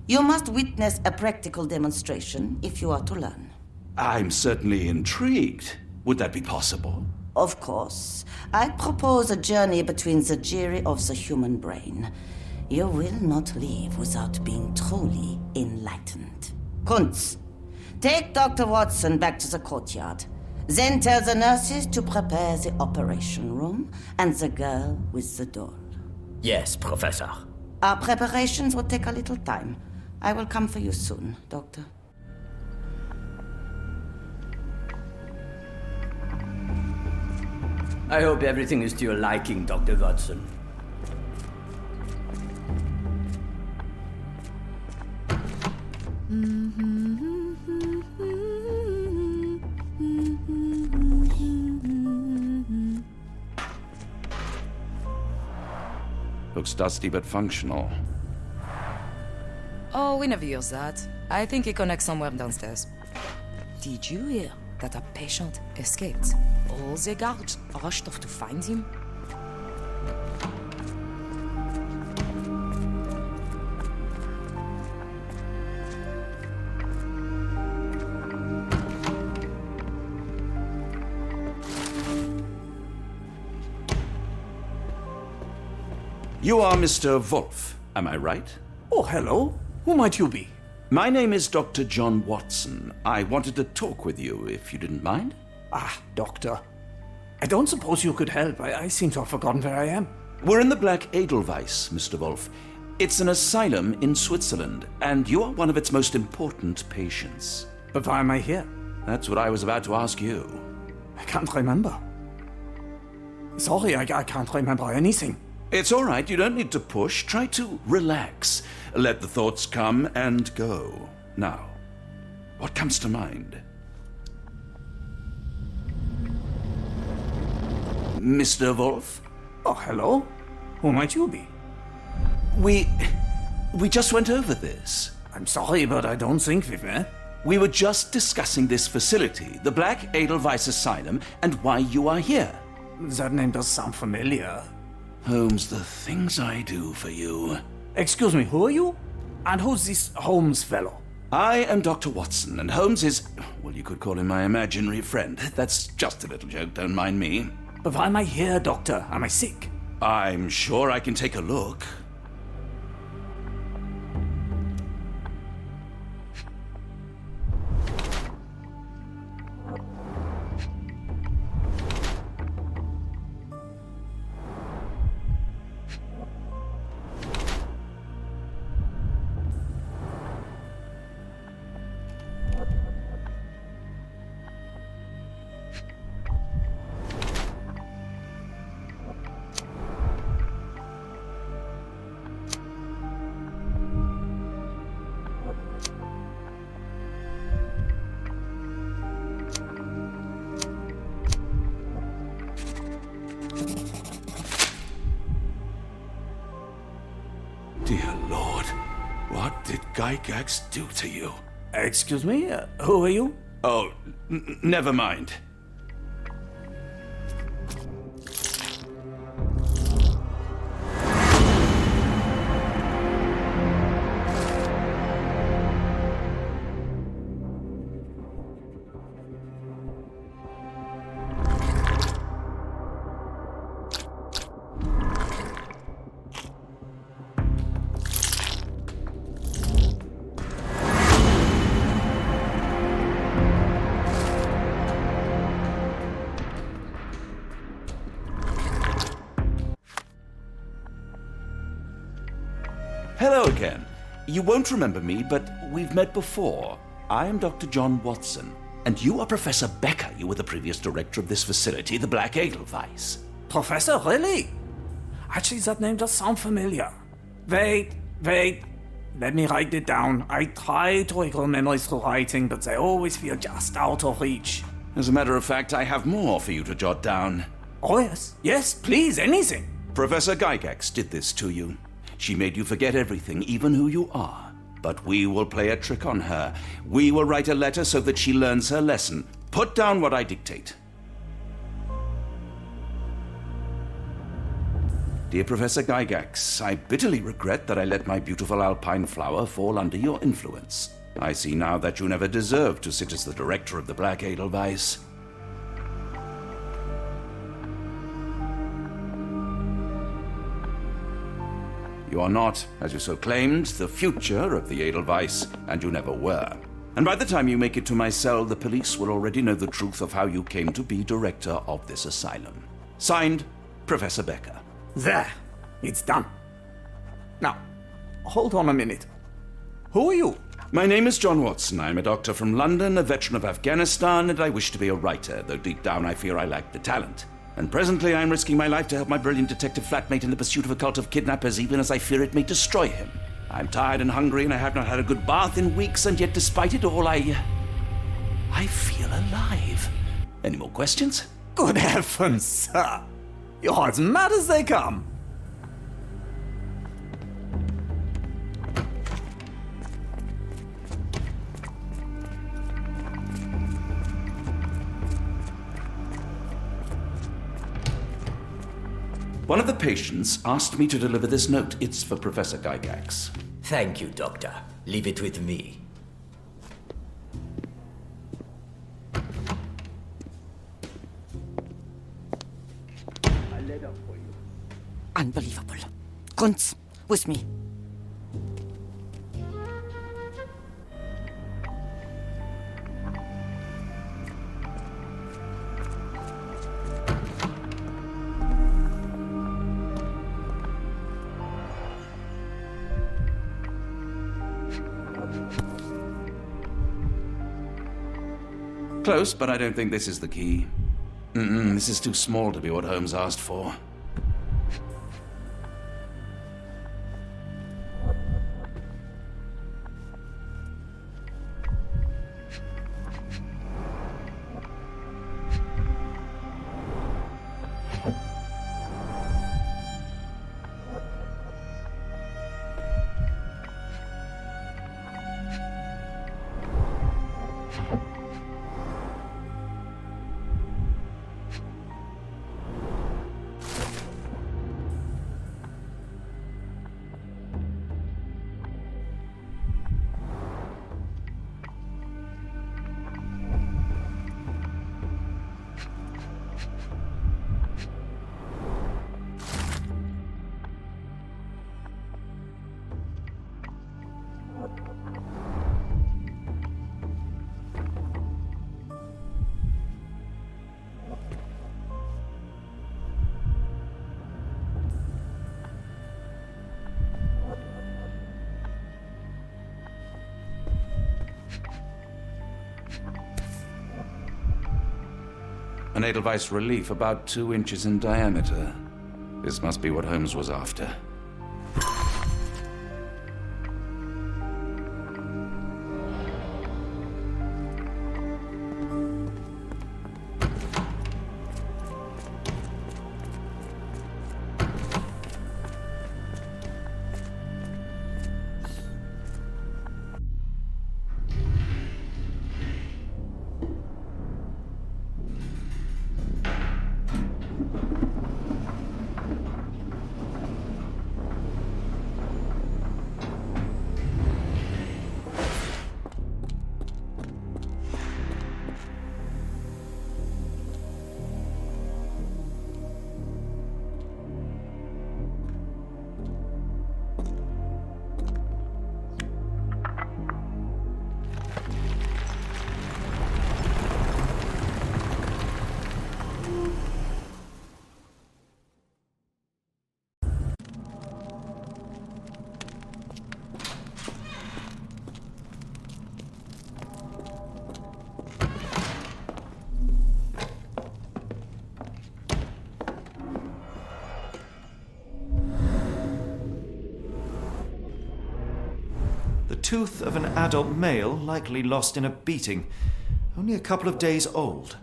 You must witness a practical demonstration if you are to learn. I'm certainly intrigued. Would that be possible? Of course. I propose a journey between the jury of the human brain. You will not leave without being truly enlightened. Kuntz, take Dr. Watson back to the courtyard. Then tell the nurses to prepare the operation room and the girl with the doll. Yes, Professor. Our preparations will take a little time. I will come for you soon, Doctor. I hope everything is to your liking, Dr. Watson. Looks dusty but functional. Oh, we never use that. I think it connects somewhere downstairs. Did you hear that a patient escaped? All the guards rushed off to find him. You are Mr. Wolf, am I right? Oh, hello. Who might you be? My name is Dr. John Watson. I wanted to talk with you, if you didn't mind. Ah, Doctor. I don't suppose you could help. I seem to have forgotten where I am. We're in the Black Edelweiss, Mr. Wolf. It's an asylum in Switzerland, and you are one of its most important patients. But why am I here? That's what I was about to ask you. I can't remember. Sorry, I can't remember anything. It's all right. You don't need to push. Try to relax. Let the thoughts come and go. Now, what comes to mind? Mr. Wolf? Oh, hello. Who might you be? We just went over this. I'm sorry, but I don't think we've met. We were just discussing this facility, the Black Edelweiss Asylum, and why you are here. That name does sound familiar. Holmes, the things I do for you. Excuse me, who are you? And who's this Holmes fellow? I am Dr. Watson, and Holmes is, well, you could call him my imaginary friend. That's just a little joke, don't mind me. But why am I here, Doctor? Am I sick? I'm sure I can take a look. Dear Lord, what did Gygax do to you? Excuse me, who are you? Oh, never mind. Hello again. You won't remember me, but we've met before. I am Dr. John Watson, and you are Professor Becker. You were the previous director of this facility, the Black Edelweiss. Professor, really? Actually, that name does sound familiar. Wait. Let me write it down. I try to recall memories through writing, but they always feel just out of reach. As a matter of fact, I have more for you to jot down. Oh, yes. Yes, please, anything. Professor Gygax did this to you. She made you forget everything, even who you are. But we will play a trick on her. We will write a letter so that she learns her lesson. Put down what I dictate. Dear Professor Gygax, I bitterly regret that I let my beautiful alpine flower fall under your influence. I see now that you never deserved to sit as the director of the Black Edelweiss. You are not, as you so claimed, the future of the Edelweiss, and you never were. And by the time you make it to my cell, the police will already know the truth of how you came to be director of this asylum. Signed, Professor Becker. There, it's done. Now, hold on a minute. Who are you? My name is John Watson. I'm a doctor from London, a veteran of Afghanistan, and I wish to be a writer, though deep down I fear I lack the talent. And presently I'm risking my life to help my brilliant detective flatmate in the pursuit of a cult of kidnappers, even as I fear it may destroy him. I'm tired and hungry, and I have not had a good bath in weeks, and yet despite it all, I feel alive. Any more questions? Good heavens, sir! You're as mad as they come! One of the patients asked me to deliver this note. It's for Professor Gygax. Thank you, Doctor. Leave it with me. A letter for you. Unbelievable. Kunz, with me. Close, but I don't think this is the key. This is too small to be what Holmes asked for. An Edelweiss relief about 2 inches in diameter. This must be what Holmes was after. The tooth of an adult male, likely lost in a beating. Only a couple of days old.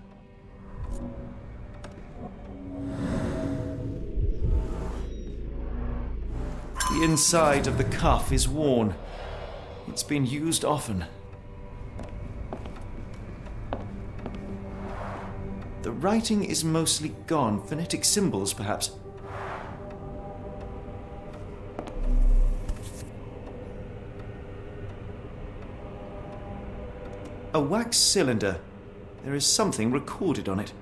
The inside of the cuff is worn. It's been used often. The writing is mostly gone. Phonetic symbols, perhaps. A wax cylinder. There is something recorded on it.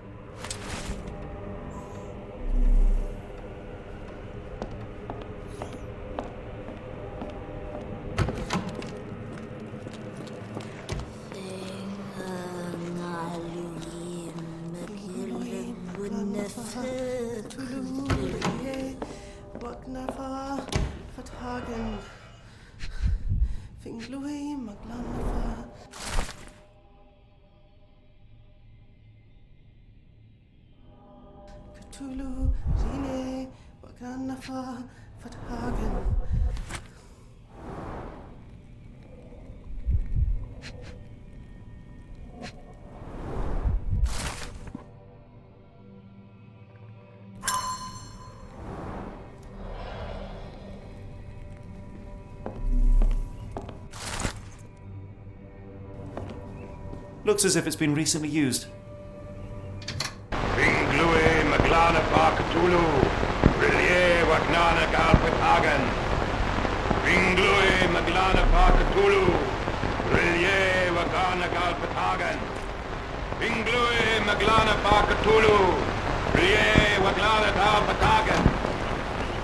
Looks as if it's been recently used. Pinglui Maglana Cthulhu, Relie Wagnana Galpetagan. Pinglui Maglana Cthulhu, Relie Wagnana Galpetagan. Pinglui Maglana Cthulhu, Relie Wagnana Galpetagan.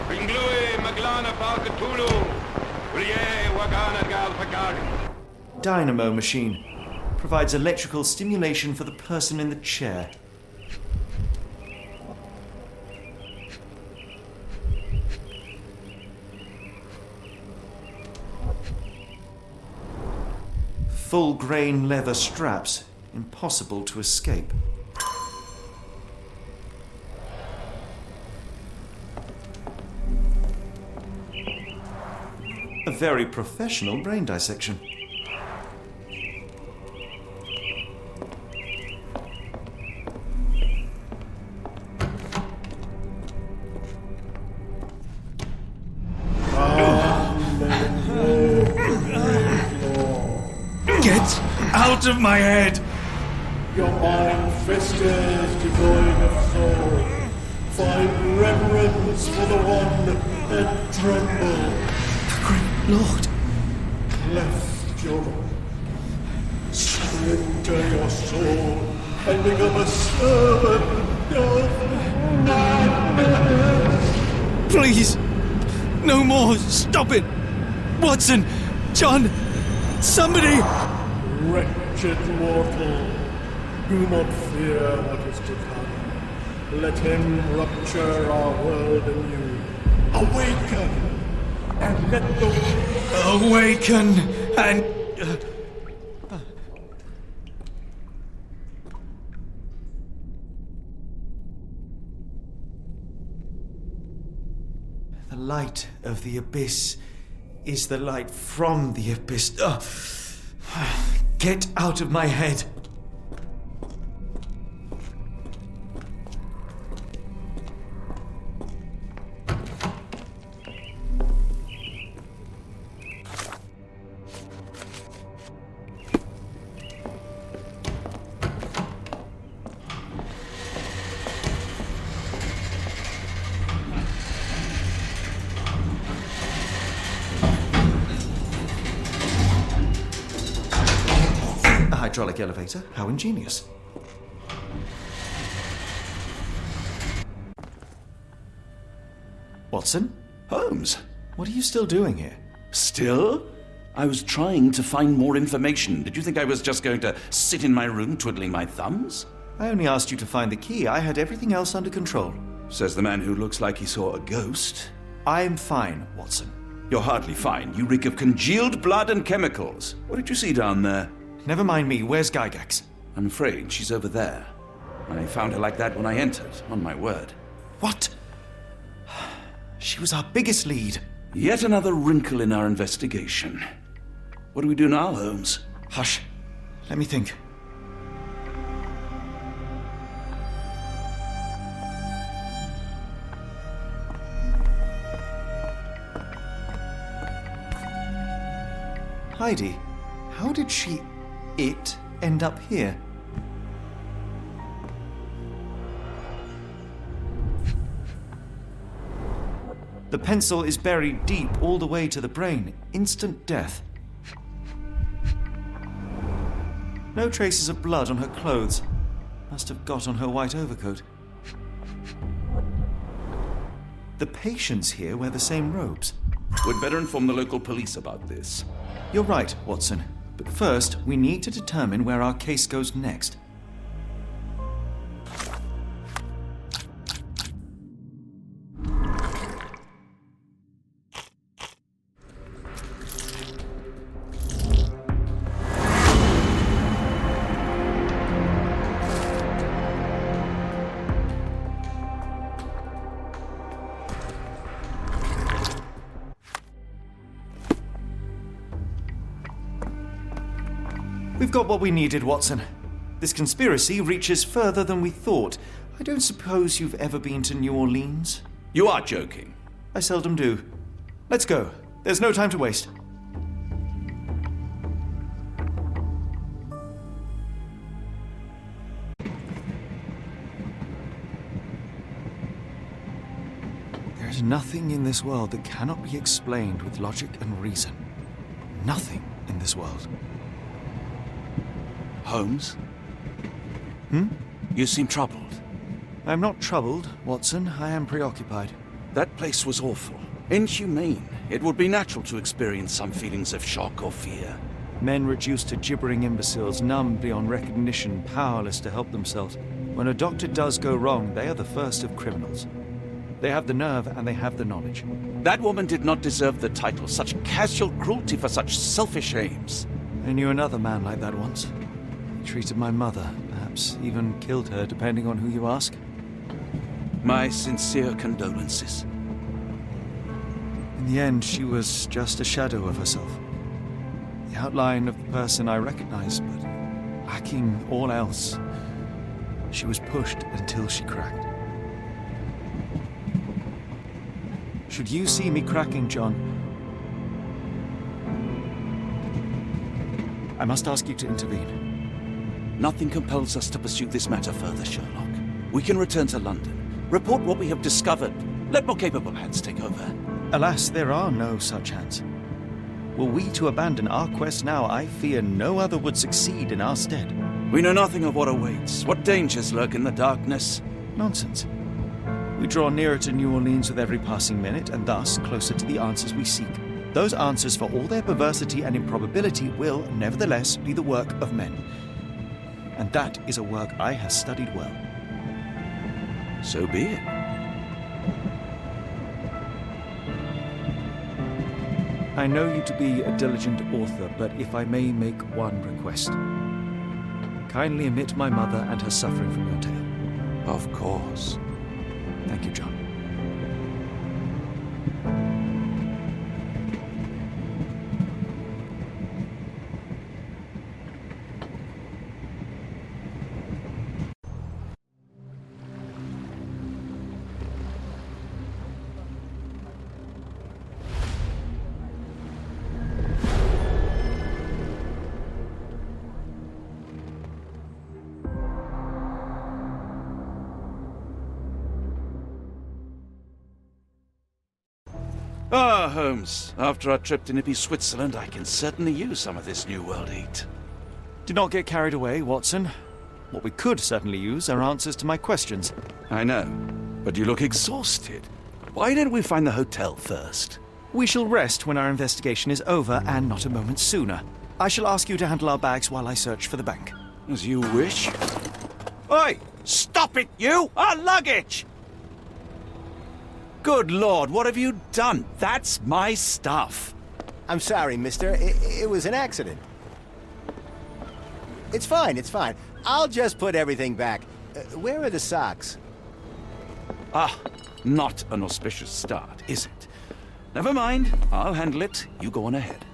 Pinglui Maglana Cthulhu, Relie Wagnana Galpetagan. Dynamo machine. Provides electrical stimulation for the person in the chair. Full grain leather straps. Impossible to escape. A very professional brain dissection. Out of my head! Your mind festers devoid of soul. Find reverence for the one and tremble. The great lord! Cleft your surrender your soul and become a servant of madness. Please! No more! Stop it! Watson! John! Somebody! Wretched mortal, do not fear what is to come. Let him rupture our world anew. Awaken, and let the... Awaken, and... The light of the abyss is the light from the abyss. Get out of my head! Hydraulic elevator. How ingenious. Watson? Holmes? What are you still doing here? Still? I was trying to find more information. Did you think I was just going to sit in my room twiddling my thumbs? I only asked you to find the key. I had everything else under control. Says the man who looks like he saw a ghost. I'm fine, Watson. You're hardly fine. You reek of congealed blood and chemicals. What did you see down there? Never mind me. Where's Gygax? I'm afraid she's over there. I found her like that when I entered, on my word. What? She was our biggest lead. Yet another wrinkle in our investigation. What do we do now, Holmes? Hush. Let me think. Heidi, how did it end up here? The pencil is buried deep all the way to the brain. Instant death. No traces of blood on her clothes. Must have got on her white overcoat. The patients here wear the same robes. We'd better inform the local police about this. You're right, Watson. But first, we need to determine where our case goes next. We've got what we needed, Watson. This conspiracy reaches further than we thought. I don't suppose you've ever been to New Orleans? You are joking. I seldom do. Let's go. There's no time to waste. There is nothing in this world that cannot be explained with logic and reason. Nothing in this world. Holmes? Hmm? You seem troubled. I'm not troubled, Watson. I am preoccupied. That place was awful. Inhumane. It would be natural to experience some feelings of shock or fear. Men reduced to gibbering imbeciles, numb beyond recognition, powerless to help themselves. When a doctor does go wrong, they are the first of criminals. They have the nerve and they have the knowledge. That woman did not deserve the title. Such casual cruelty for such selfish aims. I knew another man like that once. He treated my mother, perhaps even killed her, depending on who you ask. My sincere condolences. In the end, she was just a shadow of herself. The outline of the person I recognized, but lacking all else. She was pushed until she cracked. Should you see me cracking, John, I must ask you to intervene. Nothing compels us to pursue this matter further, Sherlock. We can return to London, report what we have discovered. Let more capable hands take over. Alas, there are no such hands. Were we to abandon our quest now, I fear no other would succeed in our stead. We know nothing of what awaits, what dangers lurk in the darkness. Nonsense. We draw nearer to New Orleans with every passing minute, and thus closer to the answers we seek. Those answers, for all their perversity and improbability, will, nevertheless, be the work of men. And that is a work I have studied well. So be it. I know you to be a diligent author, but if I may make one request. Kindly omit my mother and her suffering from your tale. Of course. Thank you, John. Ah, Holmes. After our trip to nippy Switzerland, I can certainly use some of this New World heat. Do not get carried away, Watson. What we could certainly use are answers to my questions. I know, but you look exhausted. Why don't we find the hotel first? We shall rest when our investigation is over, and not a moment sooner. I shall ask you to handle our bags while I search for the bank. As you wish. Oi! Stop it, you! Our luggage! Good Lord, what have you done? That's my stuff. I'm sorry, mister. It was an accident. It's fine, it's fine. I'll just put everything back. Where are the socks? Ah, not an auspicious start, is it? Never mind. I'll handle it. You go on ahead.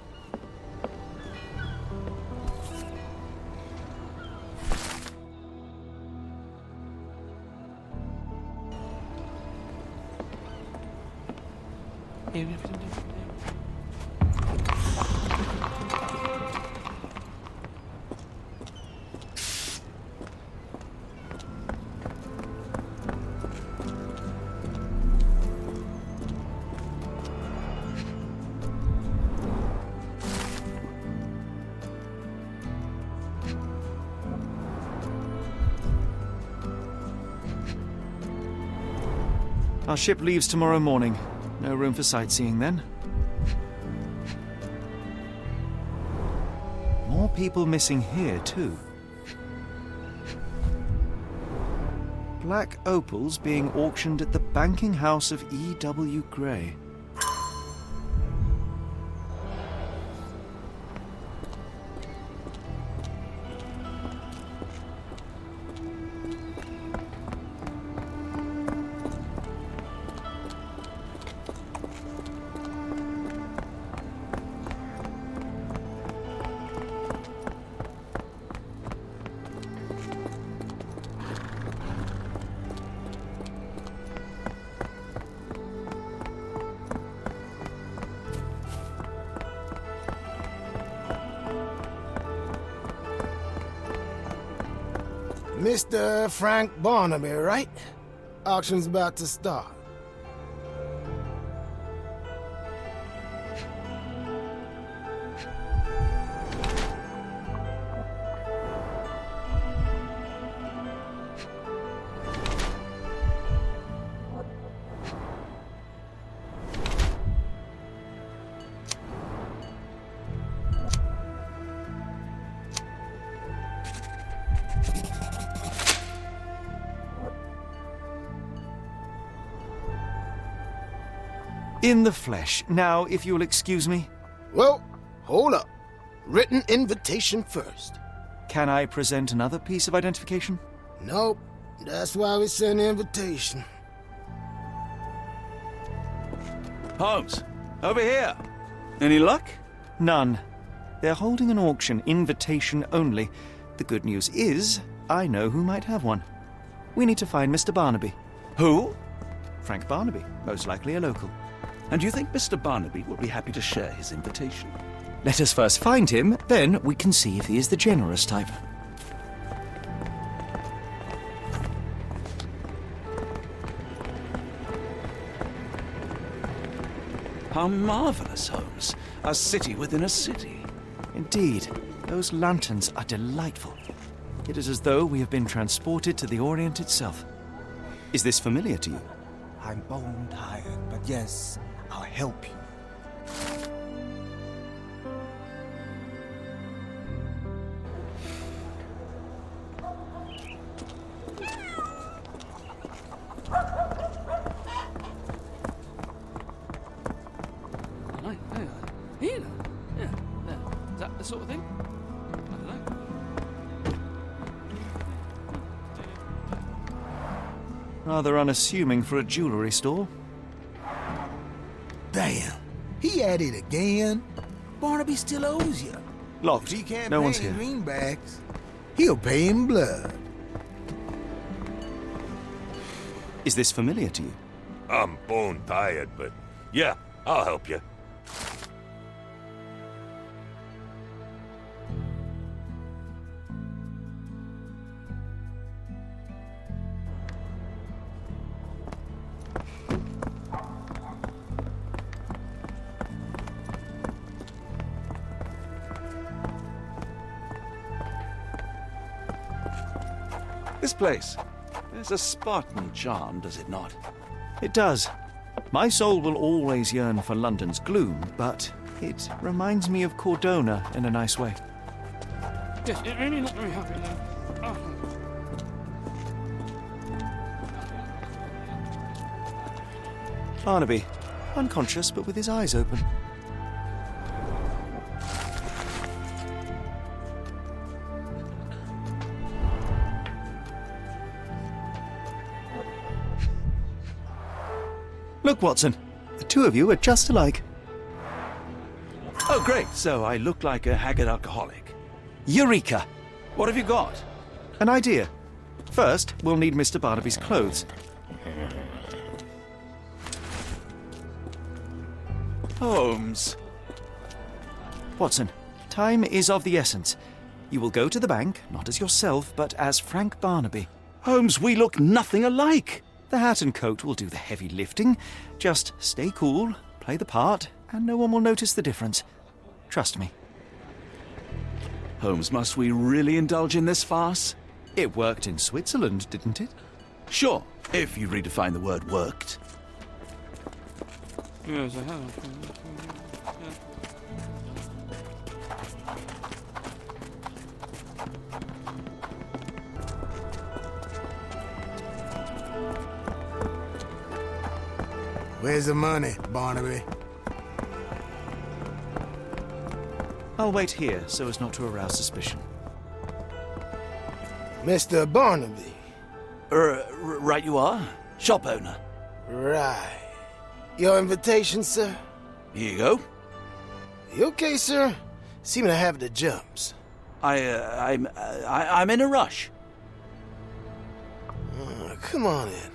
Our ship leaves tomorrow morning. No room for sightseeing then. More people missing here, too. Black opals being auctioned at the banking house of E.W. Gray. Mr. Frank Barnaby, right? Auction's about to start. In the flesh. Now, if you'll excuse me. Well, hold up. Written invitation first. Can I present another piece of identification? Nope. That's why we send the invitation. Holmes, over here. Any luck? None. They're holding an auction, invitation only. The good news is, I know who might have one. We need to find Mr. Barnaby. Who? Frank Barnaby, most likely a local. And do you think Mr. Barnaby will be happy to share his invitation? Let us first find him, then we can see if he is the generous type. How marvelous, Holmes. A city within a city. Indeed. Those lanterns are delightful. It is as though we have been transported to the Orient itself. Is this familiar to you? I'm bone tired, but yes, I'll help you. Here. Yeah, there. Is that the sort of thing? I don't know. Rather unassuming for a jewellery store. Damn, he at it again. Barnaby still owes you. Locked. He can't No pay one's in here. greenbacks. He'll pay in blood. Is this familiar to you? I'm bone tired, but yeah, I'll help you. This place. There's a Spartan charm, does it not? It does. My soul will always yearn for London's gloom, but it reminds me of Cordona in a nice way. Yes, it really not very happy then. Barnaby, unconscious but with his eyes open. Look, Watson. The two of you are just alike. Oh, great. So I look like a haggard alcoholic. Eureka! What have you got? An idea. First, we'll need Mr. Barnaby's clothes. Holmes. Watson, time is of the essence. You will go to the bank, not as yourself, but as Frank Barnaby. Holmes, we look nothing alike. The hat and coat will do the heavy lifting. Just stay cool, play the part, and no one will notice the difference. Trust me. Holmes, must we really indulge in this farce? It worked in Switzerland, didn't it? Sure, if you redefine the word worked. Yes, I have. Where's the money, Barnaby? I'll wait here so as not to arouse suspicion. Mr. Barnaby. Right you are. Shop owner. Right. Your invitation, sir? Here you go. You okay, sir? Seem to have the jumps. I'm in a rush. Come on in.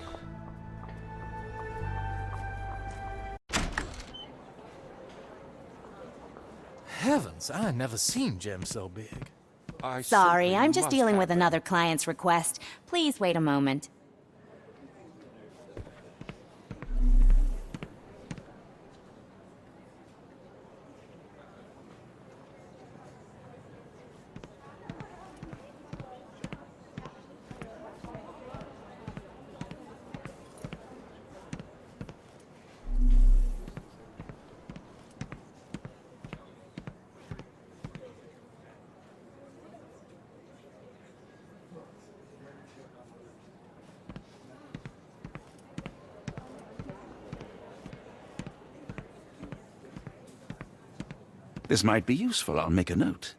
Heavens, I never seen gems so big. Sorry, I'm just dealing with another client's request. Please wait a moment. This might be useful. I'll make a note.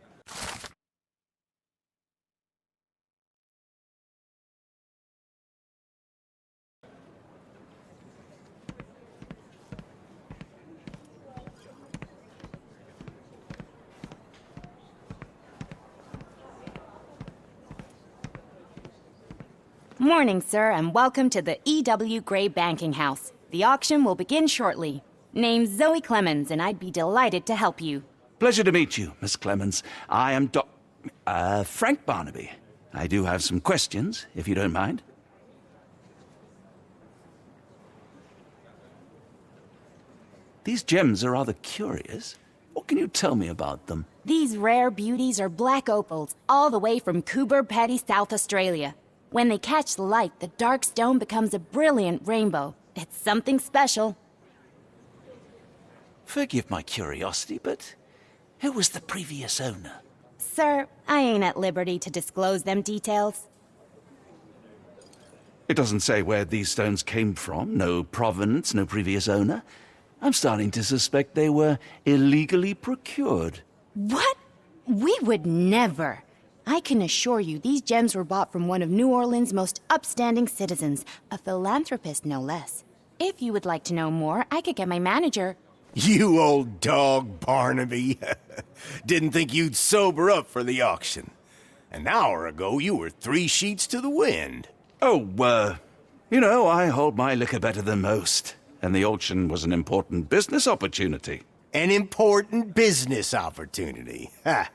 Morning, sir, and welcome to the E.W. Gray Banking House. The auction will begin shortly. Name's Zoe Clemens, and I'd be delighted to help you. Pleasure to meet you, Miss Clemens. I am Frank Barnaby. I do have some questions, if you don't mind. These gems are rather curious. What can you tell me about them? These rare beauties are black opals, all the way from Coober Pedy, South Australia. When they catch the light, the dark stone becomes a brilliant rainbow. It's something special. Forgive my curiosity, but who was the previous owner? Sir, I ain't at liberty to disclose them details. It doesn't say where these stones came from, no provenance, no previous owner. I'm starting to suspect they were illegally procured. What? We would never. I can assure you these gems were bought from one of New Orleans' most upstanding citizens, a philanthropist no less. If you would like to know more, I could get my manager. You old dog, Barnaby. Didn't think you'd sober up for the auction. An hour ago, you were 3 sheets to the wind. Oh, you know, I hold my liquor better than most. And the auction was an important business opportunity. An important business opportunity? Ha!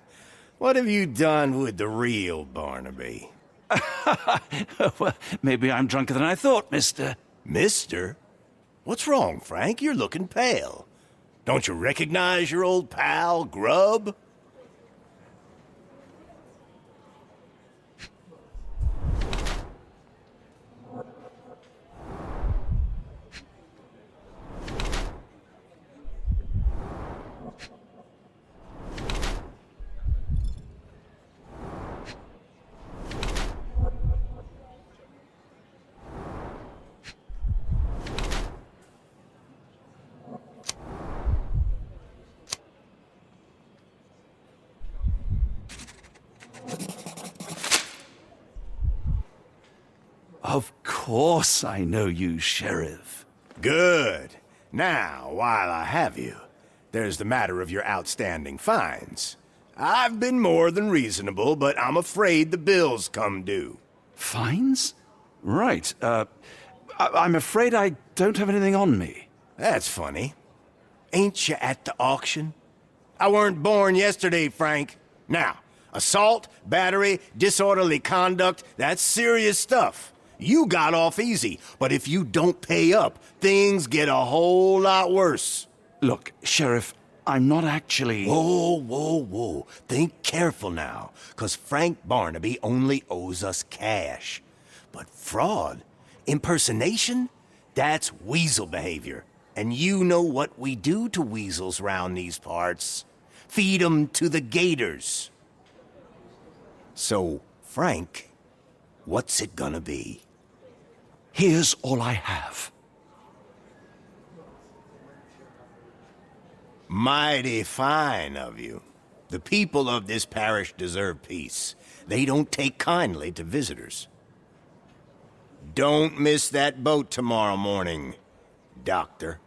What have you done with the real Barnaby? Well, maybe I'm drunker than I thought, mister. Mister? What's wrong, Frank? You're looking pale. Don't you recognize your old pal, Grub? Of course I know you, Sheriff. Good. Now, while I have you, there's the matter of your outstanding fines. I've been more than reasonable, but I'm afraid the bills come due. Fines? Right. I'm afraid I don't have anything on me. That's funny. Ain't you at the auction? I weren't born yesterday, Frank. Now, assault, battery, disorderly conduct, that's serious stuff. You got off easy, but if you don't pay up, things get a whole lot worse. Look, Sheriff, I'm not actually... Whoa. Think careful now, 'cause Frank Barnaby only owes us cash. But fraud, impersonation, that's weasel behavior. And you know what we do to weasels round these parts. Feed 'em to the gators. So, Frank, what's it gonna be? Here's all I have. Mighty fine of you. The people of this parish deserve peace. They don't take kindly to visitors. Don't miss that boat tomorrow morning, Doctor.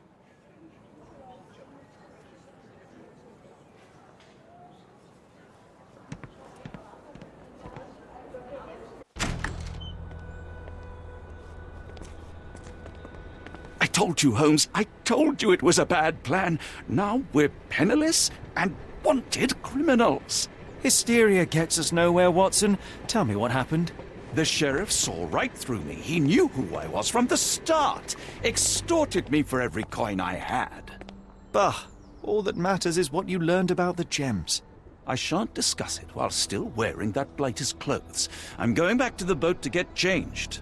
I told you, Holmes. I told you it was a bad plan. Now we're penniless and wanted criminals. Hysteria gets us nowhere, Watson. Tell me what happened. The sheriff saw right through me. He knew who I was from the start. Extorted me for every coin I had. Bah, all that matters is what you learned about the gems. I shan't discuss it while still wearing that blighter's clothes. I'm going back to the boat to get changed.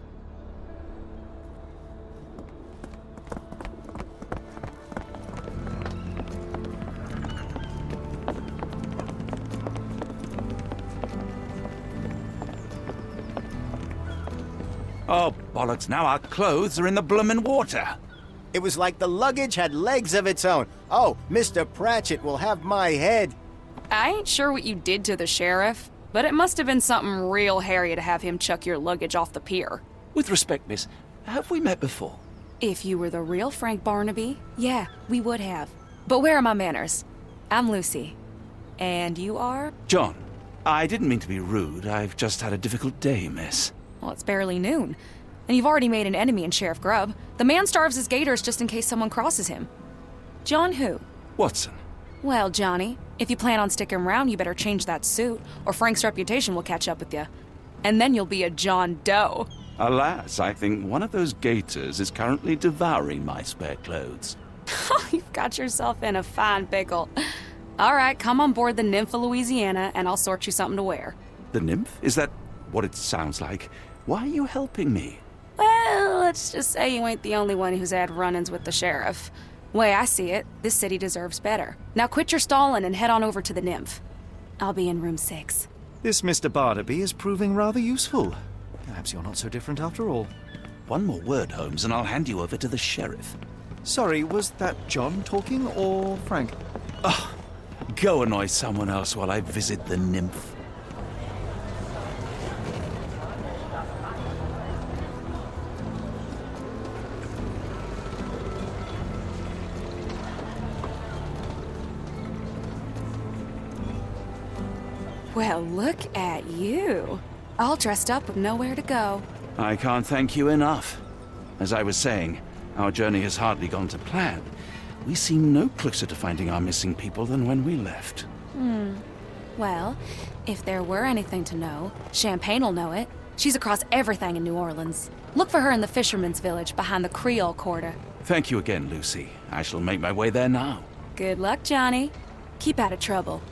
Oh, bollocks, now our clothes are in the bloomin' water. It was like the luggage had legs of its own. Oh, Mr. Pratchett will have my head. I ain't sure what you did to the sheriff, but it must have been something real hairy to have him chuck your luggage off the pier. With respect, miss, have we met before? If you were the real Frank Barnaby, yeah, we would have. But where are my manners? I'm Lucy. And you are? John. I didn't mean to be rude. I've just had a difficult day, miss. Well, it's barely noon. And you've already made an enemy in Sheriff Grubb. The man starves his gators just in case someone crosses him. John who? Watson. Well, Johnny, if you plan on sticking around, you better change that suit, or Frank's reputation will catch up with you. And then you'll be a John Doe. Alas, I think one of those gators is currently devouring my spare clothes. You've got yourself in a fine pickle. All right, come on board the Nymph of Louisiana, and I'll sort you something to wear. The nymph? Is that what it sounds like? Why are you helping me? Well, let's just say you ain't the only one who's had run-ins with the sheriff. Way I see it, this city deserves better. Now quit your stalling and head on over to the Nymph. I'll be in room 6. This Mr. Barnaby is proving rather useful. Perhaps you're not so different after all. One more word, Holmes, and I'll hand you over to the sheriff. Sorry, was that John talking or Frank? Oh, go annoy someone else while I visit the Nymph. Well, look at you. All dressed up with nowhere to go. I can't thank you enough. As I was saying, our journey has hardly gone to plan. We seem no closer to finding our missing people than when we left. Well, if there were anything to know, Champagne'll know it. She's across everything in New Orleans. Look for her in the fisherman's village behind the Creole Quarter. Thank you again, Lucy. I shall make my way there now. Good luck, Johnny. Keep out of trouble.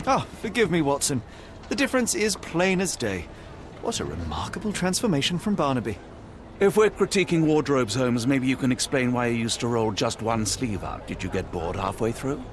Ah, forgive me, Watson. The difference is plain as day. What a remarkable transformation from Barnaby. If we're critiquing wardrobes, Holmes, maybe you can explain why you used to roll just one sleeve up. Did you get bored halfway through?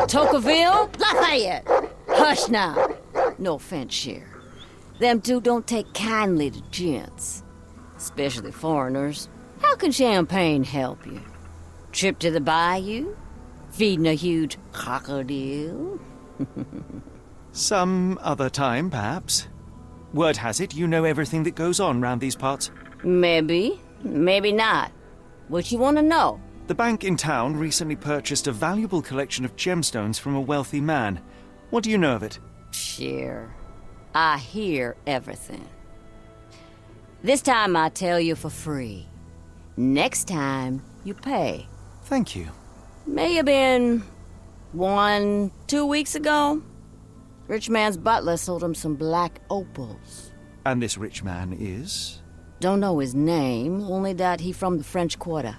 Tocqueville? Lafayette! Hush now. No offense, Cher. Them two don't take kindly to gents. Especially foreigners. How can champagne help you? Trip to the bayou? Feeding a huge crocodile? Some other time, perhaps. Word has it you know everything that goes on round these parts. Maybe. Maybe not. What you want to know? The bank in town recently purchased a valuable collection of gemstones from a wealthy man. What do you know of it? Sure. I hear everything. This time I tell you for free. Next time, you pay. Thank you. May have been 2 weeks ago. Rich man's butler sold him some black opals. And this rich man is? Don't know his name, only that he from the French Quarter.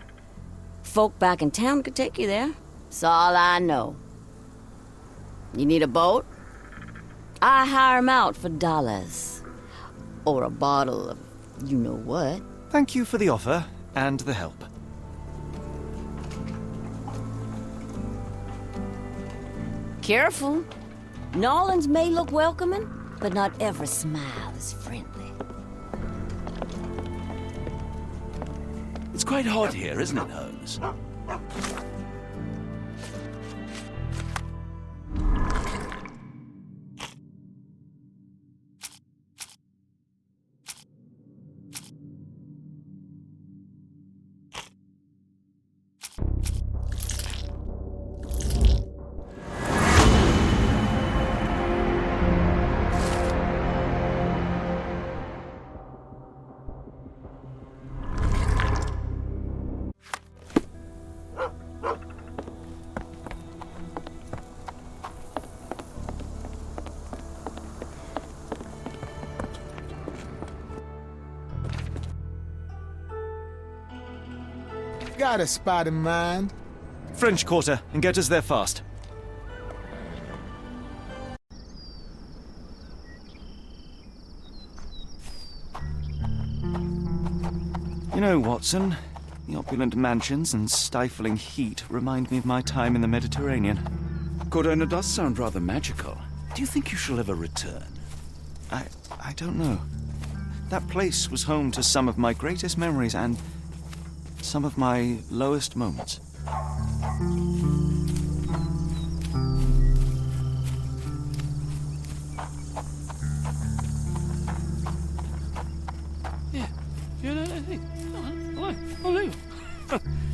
Folk back in town could take you there. That's all I know. You need a boat? I hire 'em out for dollars. Or a bottle of you-know-what. Thank you for the offer and the help. Careful. Nolans may look welcoming, but not every smile is friendly. It's quite hot here, isn't it, Holmes? Got a spot in mind. French Quarter, and get us there fast. You know, Watson, the opulent mansions and stifling heat remind me of my time in the Mediterranean. Corona does sound rather magical. Do you think you shall ever return? I don't know. That place was home to some of my greatest memories and some of my lowest moments. Yeah.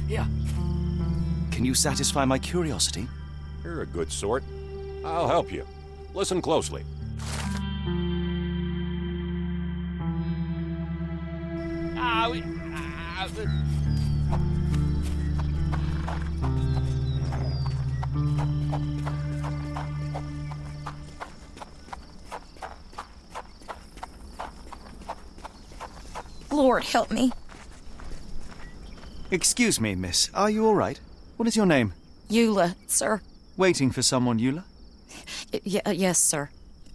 Yeah. Can you satisfy my curiosity? You're a good sort. I'll help you. Listen closely. Lord, help me. Excuse me, miss. Are you all right? What is your name? Eula, sir. Waiting for someone, Eula? Yes, sir.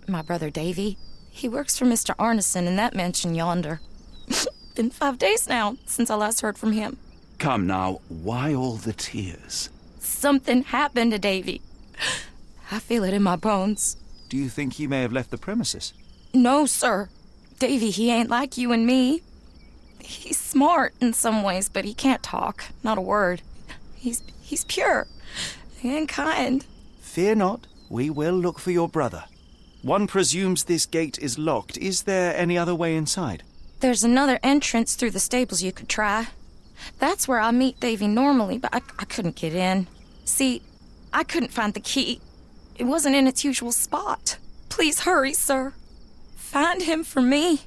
My brother Davy. He works for Mr. Arneson in that mansion yonder. Been 5 days now since I last heard from him. Come now, why all the tears? Something happened to Davy. I feel it in my bones. Do you think he may have left the premises? No, sir. Davy, he ain't like you and me. He's smart in some ways, but he can't talk. Not a word. He's pure and kind. Fear not. We will look for your brother. One presumes this gate is locked. Is there any other way inside? There's another entrance through the stables you could try. That's where I meet Davy normally, but I couldn't get in. See, I couldn't find the key. It wasn't in its usual spot. Please hurry, sir. Find him for me.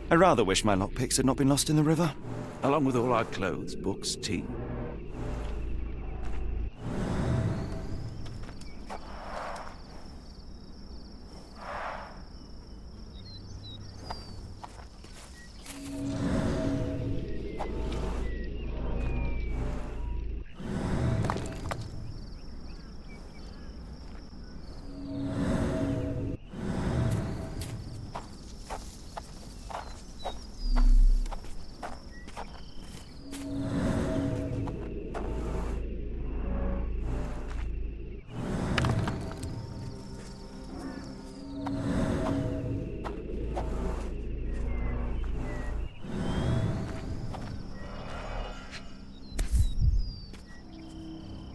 I rather wish my lockpicks had not been lost in the river. Along with all our clothes, books, tea.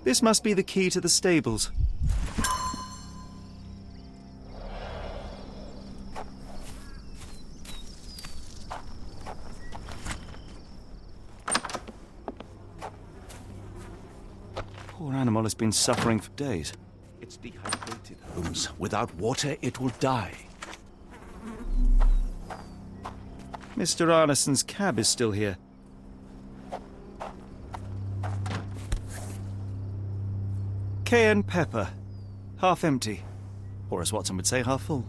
This must be the key to the stables. Poor animal has been suffering for days. It's dehydrated, Holmes. Without water, it will die. Mr. Arneson's cab is still here. Cayenne pepper. Half empty. Or as Watson would say, half full.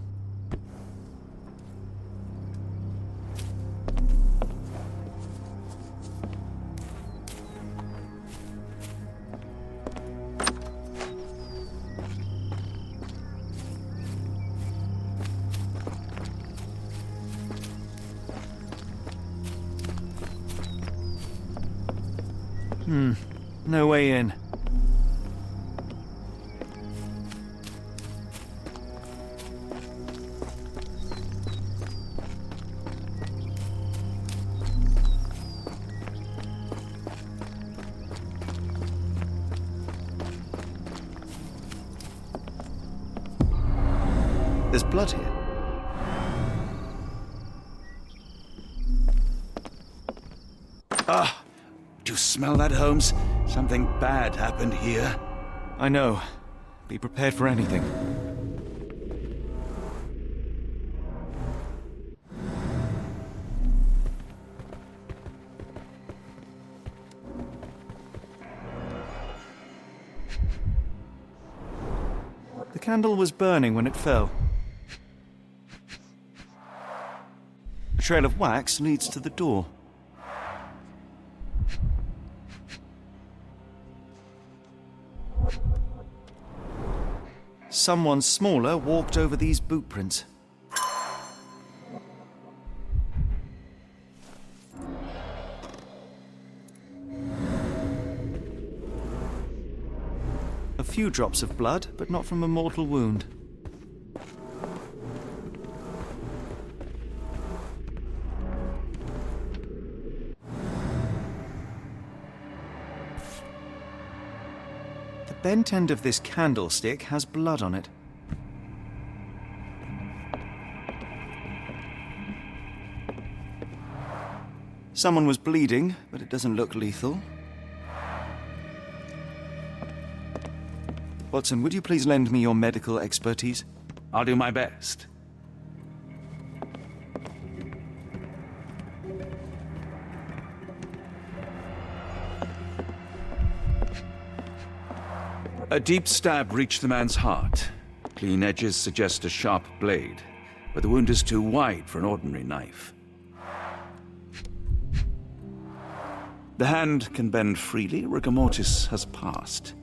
No way in. There's blood here. Ah! Do you smell that, Holmes? Something bad happened here. I know. Be prepared for anything. The candle was burning when it fell. A trail of wax leads to the door. Someone smaller walked over these boot prints. A few drops of blood, but not from a mortal wound. The bent end of this candlestick has blood on it. Someone was bleeding, but it doesn't look lethal. Watson, would you please lend me your medical expertise? I'll do my best. A deep stab reached the man's heart. Clean edges suggest a sharp blade, but the wound is too wide for an ordinary knife. The hand can bend freely. Rigor mortis has passed.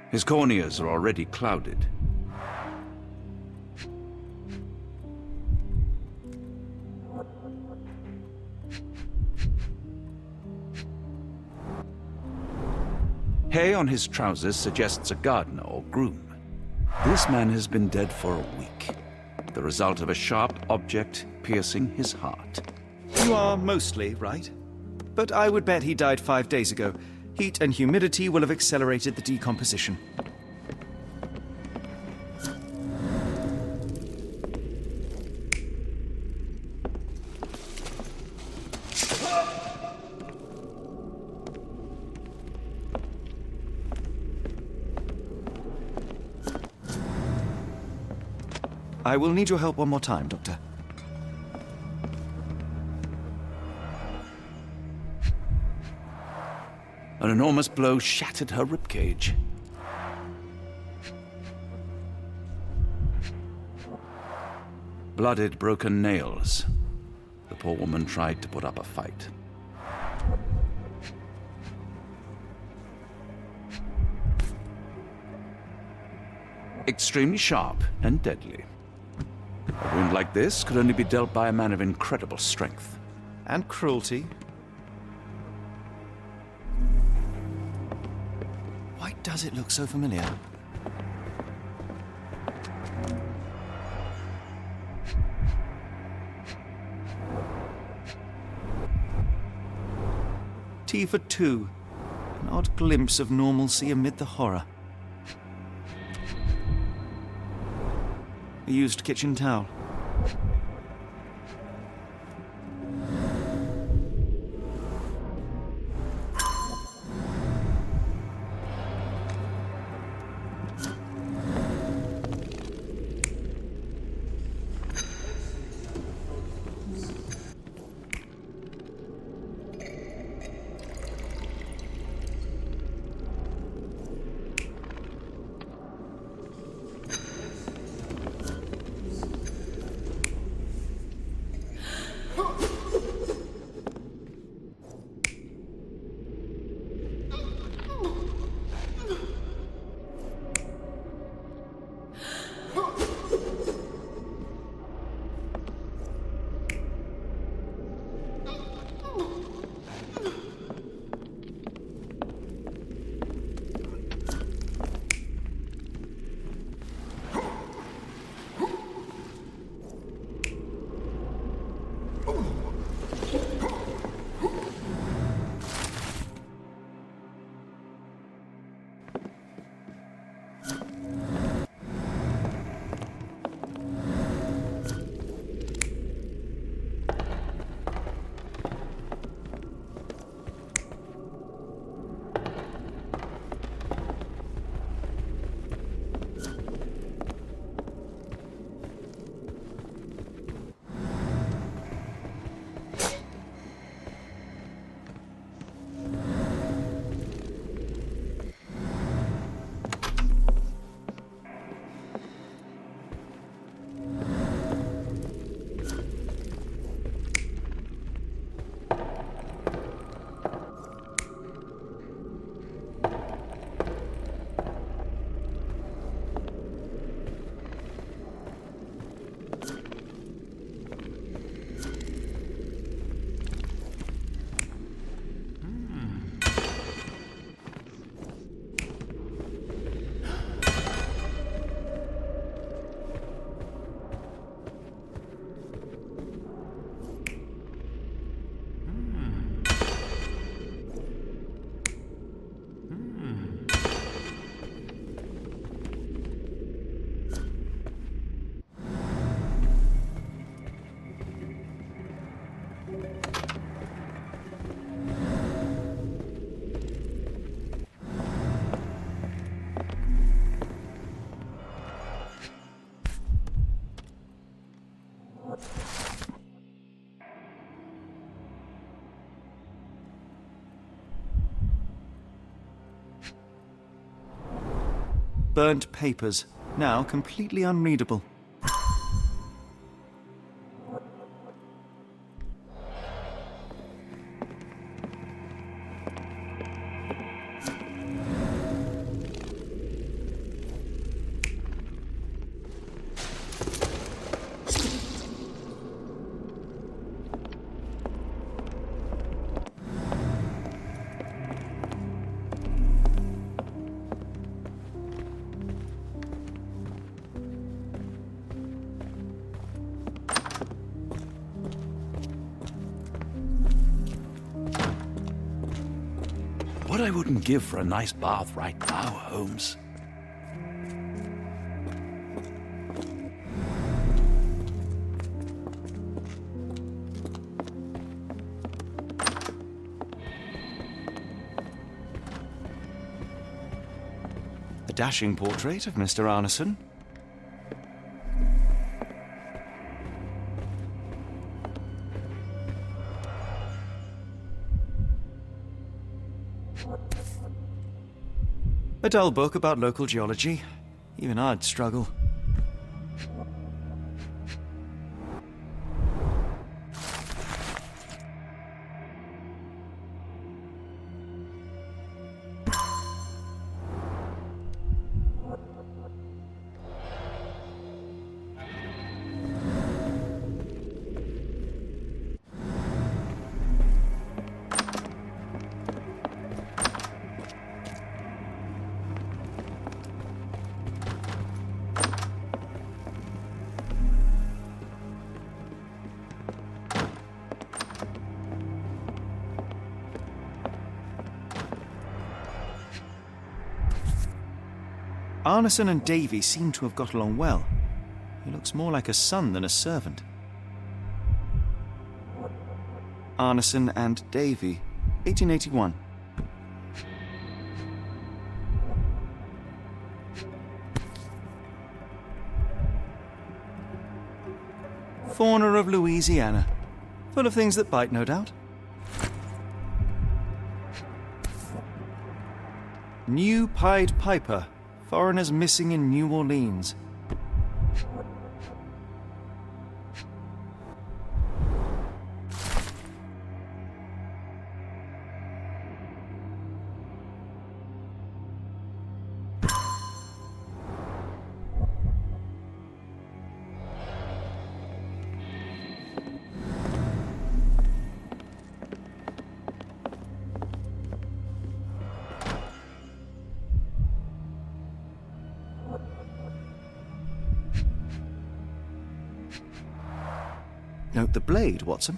His corneas are already clouded. Hay on his trousers suggests a gardener or groom. This man has been dead for a week. The result of a sharp object piercing his heart. You are mostly right, but I would bet he died 5 days ago. Heat and humidity will have accelerated the decomposition. I will need your help one more time, Doctor. An enormous blow shattered her ribcage. Blooded, broken nails. The poor woman tried to put up a fight. Extremely sharp and deadly. A wound like this could only be dealt by a man of incredible strength. And cruelty. Why does it look so familiar? Tea for two. An odd glimpse of normalcy amid the horror. A used kitchen towel. Burnt papers, now completely unreadable. What I wouldn't give for a nice bath right now, Holmes. A dashing portrait of Mr. Arneson. dull book about local geology. Even I'd struggle. Arneson and Davy seem to have got along well. He looks more like a son than a servant. Arneson and Davy, 1881. Fauna of Louisiana. Full of things that bite, no doubt. New Pied Piper. Foreigners missing in New Orleans. Note the blade, Watson.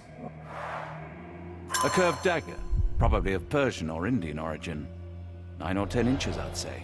A curved dagger, probably of Persian or Indian origin. 9 or 10 inches, I'd say.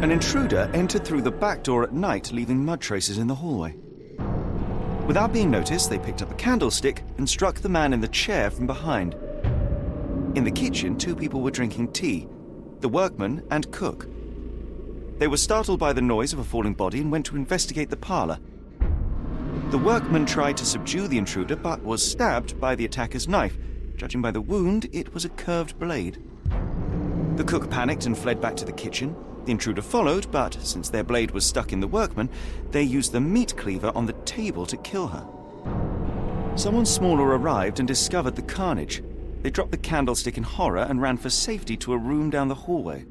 An intruder entered through the back door at night, leaving mud traces in the hallway. Without being noticed, they picked up a candlestick and struck the man in the chair from behind. In the kitchen, 2 people were drinking tea, the workman and cook. They were startled by the noise of a falling body and went to investigate the parlor. The workman tried to subdue the intruder but was stabbed by the attacker's knife. Judging by the wound, it was a curved blade. The cook panicked and fled back to the kitchen. The intruder followed, but since their blade was stuck in the workman, they used the meat cleaver on the table to kill her. Someone smaller arrived and discovered the carnage. They dropped the candlestick in horror and ran for safety to a room down the hallway.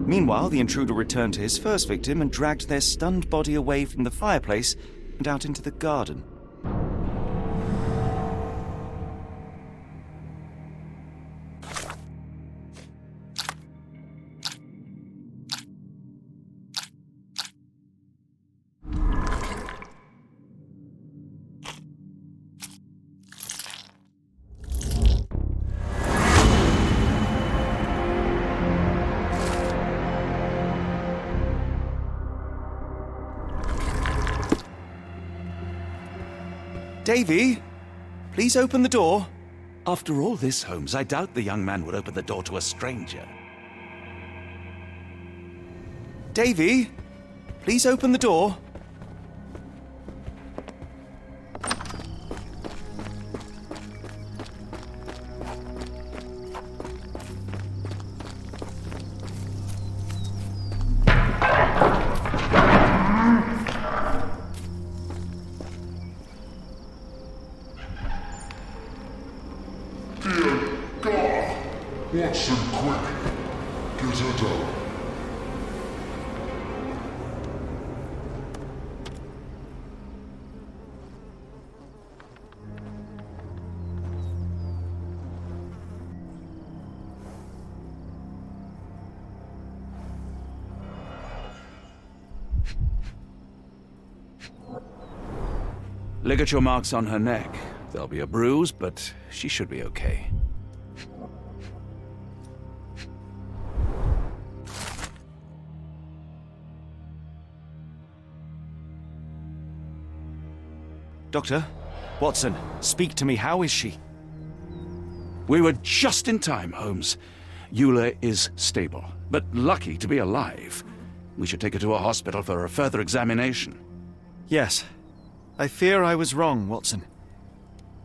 Meanwhile, the intruder returned to his first victim and dragged their stunned body away from the fireplace and out into the garden. Davy, please open the door. After all this, Holmes, I doubt the young man would open the door to a stranger. Davy, please open the door. Watson, quick! Get her down. Ligature marks on her neck. There'll be a bruise, but she should be okay. Doctor, Watson, speak to me. How is she? We were just in time, Holmes. Eula is stable, but lucky to be alive. We should take her to a hospital for a further examination. Yes. I fear I was wrong, Watson.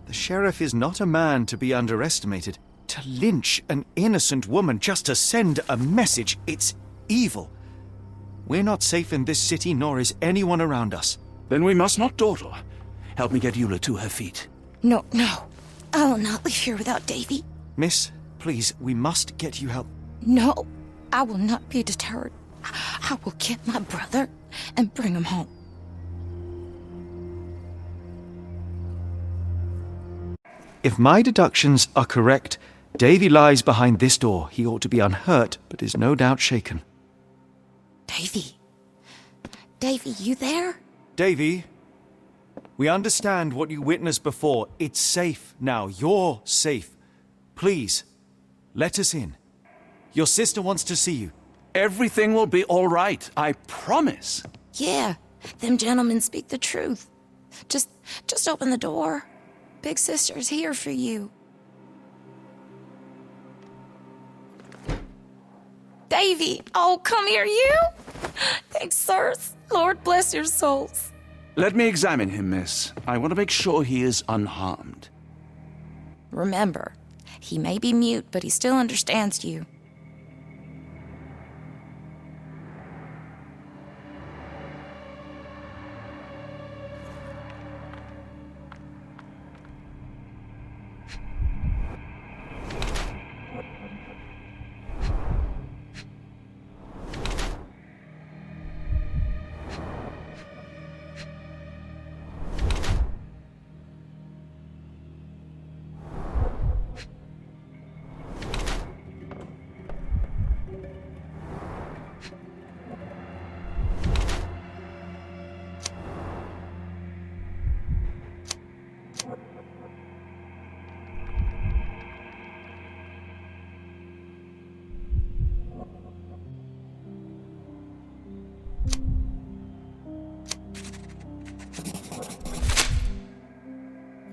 The sheriff is not a man to be underestimated. To lynch an innocent woman just to send a message, it's evil. We're not safe in this city, nor is anyone around us. Then we must not dawdle. Help me get Eula to her feet. No. I will not leave here without Davy. Miss, please, we must get you help. No, I will not be deterred. I will get my brother and bring him home. If my deductions are correct, Davy lies behind this door. He ought to be unhurt, but is no doubt shaken. Davy, you there? Davy, we understand what you witnessed before. It's safe now. You're safe. Please, let us in. Your sister wants to see you. Everything will be all right, I promise. Yeah, them gentlemen speak the truth. Just open the door. Big sister's here for you. Davy, oh, come here, you. Thanks, sirs. Lord bless your souls. Let me examine him, miss. I want to make sure he is unharmed. Remember, he may be mute, but he still understands you.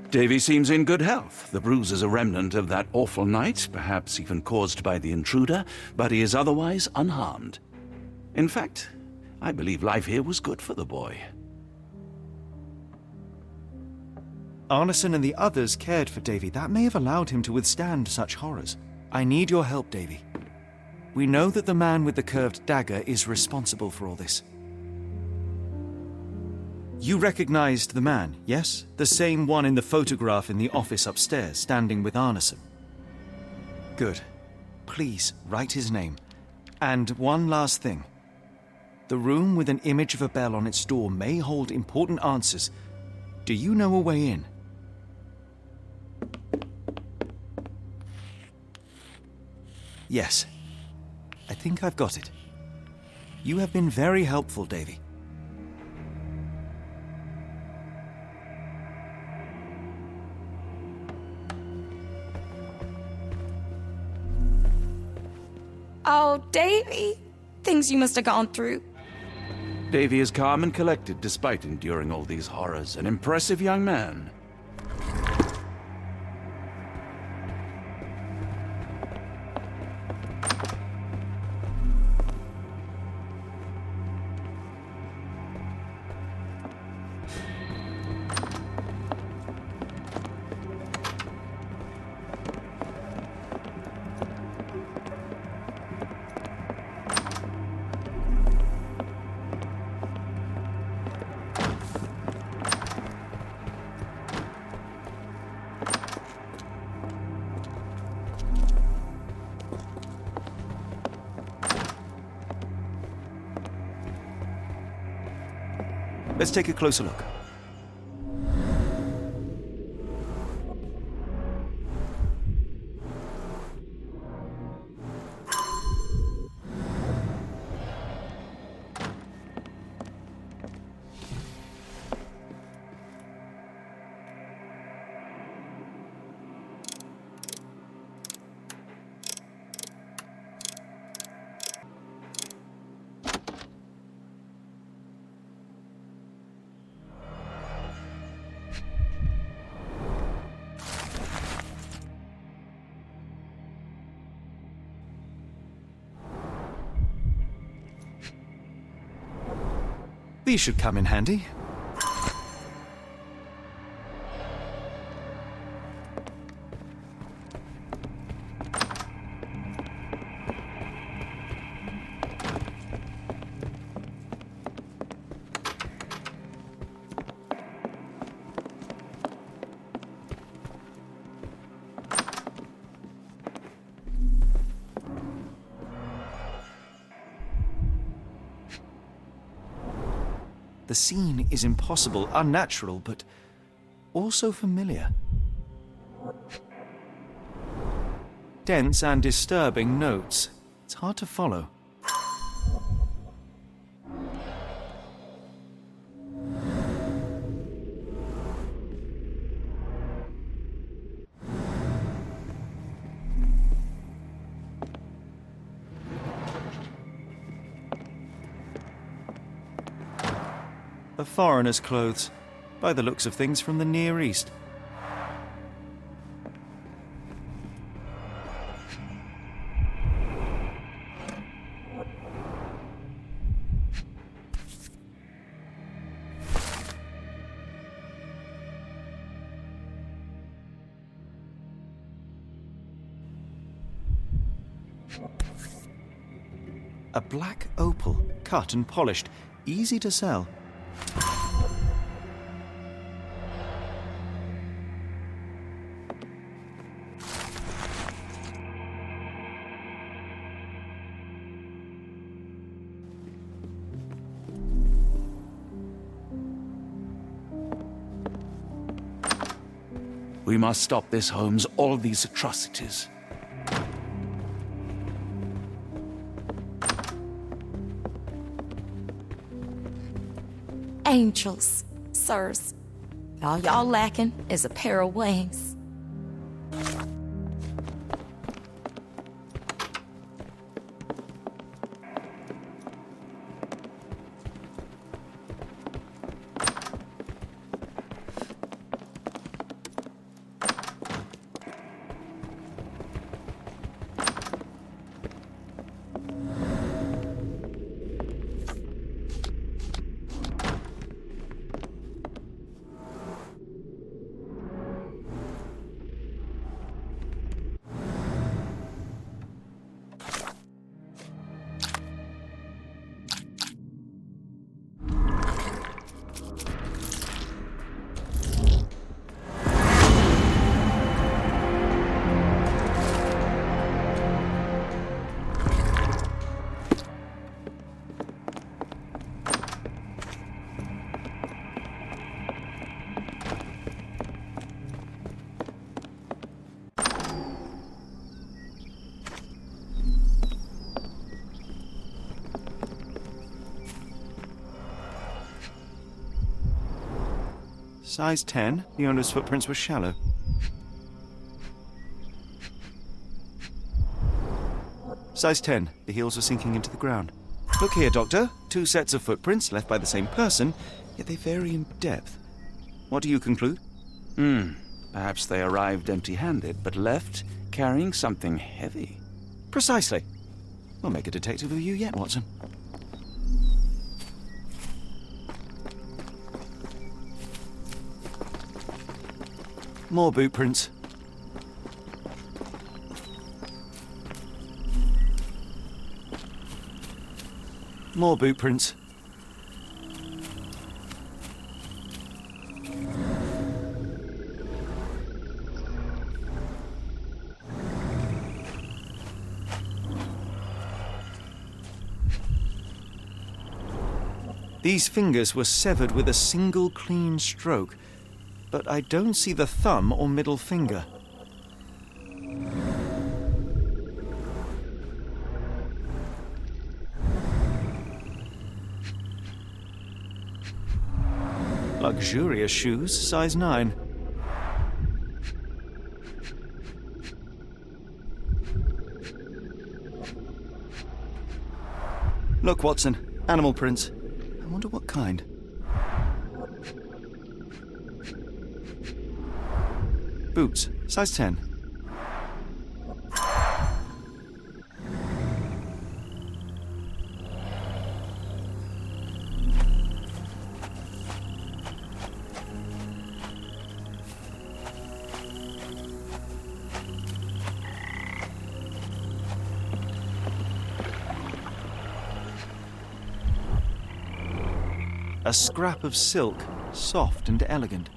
Davy seems in good health. The bruise is a remnant of that awful night, perhaps even caused by the intruder, but he is otherwise unharmed. In fact, I believe life here was good for the boy. Arneson and the others cared for Davy. That may have allowed him to withstand such horrors. I need your help, Davy. We know that the man with the curved dagger is responsible for all this. You recognized the man, yes? The same one in the photograph in the office upstairs, standing with Arneson. Good. Please, write his name. And one last thing. The room with an image of a bell on its door may hold important answers. Do you know a way in? Yes. I think I've got it. You have been very helpful, Davy. Oh, Davy. Things you must have gone through. Davy is calm and collected despite enduring all these horrors. An impressive young man. Let's take a closer look. These should come in handy. The scene is impossible, unnatural, but also familiar. Dense and disturbing notes. It's hard to follow. A foreigner's clothes, by the looks of things from the Near East. A black opal, cut and polished, easy to sell. We must stop this, Holmes. All these atrocities. Angels, sirs. All y'all lacking is a pair of wings. Size 10, the owner's footprints were shallow. Size 10, the heels were sinking into the ground. Look here, Doctor. 2 sets of footprints left by the same person, yet they vary in depth. What do you conclude? Perhaps they arrived empty-handed, but left carrying something heavy. Precisely. We'll make a detective of you yet, Watson. More boot prints. More boot prints. These fingers were severed with a single clean stroke, but I don't see the thumb or middle finger. Luxurious shoes, size 9. Look, Watson, animal prints. I wonder what kind. Boots, size 10. A scrap of silk, soft and elegant.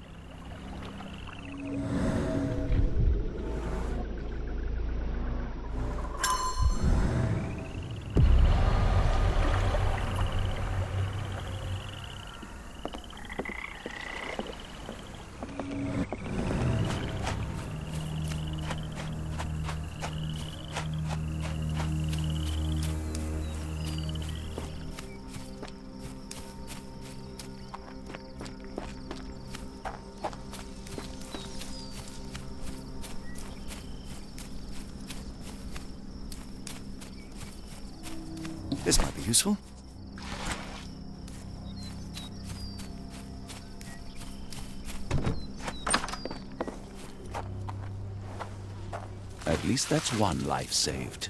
This might be useful. At least that's one life saved.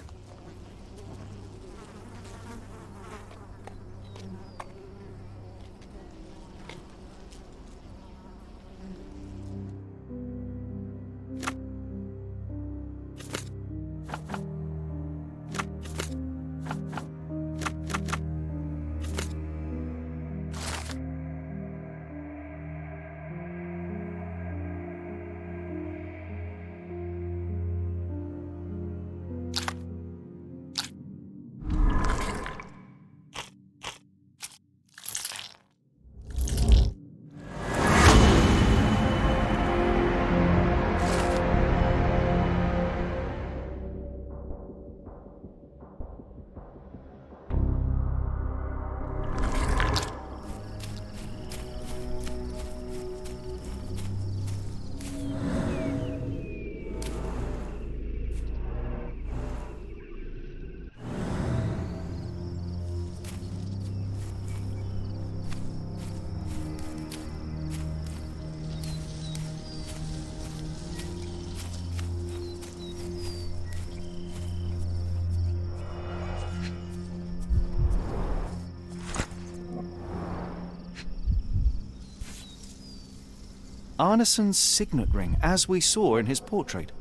Arneson's signet ring, as we saw in his portrait.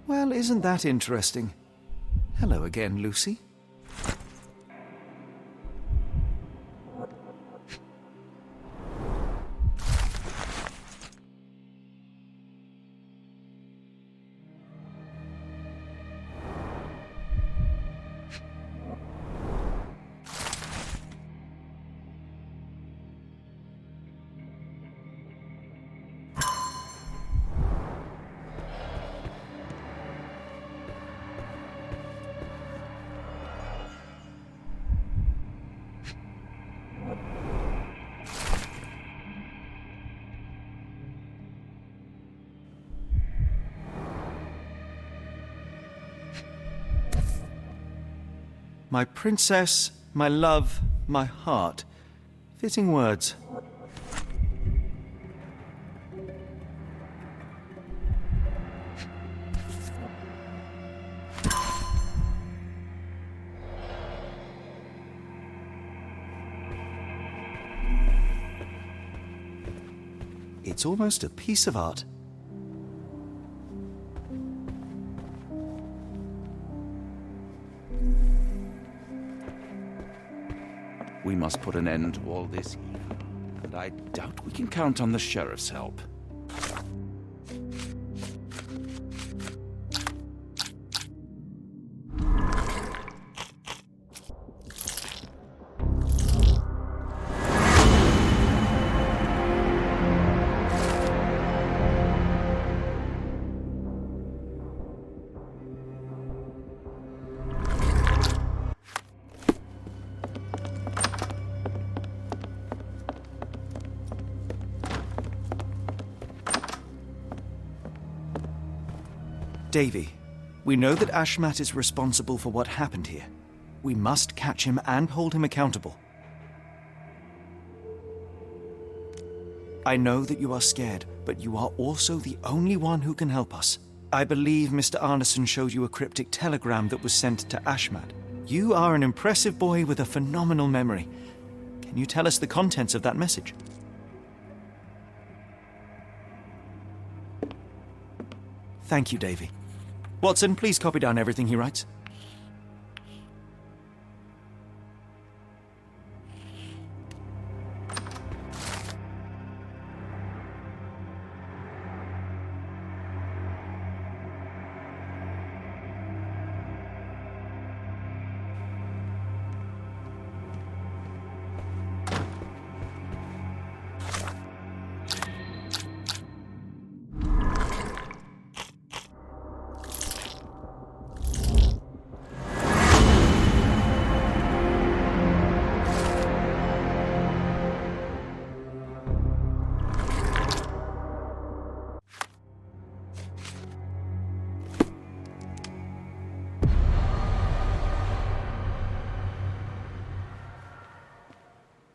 Well, isn't that interesting? Hello again, Lucy. My princess, my love, my heart. Fitting words. It's almost a piece of art. We must put an end to all this evil, and I doubt we can count on the sheriff's help. Davy, we know that Ashmat is responsible for what happened here. We must catch him and hold him accountable. I know that you are scared, but you are also the only one who can help us. I believe Mr. Arneson showed you a cryptic telegram that was sent to Ashmat. You are an impressive boy with a phenomenal memory. Can you tell us the contents of that message? Thank you, Davy. Watson, please copy down everything he writes.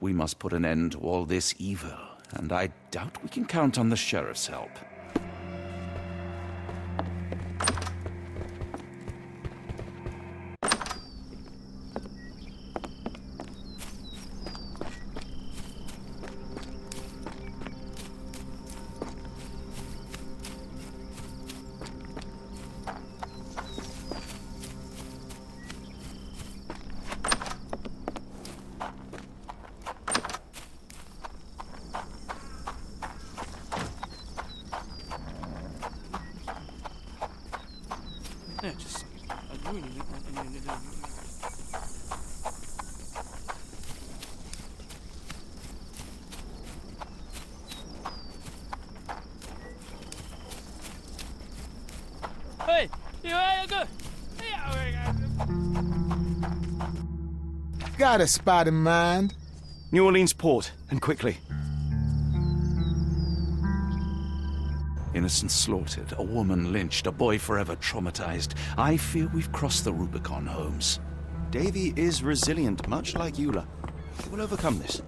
We must put an end to all this evil, and I doubt we can count on the sheriff's help. Got a spot in mind. New Orleans port, and quickly. Innocents slaughtered, a woman lynched, a boy forever traumatized. I fear we've crossed the Rubicon, Holmes. Davy is resilient, much like Eula. He will overcome this.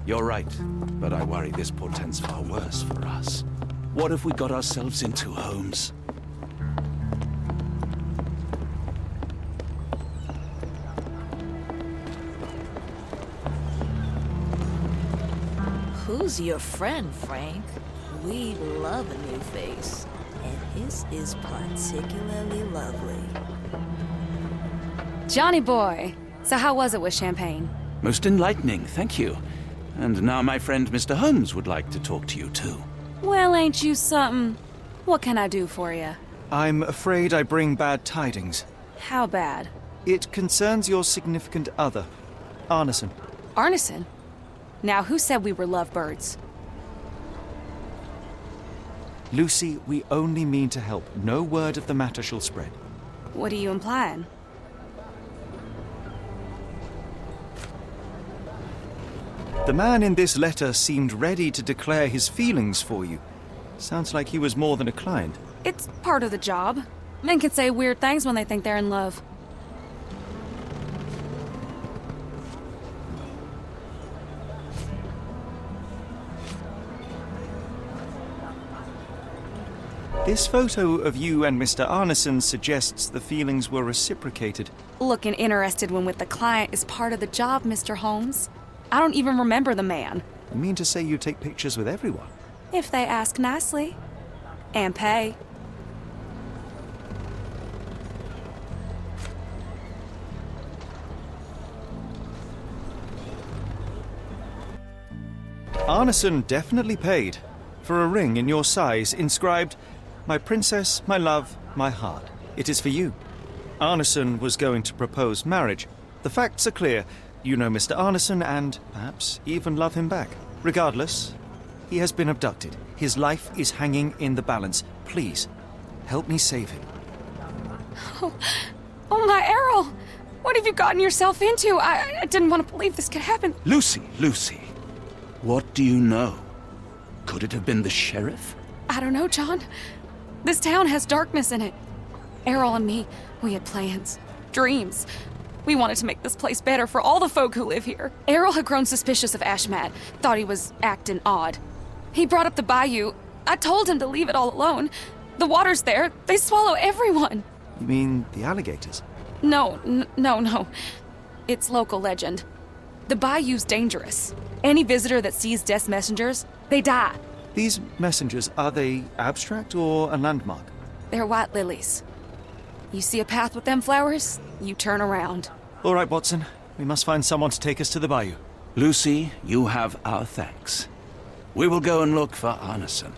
You're right, but I worry this portends far worse for us. What have we got ourselves into, Holmes? Who's your friend, Frank? We love a new face, and his is particularly lovely. Johnny boy, so how was it with Champagne? Most enlightening, thank you. And now my friend Mr. Holmes would like to talk to you too. Well, ain't you something? What can I do for you? I'm afraid I bring bad tidings. How bad? It concerns your significant other, Arneson. Arneson? Now, who said we were lovebirds? Lucy, we only mean to help. No word of the matter shall spread. What are you implying? The man in this letter seemed ready to declare his feelings for you. Sounds like he was more than a client. It's part of the job. Men can say weird things when they think they're in love. This photo of you and Mr. Arneson suggests the feelings were reciprocated. Looking interested when with the client is part of the job, Mr. Holmes. I don't even remember the man. You mean to say you take pictures with everyone? If they ask nicely. And pay. Arneson definitely paid for a ring in your size inscribed, "My princess, my love, my heart. It is for you." Arneson was going to propose marriage. The facts are clear. You know Mr. Arneson and perhaps even love him back. Regardless, he has been abducted. His life is hanging in the balance. Please, help me save him. Oh my Errol! What have you gotten yourself into? I didn't want to believe this could happen. Lucy, what do you know? Could it have been the sheriff? I don't know, John. This town has darkness in it. Errol and me, we had plans, dreams. We wanted to make this place better for all the folk who live here. Errol had grown suspicious of Ashmat, thought he was acting odd. He brought up the bayou. I told him to leave it all alone. The water's there. They swallow everyone. You mean the alligators? No. It's local legend. The bayou's dangerous. Any visitor that sees death's messengers, they die. These messengers, are they abstract or a landmark? They're white lilies. You see a path with them flowers, you turn around. All right, Watson. We must find someone to take us to the bayou. Lucy, you have our thanks. We will go and look for Arneson.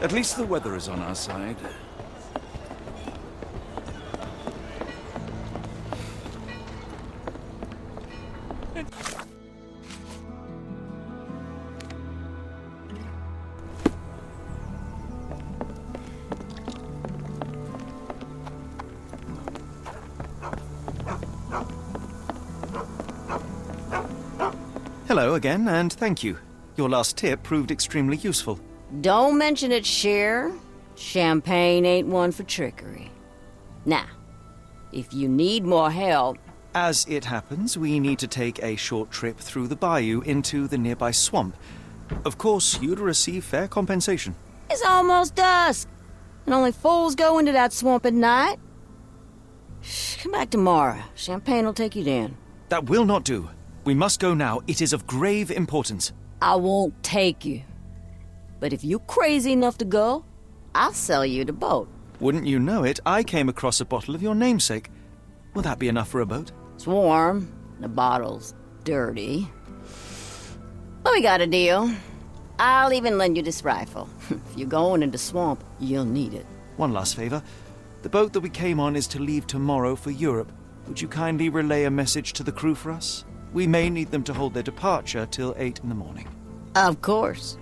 At least the weather is on our side. Hello again, and thank you. Your last tip proved extremely useful. Don't mention it, Cher. Champagne ain't one for trickery. Now, if you need more help... As it happens, we need to take a short trip through the bayou into the nearby swamp. Of course, you'd receive fair compensation. It's almost dusk, and only fools go into that swamp at night. Come back tomorrow. Champagne will take you then. That will not do. We must go now. It is of grave importance. I won't take you. But if you're crazy enough to go, I'll sell you the boat. Wouldn't you know it, I came across a bottle of your namesake. Will that be enough for a boat? It's warm. The bottle's dirty. But we got a deal. I'll even lend you this rifle. If you're going into swamp, you'll need it. One last favor. The boat that we came on is to leave tomorrow for Europe. Would you kindly relay a message to the crew for us? We may need them to hold their departure till 8 in the morning. Of course.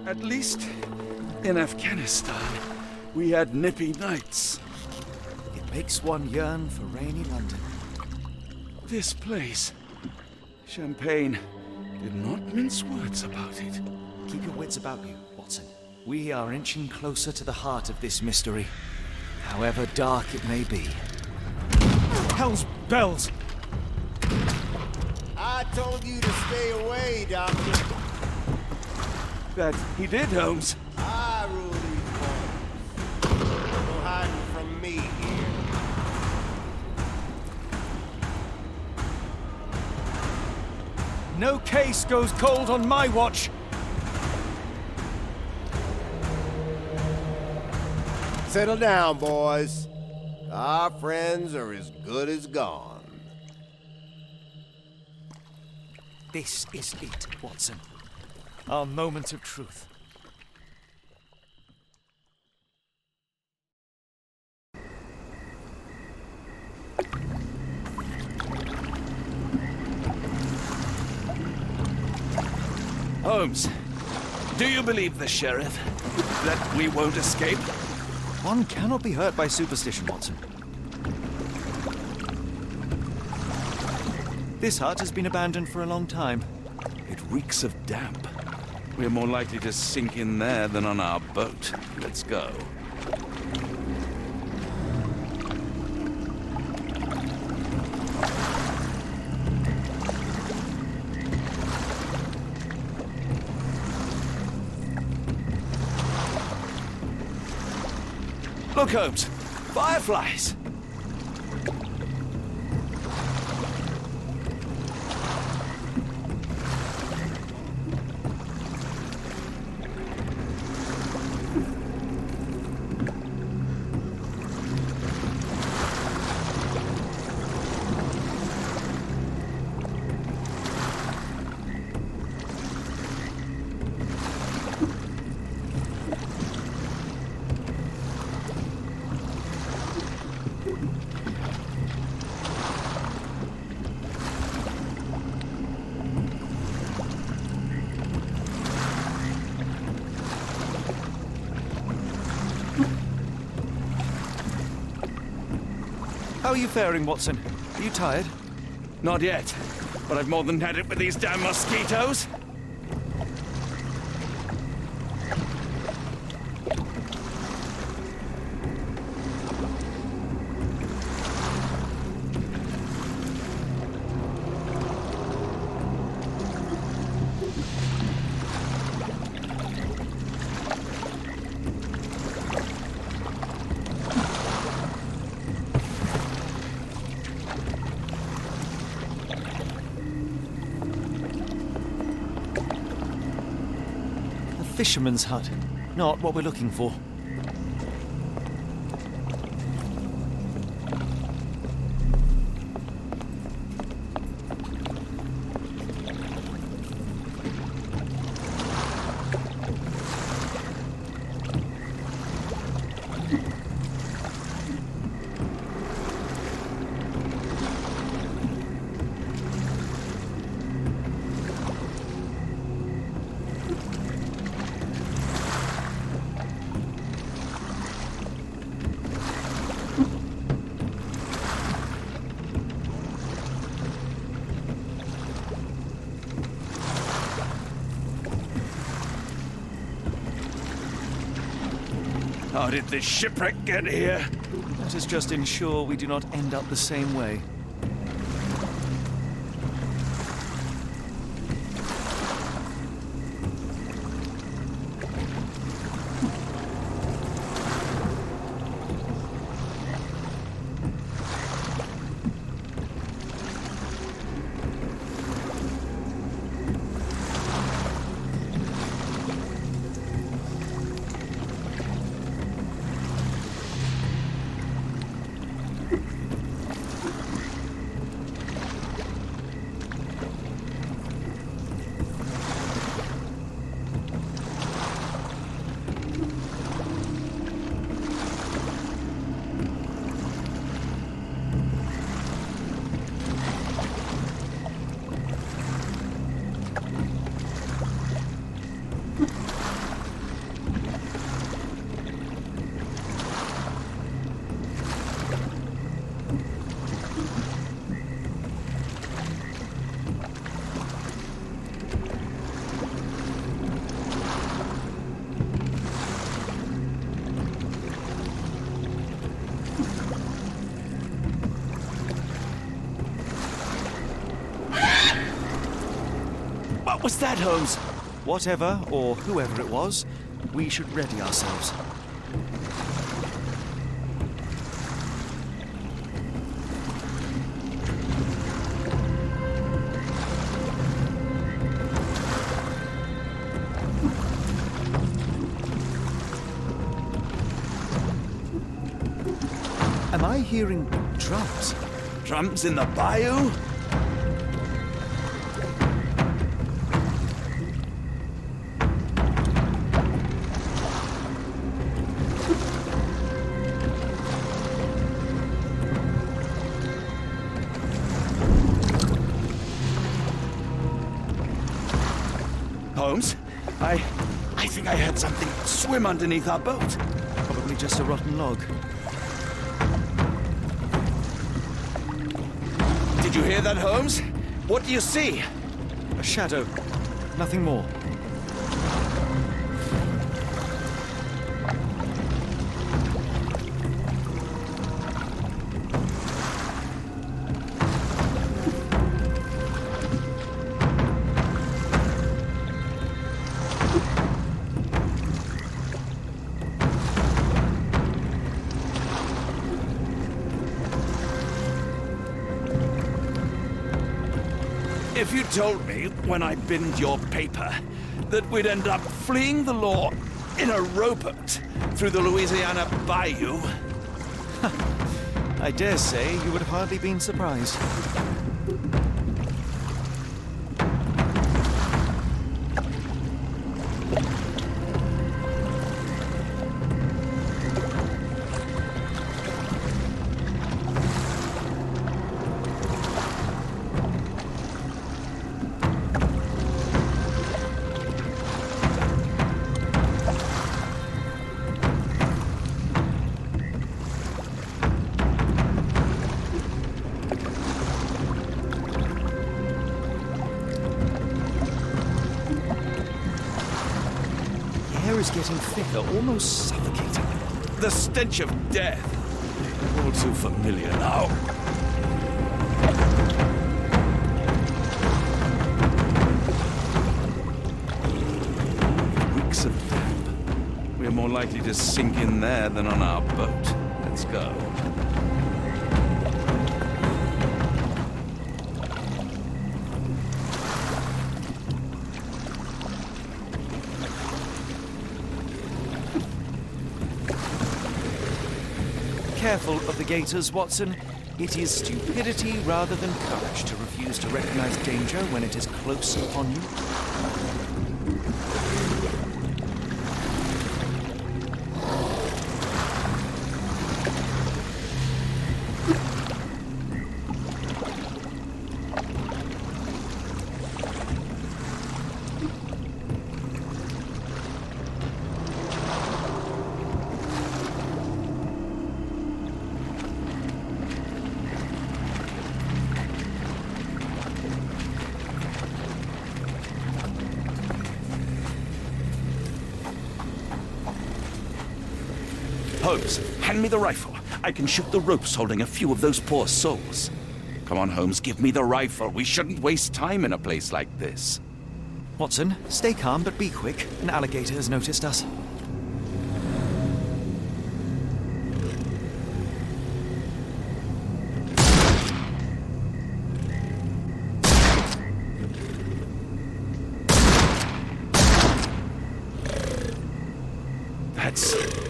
At least in Afghanistan, we had nippy nights. It makes one yearn for rainy London. This place, Champagne, did not mince words about it. Keep your wits about you, Watson. We are inching closer to the heart of this mystery, however dark it may be. Hell's bells! I told you to stay away, Doctor. That he did, Holmes. I rule these parts. No hiding from me here. No case goes cold on my watch. Settle down, boys. Our friends are as good as gone. This is it, Watson. Our moment of truth. Holmes, do you believe the sheriff that we won't escape? One cannot be hurt by superstition, Watson. This hut has been abandoned for a long time. It reeks of damp. We're more likely to sink in there than on our boat. Let's go. Look, Holmes! Fireflies! How are you faring, Watson? Are you tired? Not yet, but I've more than had it with these damn mosquitoes. Fisherman's hut. Not what we're looking for. How did this shipwreck get here? Let us just ensure we do not end up the same way. What was that, Holmes? Whatever, or whoever it was, we should ready ourselves. Am I hearing drums? Drums in the bayou? Holmes, I think I heard something swim underneath our boat. Probably just a rotten log. Did you hear that, Holmes? What do you see? A shadow. Nothing more. If you told me when I binned your paper that we'd end up fleeing the law in a rowboat through the Louisiana Bayou... I dare say you would have hardly been surprised. Is getting thicker, almost suffocating. The stench of death. All too familiar now. Weeks of damp. We're more likely to sink in there than on our boat. Let's go. Careful of the gators, Watson. It is stupidity rather than courage to refuse to recognize danger when it is close upon you. Holmes, hand me the rifle. I can shoot the ropes holding a few of those poor souls. Come on, Holmes, give me the rifle. We shouldn't waste time in a place like this. Watson, stay calm, but be quick. An alligator has noticed us.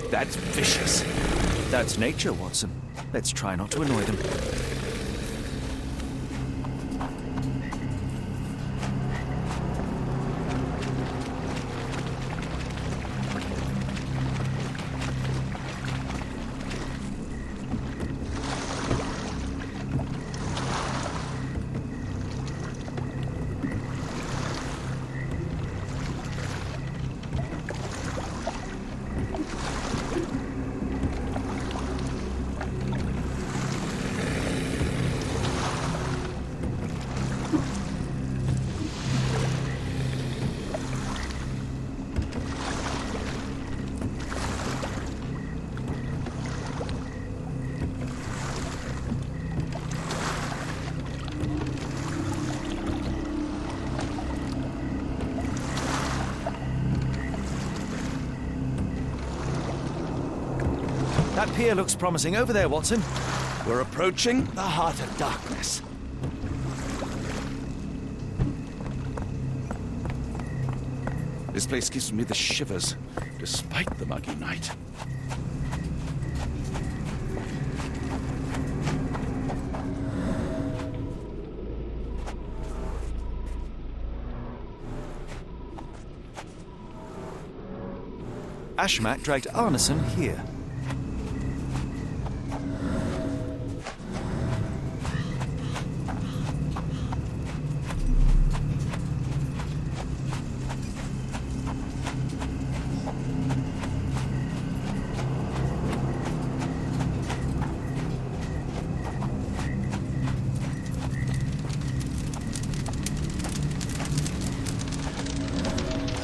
That's vicious. That's nature, Watson. Let's try not to annoy them. That pier looks promising over there, Watson. We're approaching the heart of darkness. This place gives me the shivers, despite the muggy night. Ashmat dragged Arneson here.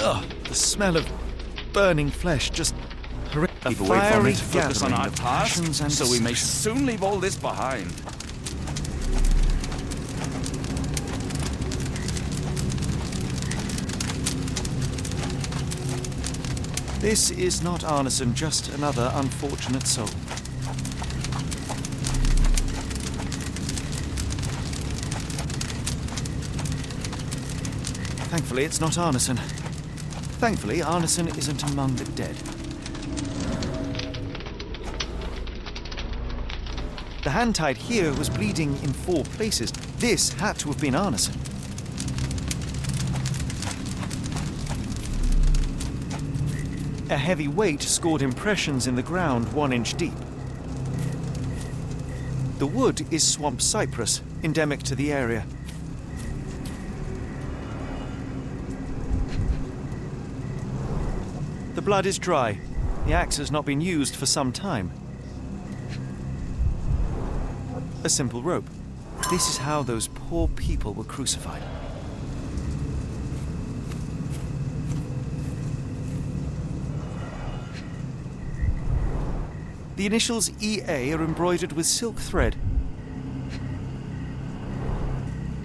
Ugh, the smell of burning flesh just... Keep away from it, focus on our tasks, so we may soon leave all this behind. This is not Arneson, just another unfortunate soul. Thankfully, it's not Arneson. Thankfully, Arneson isn't among the dead. The hand tied here was bleeding in 4 places. This had to have been Arneson. A heavy weight scored impressions in the ground 1 inch deep. The wood is swamp cypress, endemic to the area. The blood is dry. The axe has not been used for some time. A simple rope. This is how those poor people were crucified. The initials EA are embroidered with silk thread.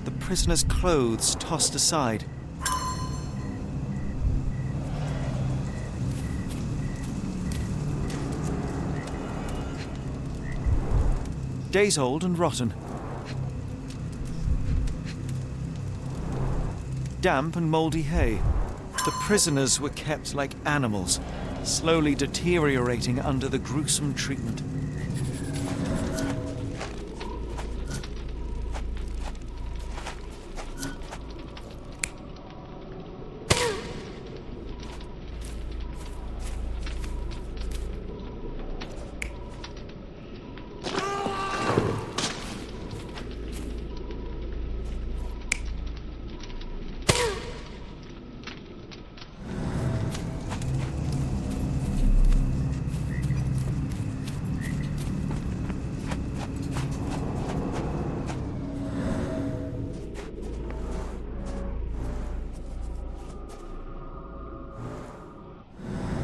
The prisoner's clothes tossed aside. Days old and rotten. Damp and mouldy hay. The prisoners were kept like animals, slowly deteriorating under the gruesome treatment.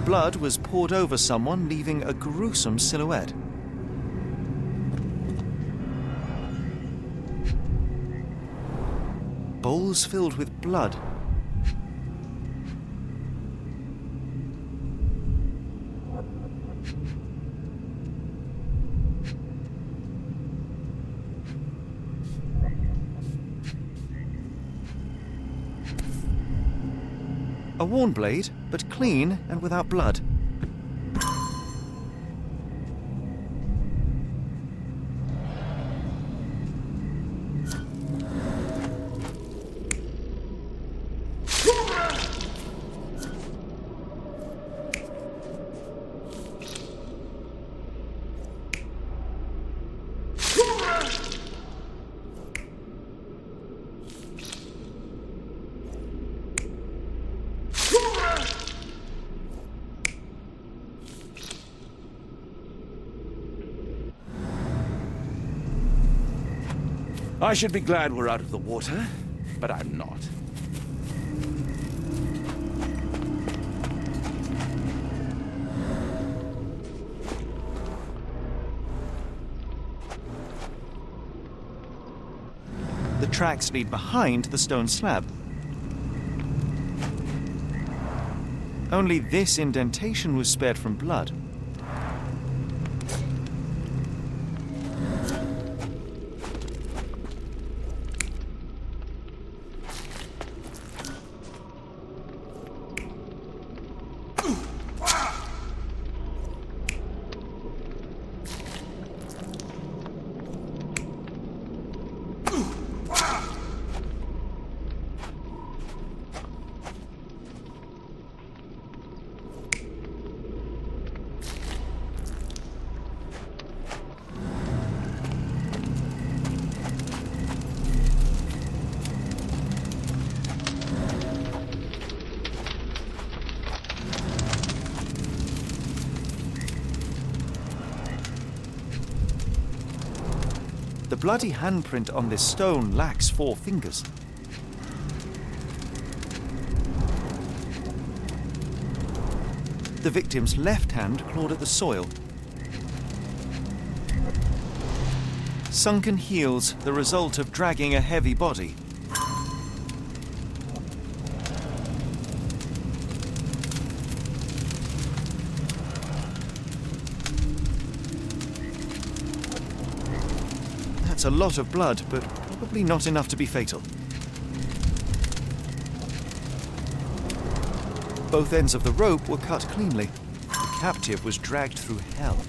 Blood was poured over someone, leaving a gruesome silhouette. Bowls filled with blood. A worn blade, but clean and without blood. I should be glad we're out of the water, but I'm not. The tracks lead behind the stone slab. Only this indentation was spared from blood. The bloody handprint on this stone lacks 4 fingers. the victim's left hand clawed at the soil. Sunken heels, the result of dragging a heavy body. That's a lot of blood, but probably not enough to be fatal. Both ends of the rope were cut cleanly. The captive was dragged through hell.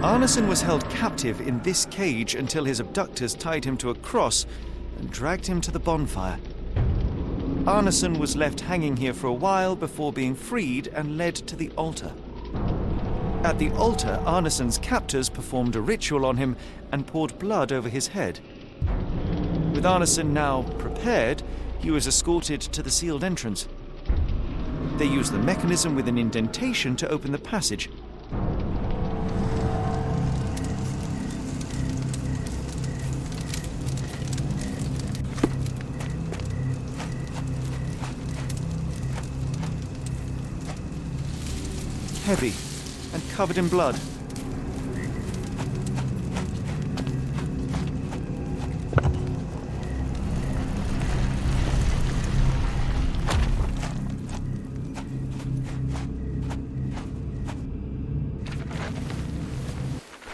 Arneson was held captive in this cage until his abductors tied him to a cross and dragged him to the bonfire. Arneson was left hanging here for a while before being freed and led to the altar. At the altar, Arneson's captors performed a ritual on him and poured blood over his head. With Arneson now prepared, he was escorted to the sealed entrance. They used the mechanism with an indentation to open the passage. Heavy and covered in blood.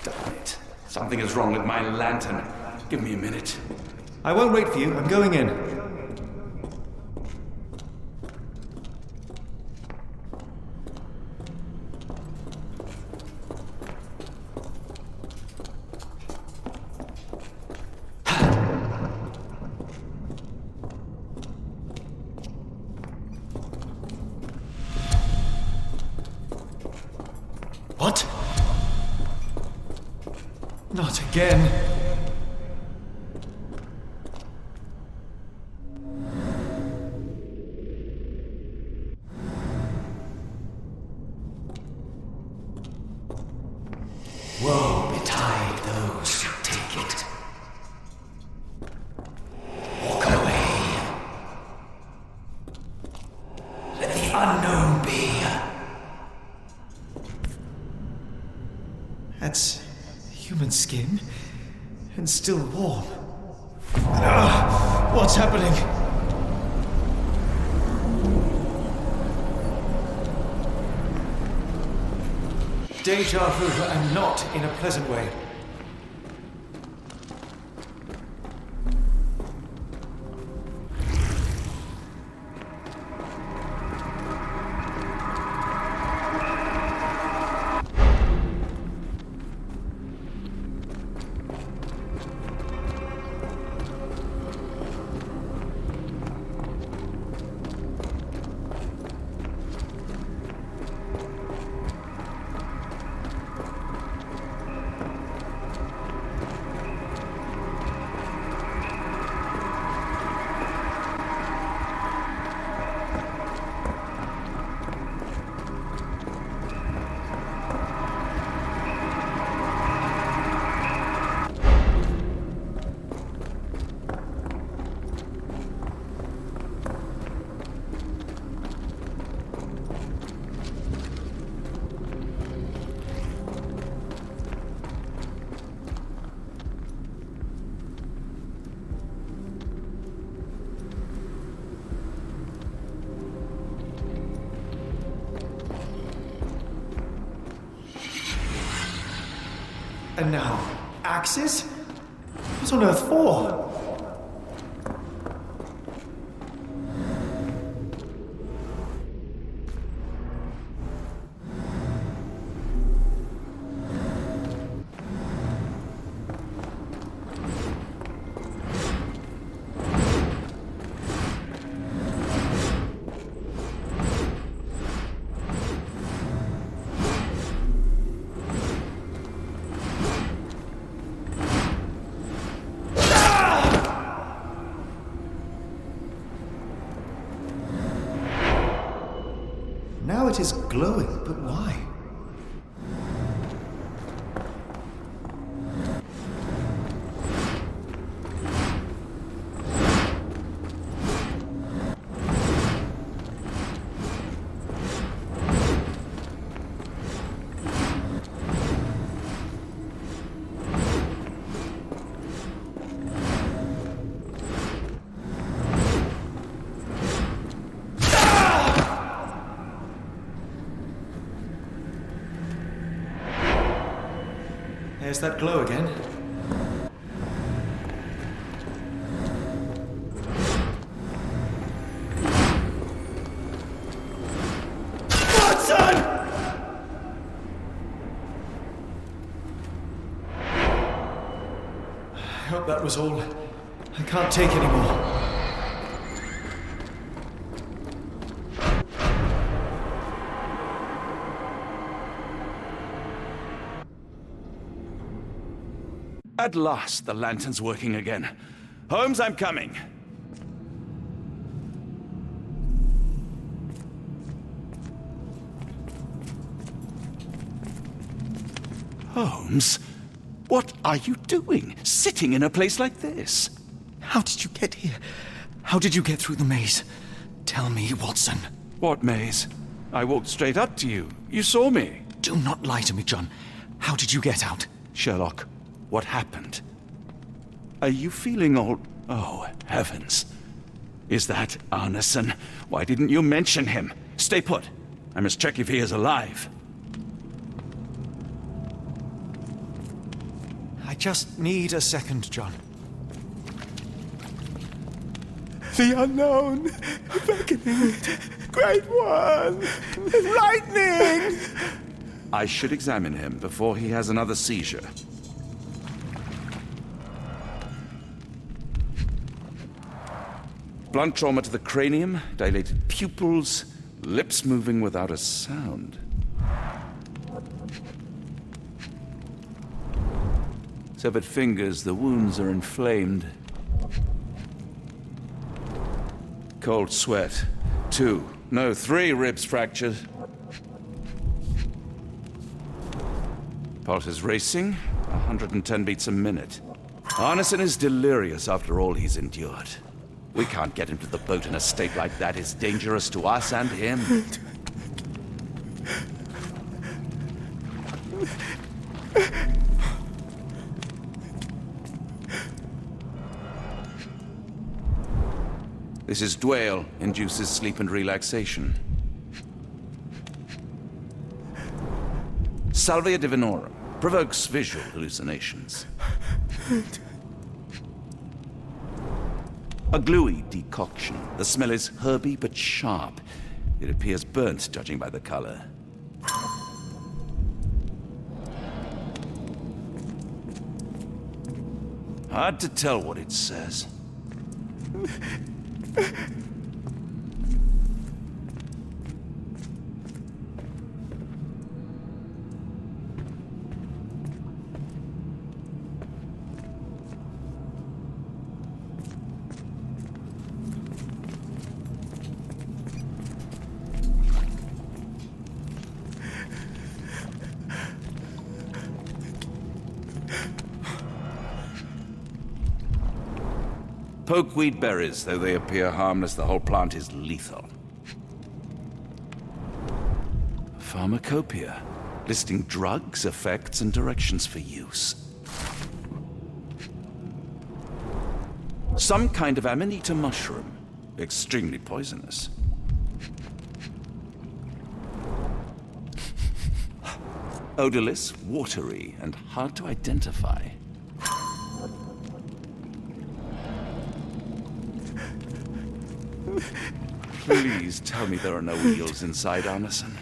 Damn it. Something is wrong with my lantern. Give me a minute. I won't wait for you. I'm going in. What? Not again. Woe betide those who take it. Walk away. Let the unknown be. That's human skin and still warm. What's happening? Deja vu, and not in a pleasant way. And now, Axes? What on earth for? Now it is glowing, but why? There's that glow again. Watson! I hope that was all. I can't take any more. At last, the lantern's working again. Holmes, I'm coming. Holmes, what are you doing? Sitting in a place like this? How did you get here? How did you get through the maze? Tell me, Watson. What maze? I walked straight up to you. You saw me. Do not lie to me, John. How did you get out? Sherlock, what happened? Are you feeling all... Oh, heavens. Is that Arneson? Why didn't you mention him? Stay put. I must check if he is alive. I just need a second, John. The unknown, beckoning, great one, lightning! I should examine him before he has another seizure. Blunt trauma to the cranium, dilated pupils, lips moving without a sound. Severed fingers, the wounds are inflamed. Cold sweat. 2, no, 3 ribs fractured. Pulse is racing, 110 beats a minute. Arneson is delirious after all he's endured. We can't get him to the boat in a state like that. It's dangerous to us and him. This is Dwale, induces sleep and relaxation. Salvia divinorum, provokes visual hallucinations. A gluey decoction. The smell is herby but sharp. It appears burnt, judging by the color. Hard to tell what it says. Pokeweed berries, though they appear harmless, the whole plant is lethal. Pharmacopoeia, listing drugs, effects, and directions for use. Some kind of amanita mushroom, extremely poisonous. Odorless, watery, and hard to identify. Please tell me there are no wheels inside, Arneson.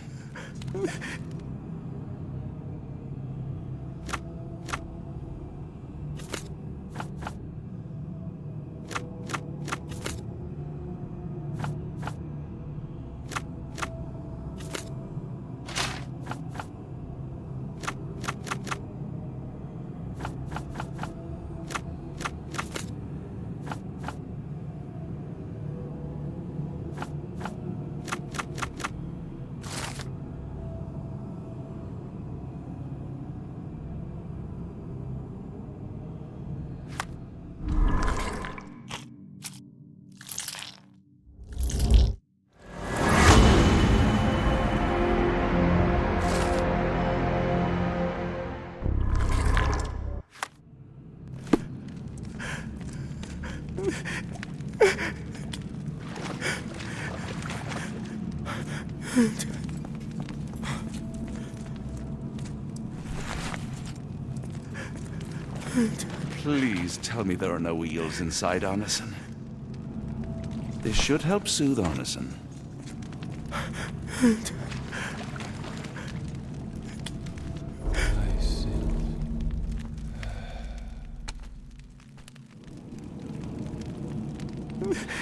Please tell me there are no wheels inside, Arneson. This should help soothe Arneson.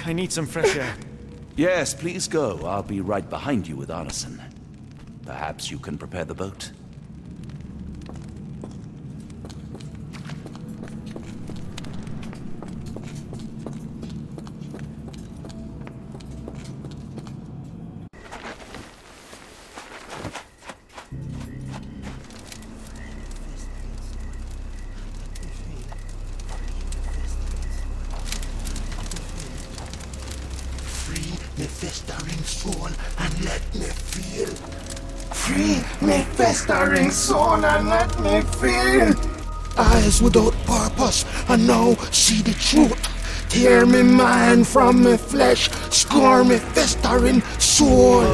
I need some fresh air. Yes, please go. I'll be right behind you with Arneson. Perhaps you can prepare the boat. Festering soul and let me feel. Free me festering soul and let me feel. Eyes without purpose and now see the truth. Tear me mind from me flesh, score me festering soul.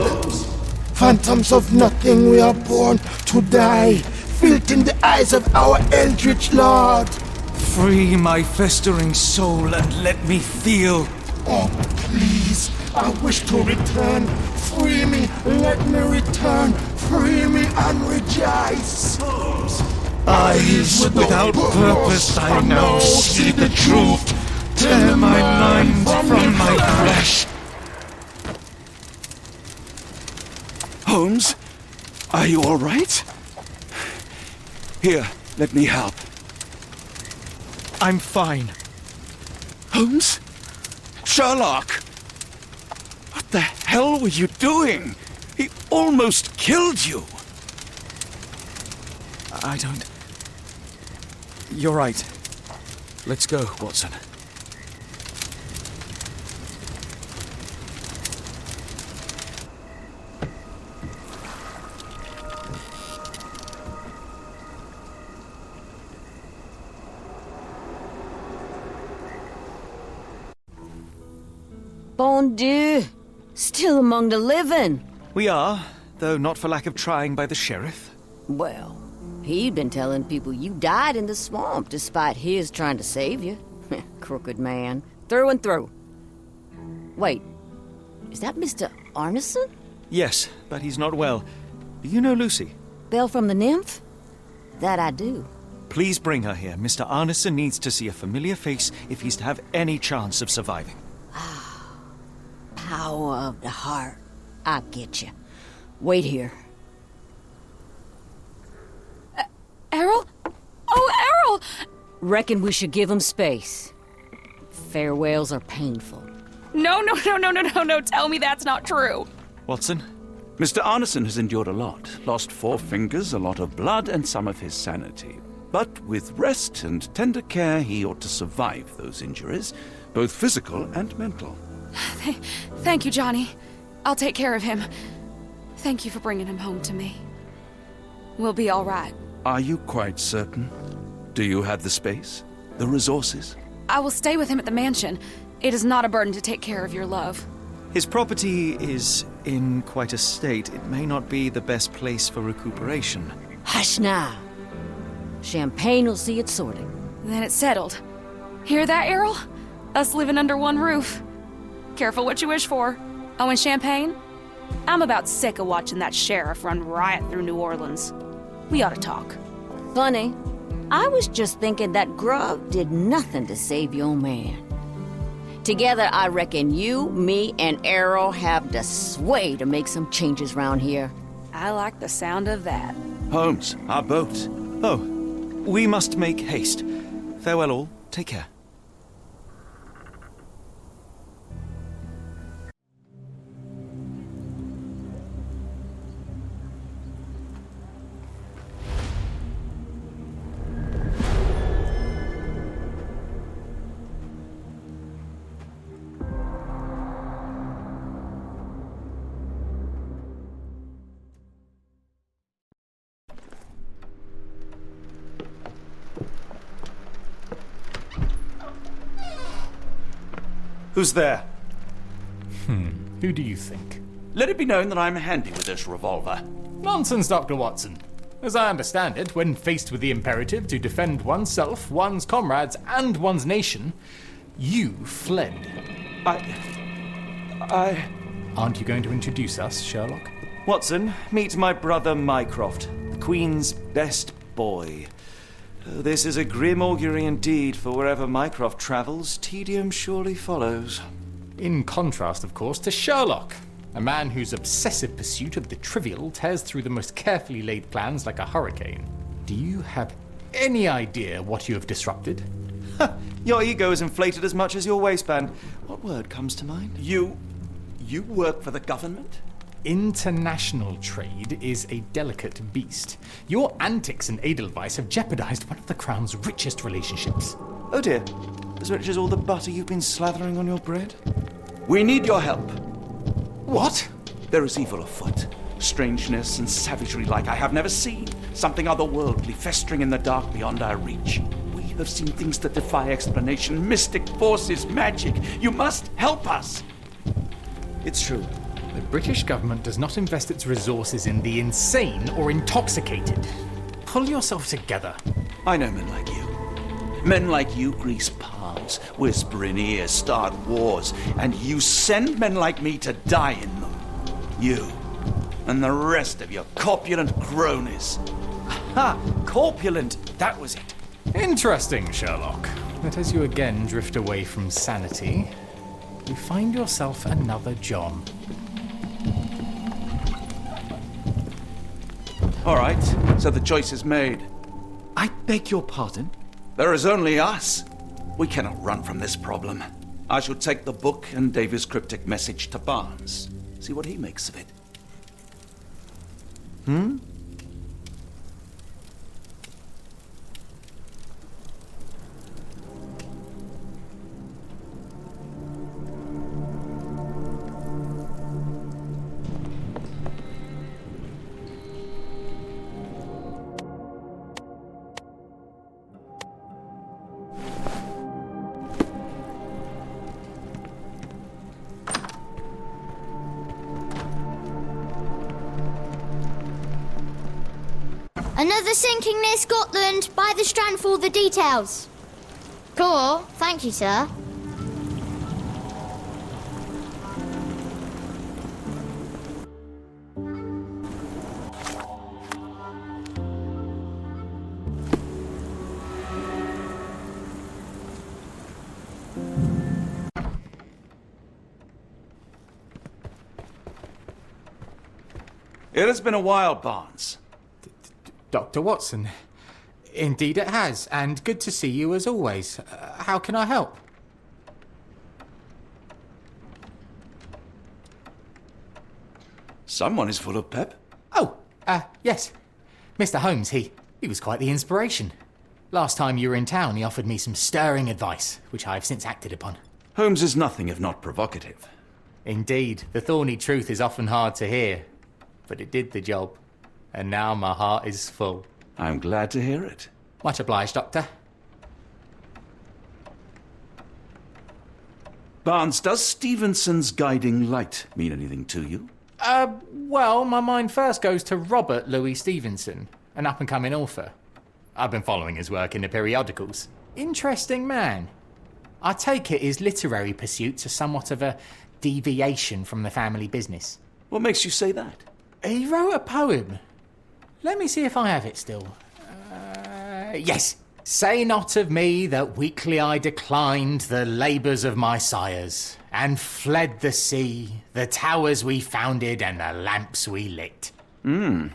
Phantoms of nothing, we are born to die. Filth in the eyes of our eldritch lord. Free my festering soul and let me feel. Oh, please, I wish to return. Free me, let me return. Free me and rejoice. Eyes without purpose, I now see the truth. Tear my mind from my flesh. Holmes, are you all right? Here, let me help. I'm fine. Holmes? Sherlock! What the hell were you doing? He almost killed you. I don't... You're right. Let's go, Watson. Bon Dieu! Still among the living. We are, though not for lack of trying by the sheriff. Well, he'd been telling people you died in the swamp despite his trying to save you. Crooked man. Through and through. Wait, is that Mr. Arneson? Yes, but he's not well. Do you know Lucy? Belle from the Nymph? That I do. Please bring her here. Mr. Arneson needs to see a familiar face if he's to have any chance of surviving. Power of the heart. I get you. Wait here. Errol? Oh, Errol! Reckon we should give him space. Farewells are painful. No. Tell me that's not true. Watson? Mr. Arneson has endured a lot. Lost 4 fingers, a lot of blood, and some of his sanity. But with rest and tender care, he ought to survive those injuries, both physical and mental. Thank you, Johnny. I'll take care of him. Thank you for bringing him home to me. We'll be all right. Are you quite certain? Do you have the space? The resources? I will stay with him at the mansion. It is not a burden to take care of your love. His property is in quite a state. It may not be the best place for recuperation. Hush now. Champagne will see it sorted. Then it's settled. Hear that, Errol? Us living under one roof. Careful what you wish for. Oh, and Champagne? I'm about sick of watching that sheriff run riot through New Orleans. We ought to talk. Funny, I was just thinking that grub did nothing to save your man. Together, I reckon you, me, and Errol have the sway to make some changes round here. I like the sound of that. Holmes, our boat. Oh, we must make haste. Farewell all. Take care. Who's there? Who do you think? Let it be known that I'm handy with this revolver. Nonsense, Dr. Watson. As I understand it, when faced with the imperative to defend oneself, one's comrades, and one's nation, you fled. Aren't you going to introduce us, Sherlock? Watson, meet my brother Mycroft, the Queen's best boy. This is a grim augury indeed, for wherever Mycroft travels, tedium surely follows. In contrast, of course, to Sherlock, a man whose obsessive pursuit of the trivial tears through the most carefully laid plans like a hurricane. Do you have any idea what you have disrupted? Your ego is inflated as much as your waistband. What word comes to mind? You work for the government? International trade is a delicate beast. Your antics and Edelweiss have jeopardized one of the Crown's richest relationships. Oh dear. As rich as all the butter you've been slathering on your bread? We need your help. What? There is evil afoot. Strangeness and savagery like I have never seen. Something otherworldly festering in the dark beyond our reach. We have seen things that defy explanation. Mystic forces, magic. You must help us. It's true. The British government does not invest its resources in the insane or intoxicated. Pull yourself together. I know men like you. Men like you grease palms, whisper in ears, start wars, and you send men like me to die in them. You and the rest of your corpulent cronies. Ha! Corpulent! That was it. Interesting, Sherlock. That as you again drift away from sanity, you find yourself another John. All right, so the choice is made. I beg your pardon? There is only us. We cannot run from this problem. I shall take the book and Davy's cryptic message to Barnes. See what he makes of it. Another sinking near Scotland. By the Strand for all the details. Cool. Thank you, sir. It has been a while, Barnes. Dr. Watson, indeed it has, and good to see you as always. How can I help? Someone is full of pep. Oh, yes. Mr. Holmes, he was quite the inspiration. Last time you were in town, he offered me some stirring advice, which I have since acted upon. Holmes is nothing if not provocative. Indeed, the thorny truth is often hard to hear, but it did the job. And now my heart is full. I'm glad to hear it. Much obliged, Doctor. Barnes, does Stevenson's guiding light mean anything to you? Well, my mind first goes to Robert Louis Stevenson, an up-and-coming author. I've been following his work in the periodicals. Interesting man. I take it his literary pursuits are somewhat of a deviation from the family business. What makes you say that? He wrote a poem. Let me see if I have it still. Yes. Say not of me that weakly I declined the labours of my sires, and fled the sea, the towers we founded, and the lamps we lit. The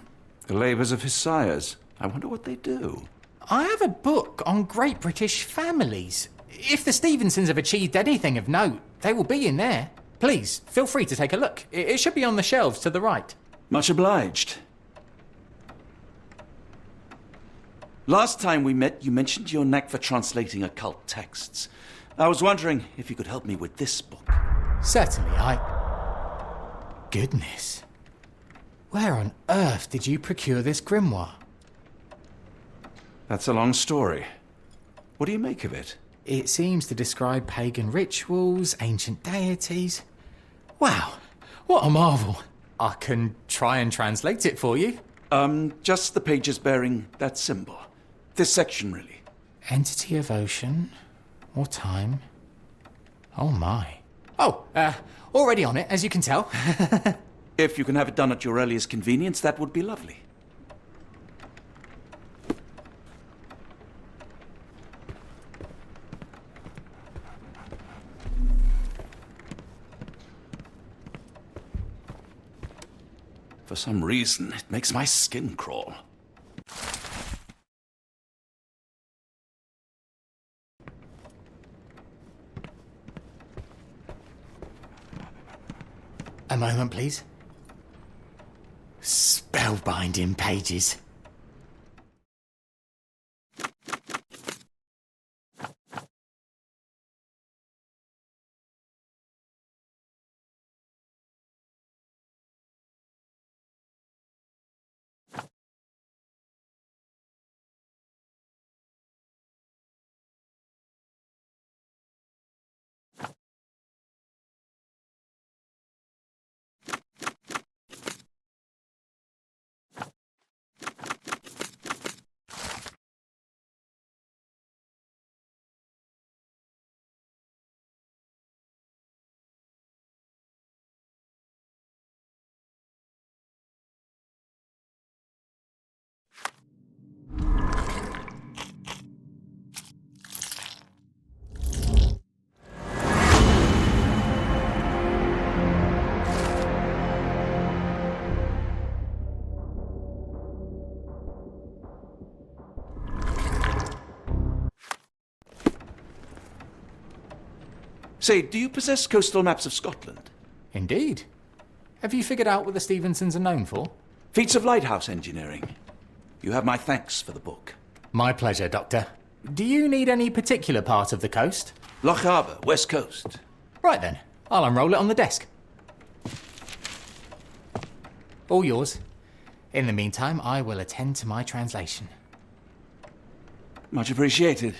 labours of his sires. I wonder what they do. I have a book on great British families. If the Stevensons have achieved anything of note, they will be in there. Please, feel free to take a look. It should be on the shelves to the right. Much obliged. Last time we met, you mentioned your knack for translating occult texts. I was wondering if you could help me with this book. Certainly, Goodness. Where on earth did you procure this grimoire? That's a long story. What do you make of it? It seems to describe pagan rituals, ancient deities. Wow, what a marvel. I can try and translate it for you. Just the pages bearing that symbol. This section, really. Entity of ocean or time. Oh my. Oh, already on it, as you can tell. If you can have it done at your earliest convenience, that would be lovely. For some reason, it makes my skin crawl. A moment, please. Spellbinding pages. Say, do you possess coastal maps of Scotland? Indeed. Have you figured out what the Stevensons are known for? Feats of lighthouse engineering. You have my thanks for the book. My pleasure, Doctor. Do you need any particular part of the coast? Loch Harbour, West Coast. Right then. I'll unroll it on the desk. All yours. In the meantime, I will attend to my translation. Much appreciated.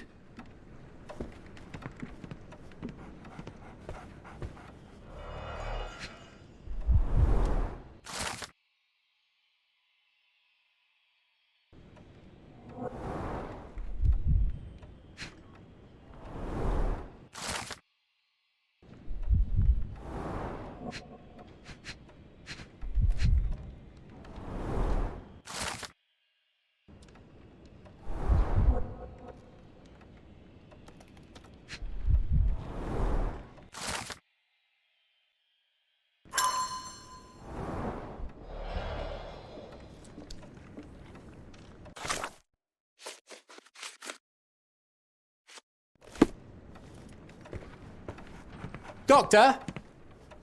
Doctor!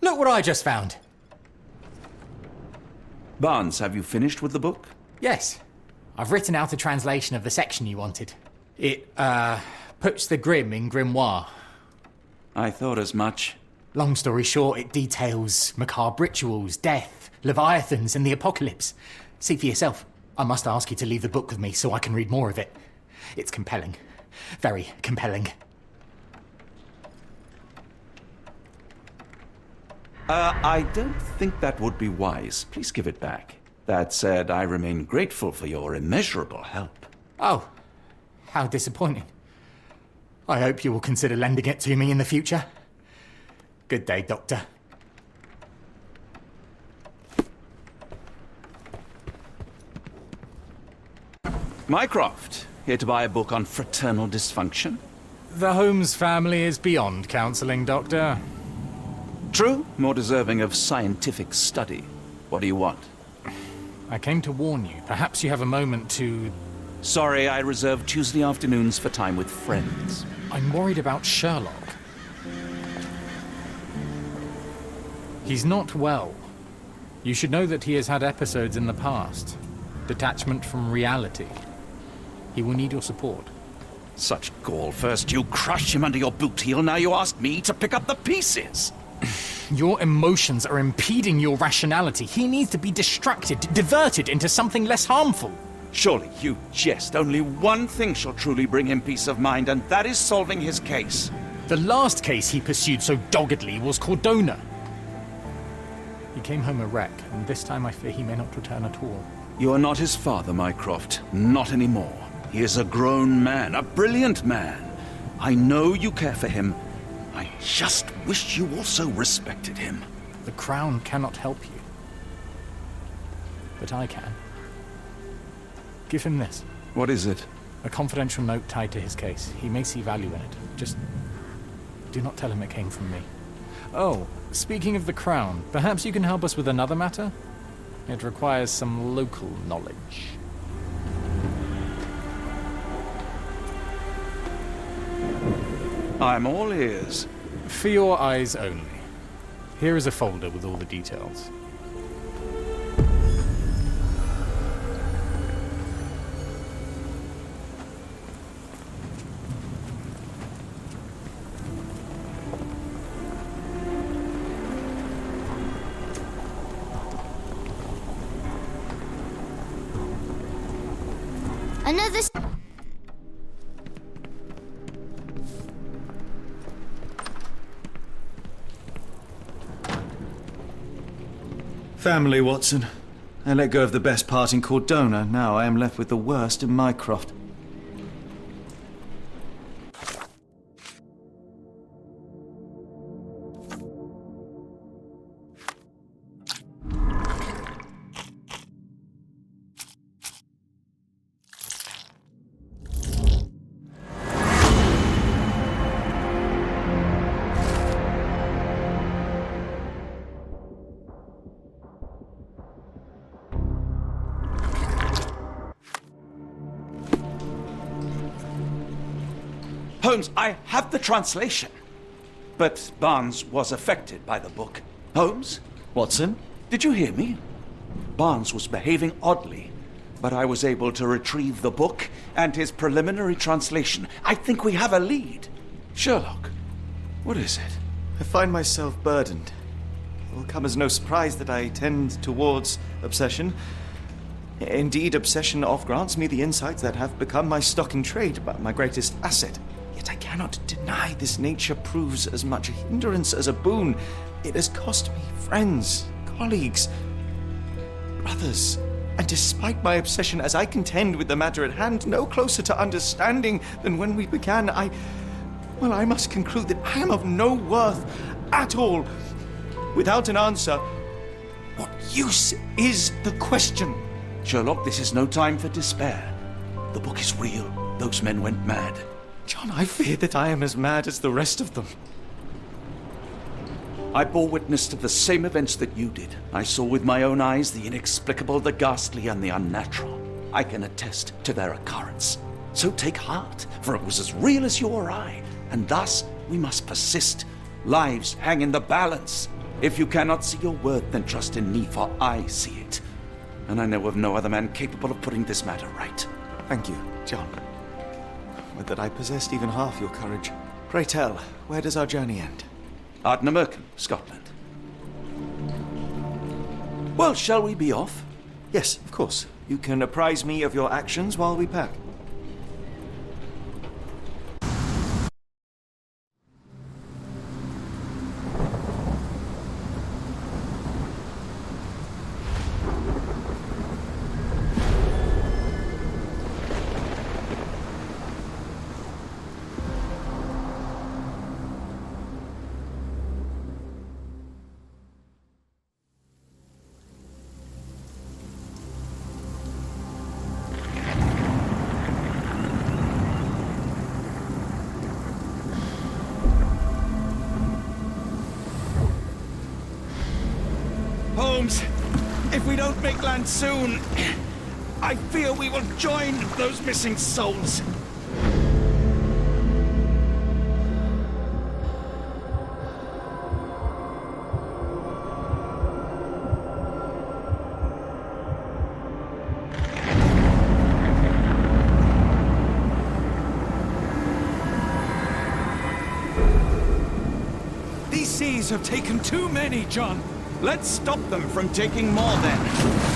Look what I just found. Barnes, have you finished with the book? Yes. I've written out a translation of the section you wanted. It, puts the grim in grimoire. I thought as much. Long story short, it details macabre rituals, death, leviathans, and the apocalypse. See for yourself. I must ask you to leave the book with me so I can read more of it. It's compelling. Very compelling. I don't think that would be wise. Please give it back. That said, I remain grateful for your immeasurable help. Oh, how disappointing. I hope you will consider lending it to me in the future. Good day, Doctor. Mycroft, here to buy a book on fraternal dysfunction? The Holmes family is beyond counseling, Doctor. True, more deserving of scientific study. What do you want? I came to warn you. Perhaps you have a moment to... Sorry, I reserve Tuesday afternoons for time with friends. I'm worried about Sherlock. He's not well. You should know that he has had episodes in the past. Detachment from reality. He will need your support. Such gall. First you crush him under your boot heel, now you ask me to pick up the pieces. Your emotions are impeding your rationality. He needs to be distracted, diverted into something less harmful. Surely you jest. Only one thing shall truly bring him peace of mind, and that is solving his case. The last case he pursued so doggedly was Cordona. He came home a wreck, and this time I fear he may not return at all. You are not his father, Mycroft. Not anymore. He is a grown man, a brilliant man. I know you care for him. I just wish you also respected him. The Crown cannot help you. But I can. Give him this. What is it? A confidential note tied to his case. He may see value in it. Just do not tell him it came from me. Oh, speaking of the Crown, perhaps you can help us with another matter? It requires some local knowledge. I'm all ears. For your eyes only. Here is a folder with all the details. Another... Family, Watson. I let go of the best part in Cordona. Now I am left with the worst in Mycroft. Holmes, I have the translation. But Barnes was affected by the book. Holmes? Watson? Did you hear me? Barnes was behaving oddly, but I was able to retrieve the book and his preliminary translation. I think we have a lead. Sherlock, what is it? I find myself burdened. It will come as no surprise that I tend towards obsession. Indeed, obsession oft grants me the insights that have become my stock in trade, but my greatest asset. Yet I cannot deny this nature proves as much a hindrance as a boon. It has cost me friends, colleagues, brothers. And despite my obsession as I contend with the matter at hand, no closer to understanding than when we began, I must conclude that I am of no worth at all. Without an answer, what use is the question? Sherlock, this is no time for despair. The book is real. Those men went mad. John, I fear that I am as mad as the rest of them. I bore witness to the same events that you did. I saw with my own eyes the inexplicable, the ghastly, and the unnatural. I can attest to their occurrence. So take heart, for it was as real as you or I, and thus we must persist. Lives hang in the balance. If you cannot see your worth, then trust in me, for I see it. And I know of no other man capable of putting this matter right. Thank you, John. Would that I possessed even half your courage. Pray tell, where does our journey end? Ardnamurchan, Scotland. Well, shall we be off? Yes, of course. You can apprise me of your actions while we pack. we don't make land soon, I fear we will join those missing souls. These seas have taken too many, John. Let's stop them from taking more then.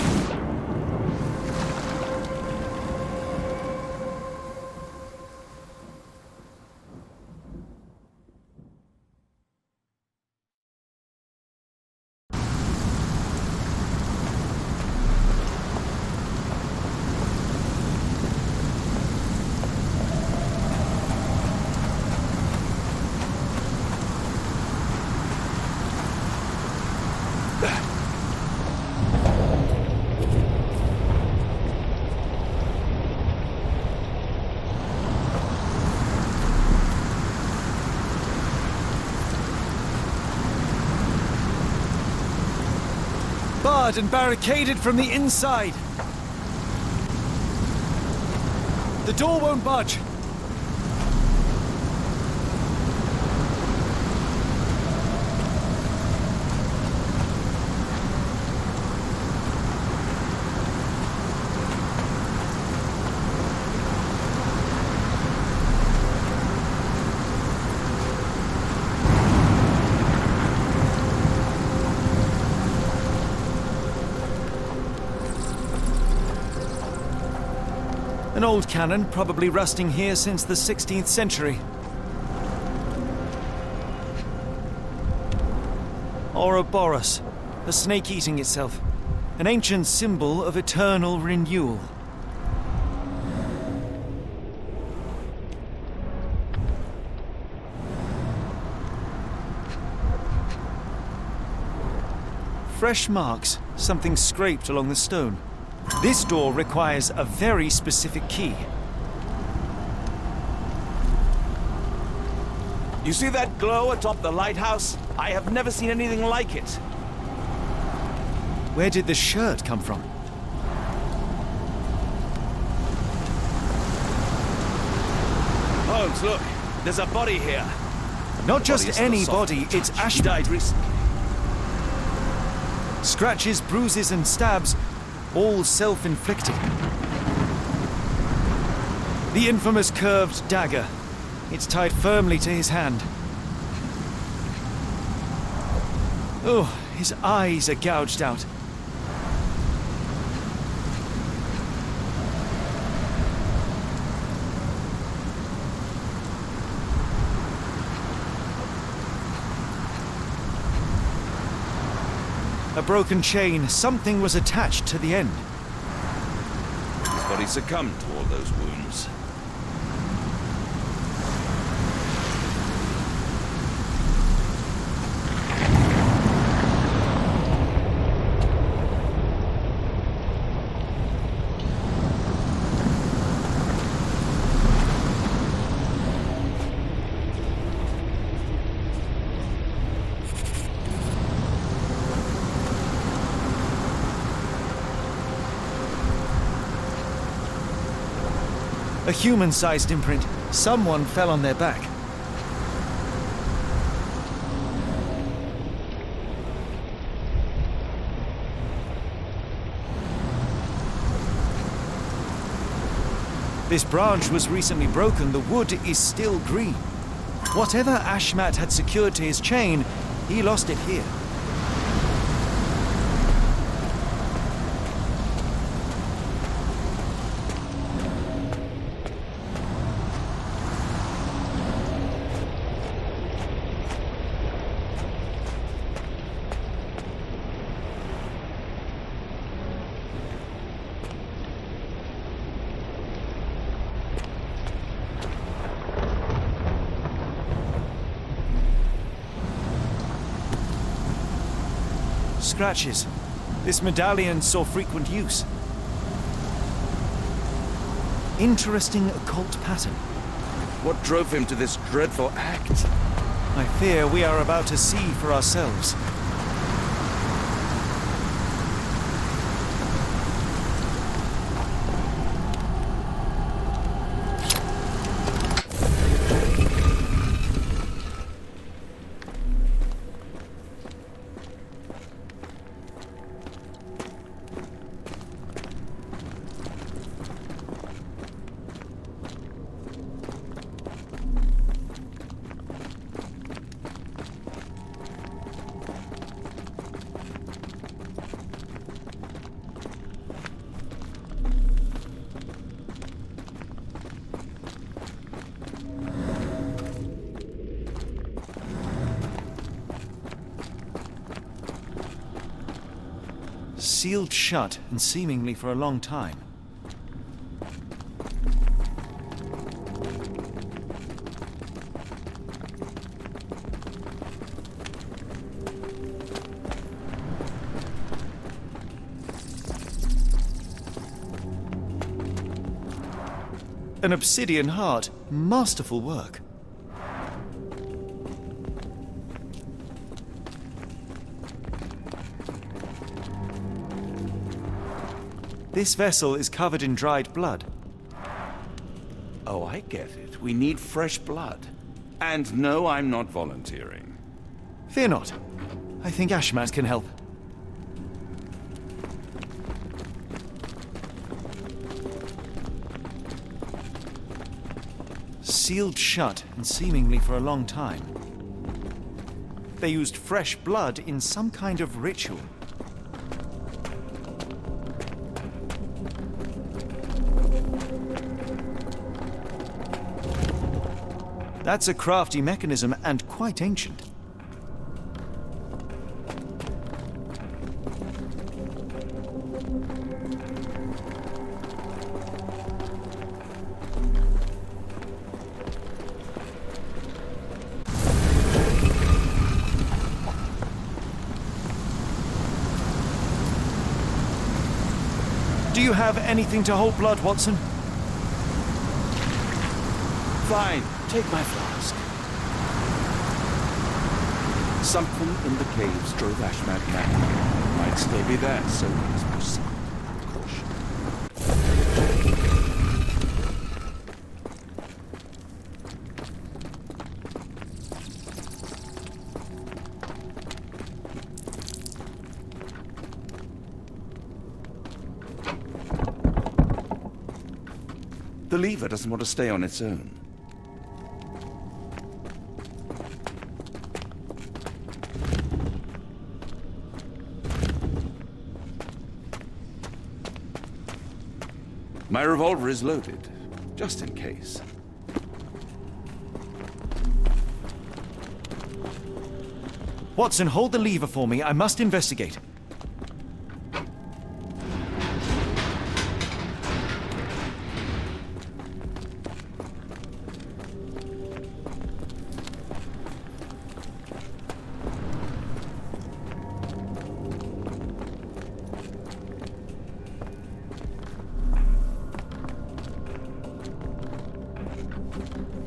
Barred and barricaded from the inside. The door won't budge. An old cannon, probably rusting here since the 16th century. Ouroboros, a snake eating itself. An ancient symbol of eternal renewal. Fresh marks, something scraped along the stone. This door requires a very specific key. You see that glow atop the lighthouse? I have never seen anything like it. Where did the shirt come from? Holmes, look. There's a body here. Not just any body, it's Ashmat. He died recently. Scratches, bruises, and stabs, all self-inflicted. The infamous curved dagger. It's tied firmly to his hand. Oh, his eyes are gouged out. A broken chain. Something was attached to the end. His body succumbed to all those wounds. A human-sized imprint. Someone fell on their back. This branch was recently broken. The wood is still green. Whatever Ashmat had secured to his chain, he lost it here. Scratches. This medallion saw frequent use. Interesting occult pattern. What drove him to this dreadful act? I fear we are about to see for ourselves. Sealed shut, and seemingly for a long time. An obsidian heart. Masterful work. This vessel is covered in dried blood. Oh, I get it. We need fresh blood. And no, I'm not volunteering. Fear not. I think Ashmat can help. Sealed shut, and seemingly for a long time. They used fresh blood in some kind of ritual. That's a crafty mechanism and quite ancient. Do you have anything to hold blood, Watson? Fine, take my flask. Something in the caves drove Ashmat mad. Might still be there, so let's proceed with caution. The lever doesn't want to stay on its own. My revolver is loaded, just in case. Watson, hold the lever for me. I must investigate.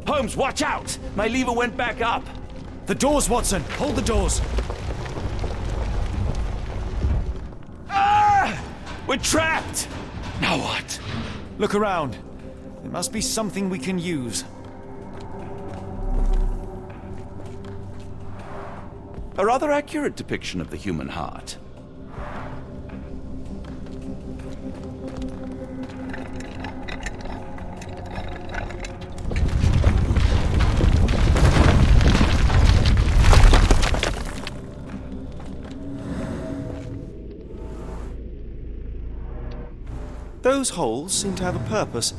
Holmes, watch out! My lever went back up! The doors, Watson! Hold the doors! Ah! We're trapped! Now what? Look around. There must be something we can use. A rather accurate depiction of the human heart. Those holes seem to have a purpose,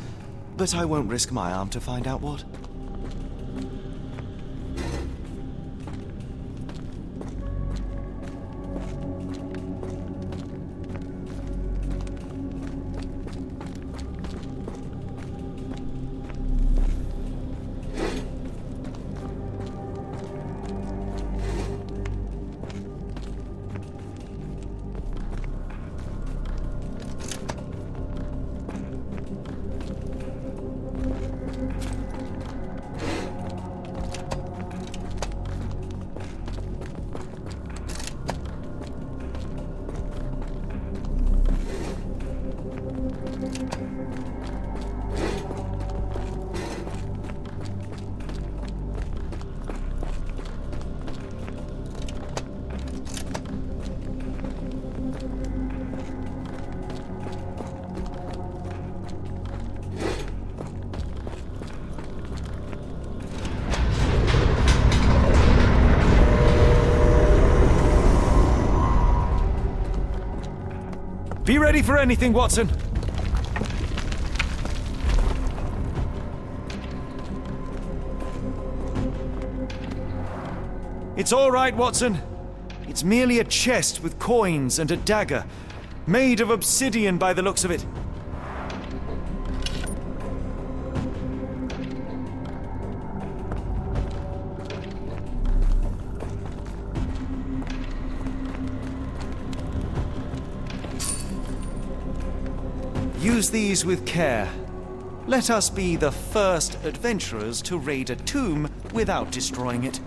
but I won't risk my arm to find out what. Be ready for anything, Watson. It's all right, Watson. It's merely a chest with coins and a dagger. Made of obsidian by the looks of it. Use these with care. Let us be the first adventurers to raid a tomb without destroying it.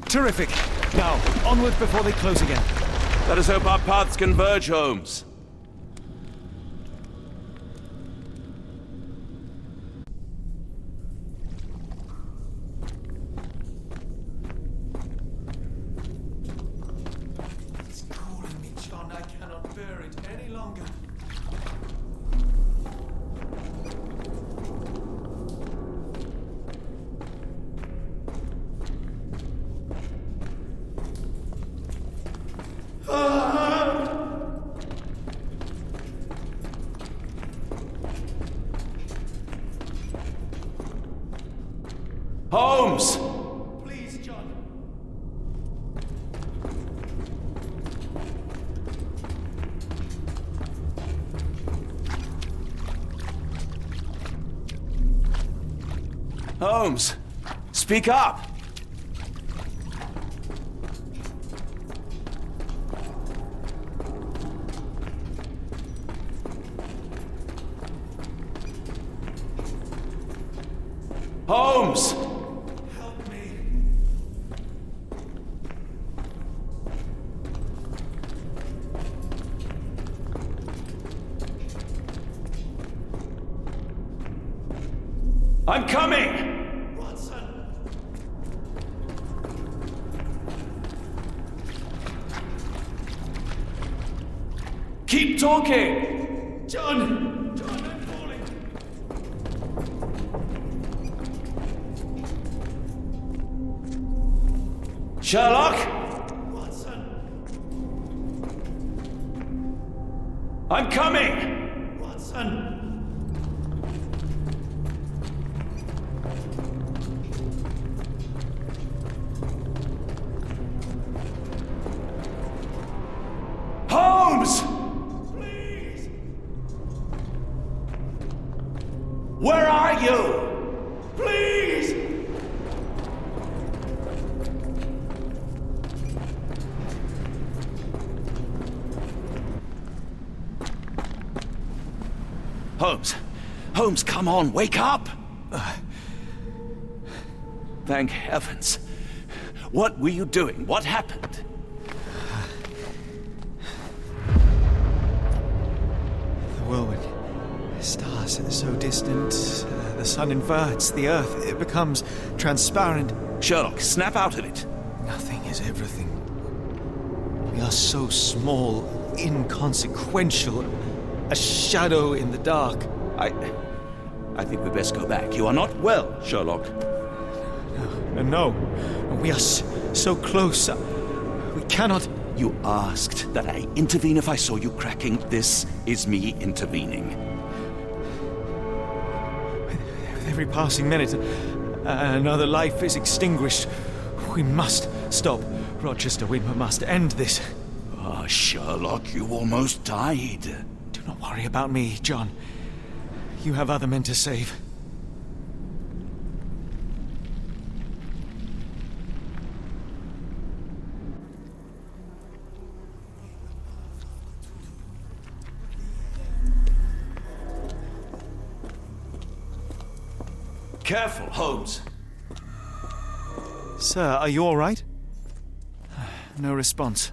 Terrific. Now, onward before they close again. Let us hope our paths converge, Holmes. It's calling me, John. I cannot bear it any longer. Holmes! Please, John. Holmes! Speak up! Holmes! Help me. I'm coming! Watson! Keep talking! John! John, I'm falling! Sherlock? Watson! I'm coming! Watson! Holmes! Please! Where are you? Please! Holmes! Holmes, come on, wake up! Thank heavens. What were you doing? What happened? The whirlwind. Stars are so distant. The sun inverts. The earth, it becomes transparent. Sherlock, snap out of it. Nothing is everything. We are so small, inconsequential. A shadow in the dark. I think we best go back. You are not well, Sherlock. No. We are so close. We cannot... You asked that I intervene if I saw you cracking. This is me intervening. With every passing minute, another life is extinguished. We must stop. Rochester, we must end this. Ah, Sherlock, you almost died. Do not worry about me, John. You have other men to save. Careful, Holmes. Sir, are you all right? No response.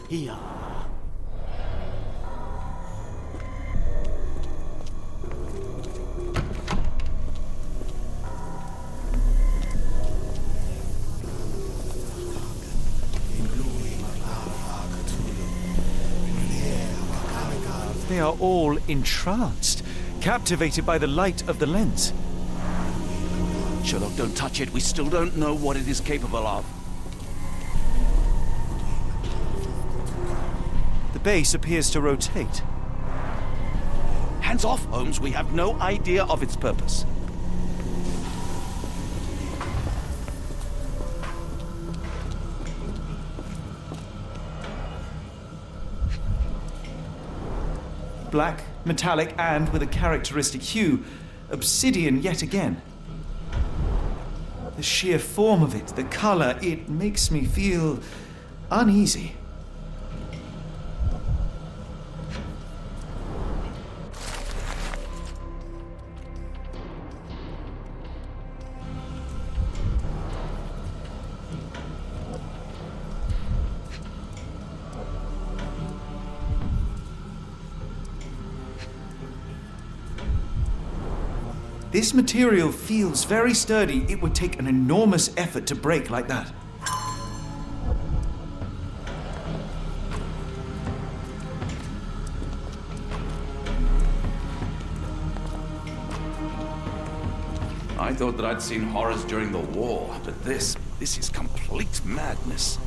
Here. They are all entranced, captivated by the light of the lens. Sherlock, don't touch it. We still don't know what it is capable of. The base appears to rotate. Hands off, Holmes. We have no idea of its purpose. Black, metallic, and with a characteristic hue, obsidian yet again. The sheer form of it, the color, it makes me feel uneasy. This material feels very sturdy. It would take an enormous effort to break like that. I thought that I'd seen horrors during the war, but this is complete madness.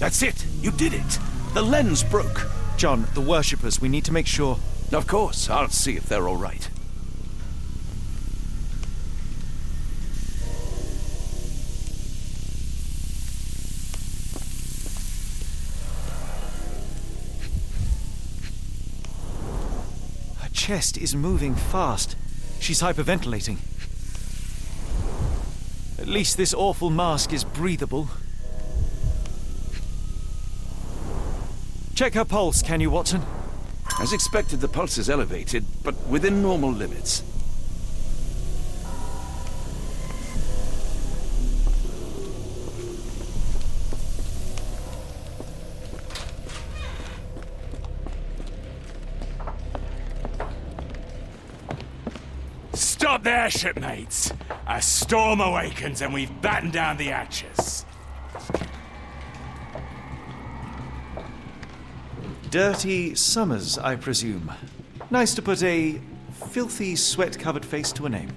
That's it! You did it! The lens broke! John, the worshippers, we need to make sure... Of course, I'll see if they're all right. Her chest is moving fast. She's hyperventilating. At least this awful mask is breathable. Check her pulse, can you, Watson? As expected, the pulse is elevated, but within normal limits. Stop there, shipmates! A storm awakens and we've battened down the hatches. Dirty Summers, I presume. Nice to put a filthy, sweat-covered face to a name.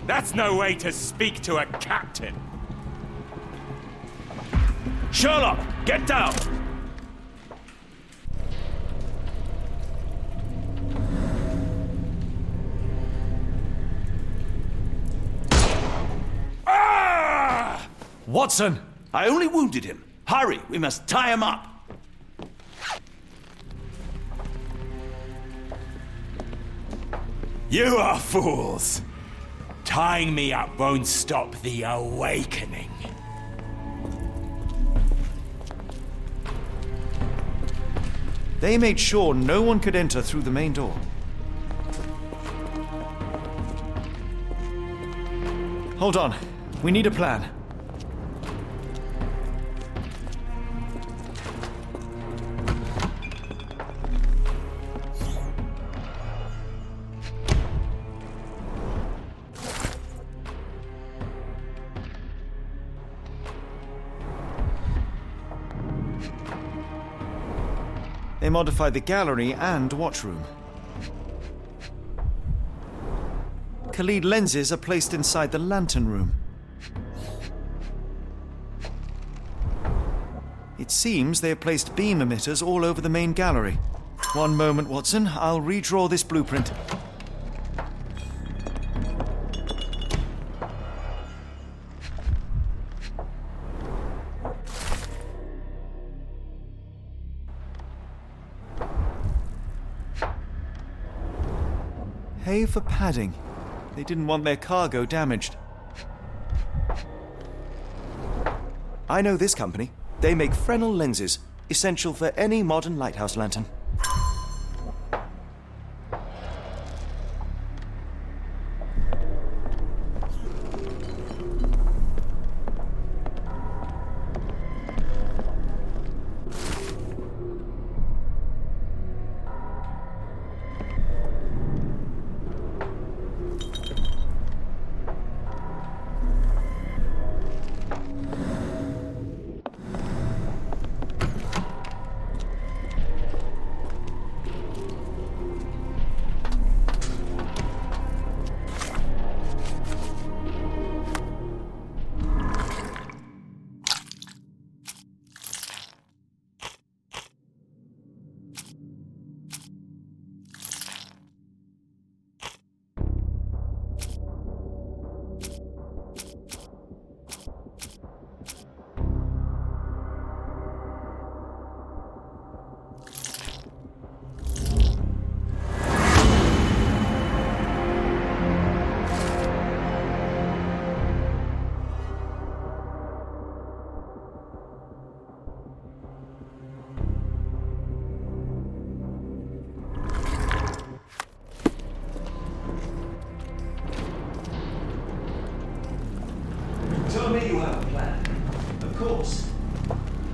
That's no way to speak to a captain. Sherlock, get down! Ah! Watson! I only wounded him. Hurry, we must tie him up. You are fools. Tying me up won't stop the awakening. They made sure no one could enter through the main door. Hold on. We need a plan. They modified the gallery and watchroom. Khalid lenses are placed inside the lantern room. It seems they have placed beam emitters all over the main gallery. One moment, Watson. I'll redraw this blueprint. Hay for padding. They didn't want their cargo damaged. I know this company. They make Fresnel lenses, essential for any modern lighthouse lantern.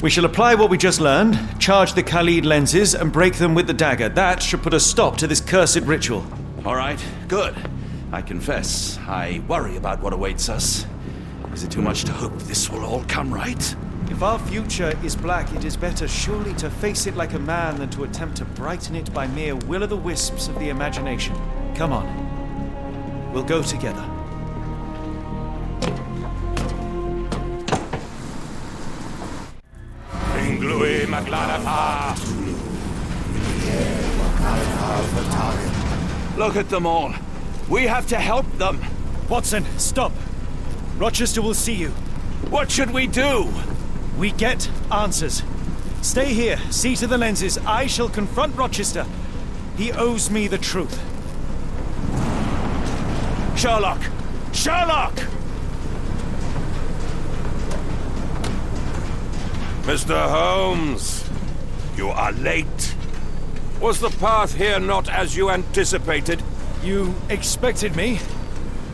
We shall apply what we just learned, charge the Khalid lenses, and break them with the dagger. That should put a stop to this cursed ritual. All right, good. I confess, I worry about what awaits us. Is it too much to hope this will all come right? If our future is black, it is better surely to face it like a man than to attempt to brighten it by mere will-o'-the-wisps of the imagination. Come on. We'll go together. Look at them all. We have to help them. Watson, stop. Rochester will see you. What should we do? We get answers. Stay here, see to the lenses. I shall confront Rochester. He owes me the truth. Sherlock! Sherlock! Mr. Holmes, you are late. Was the path here not as you anticipated? You expected me?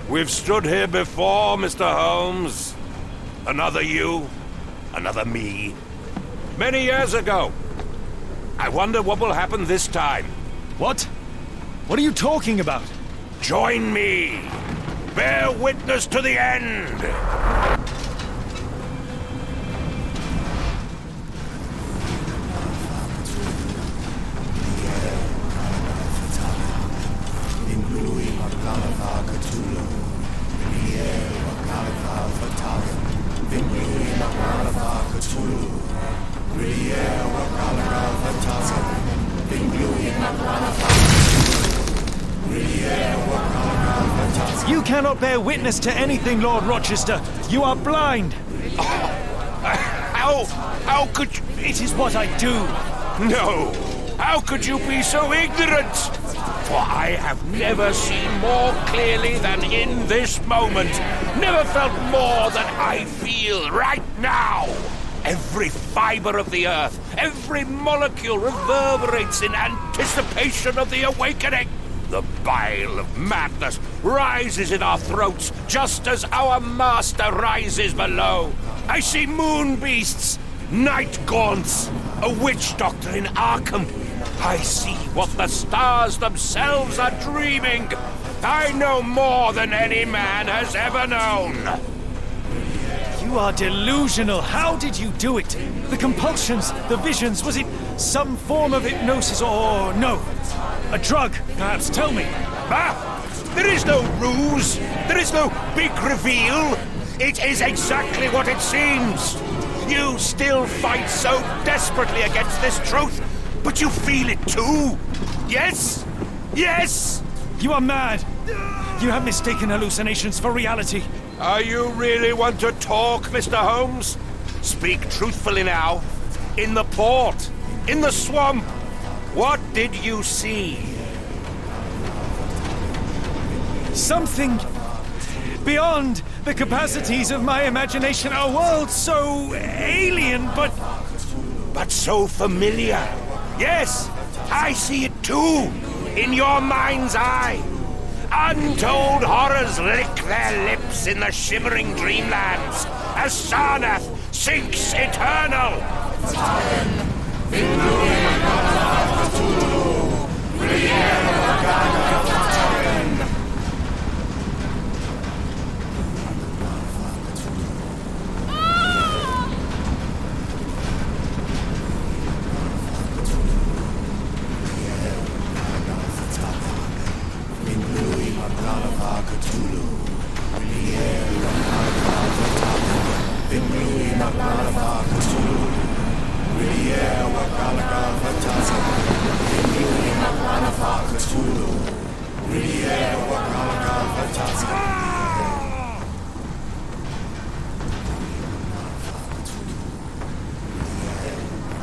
We've stood here before, Mr. Holmes. Another you, another me. Many years ago. I wonder what will happen this time. What? What are you talking about? Join me. Bear witness to the end. You cannot bear witness to anything, Lord Rochester. You are blind. How could you? It is what I do. No. How could you be so ignorant? For I have never seen more clearly than in this moment. Never felt more than I feel right now. Every fiber of the earth, every molecule reverberates in anticipation of the awakening. The bile of madness rises in our throats just as our master rises below. I see moon beasts, night gaunts, a witch doctor in Arkham. I see what the stars themselves are dreaming. I know more than any man has ever known. You You are delusional. How did you do it? The compulsions, the visions, was it some form of hypnosis or no? A drug, perhaps, tell me. Ah! There is no ruse. There is no big reveal. It is exactly what it seems. You still fight so desperately against this truth, but you feel it too. Yes? Yes? You are mad. You have mistaken hallucinations for reality. Are you really want to talk, Mr. Holmes? Speak truthfully now. In the port, in the swamp, what did you see? Something beyond the capacities of my imagination. A world so alien, but so familiar. Yes, I see it too, in your mind's eye. Untold horrors lick their lips in the shivering dreamlands as Sarnath sinks eternal.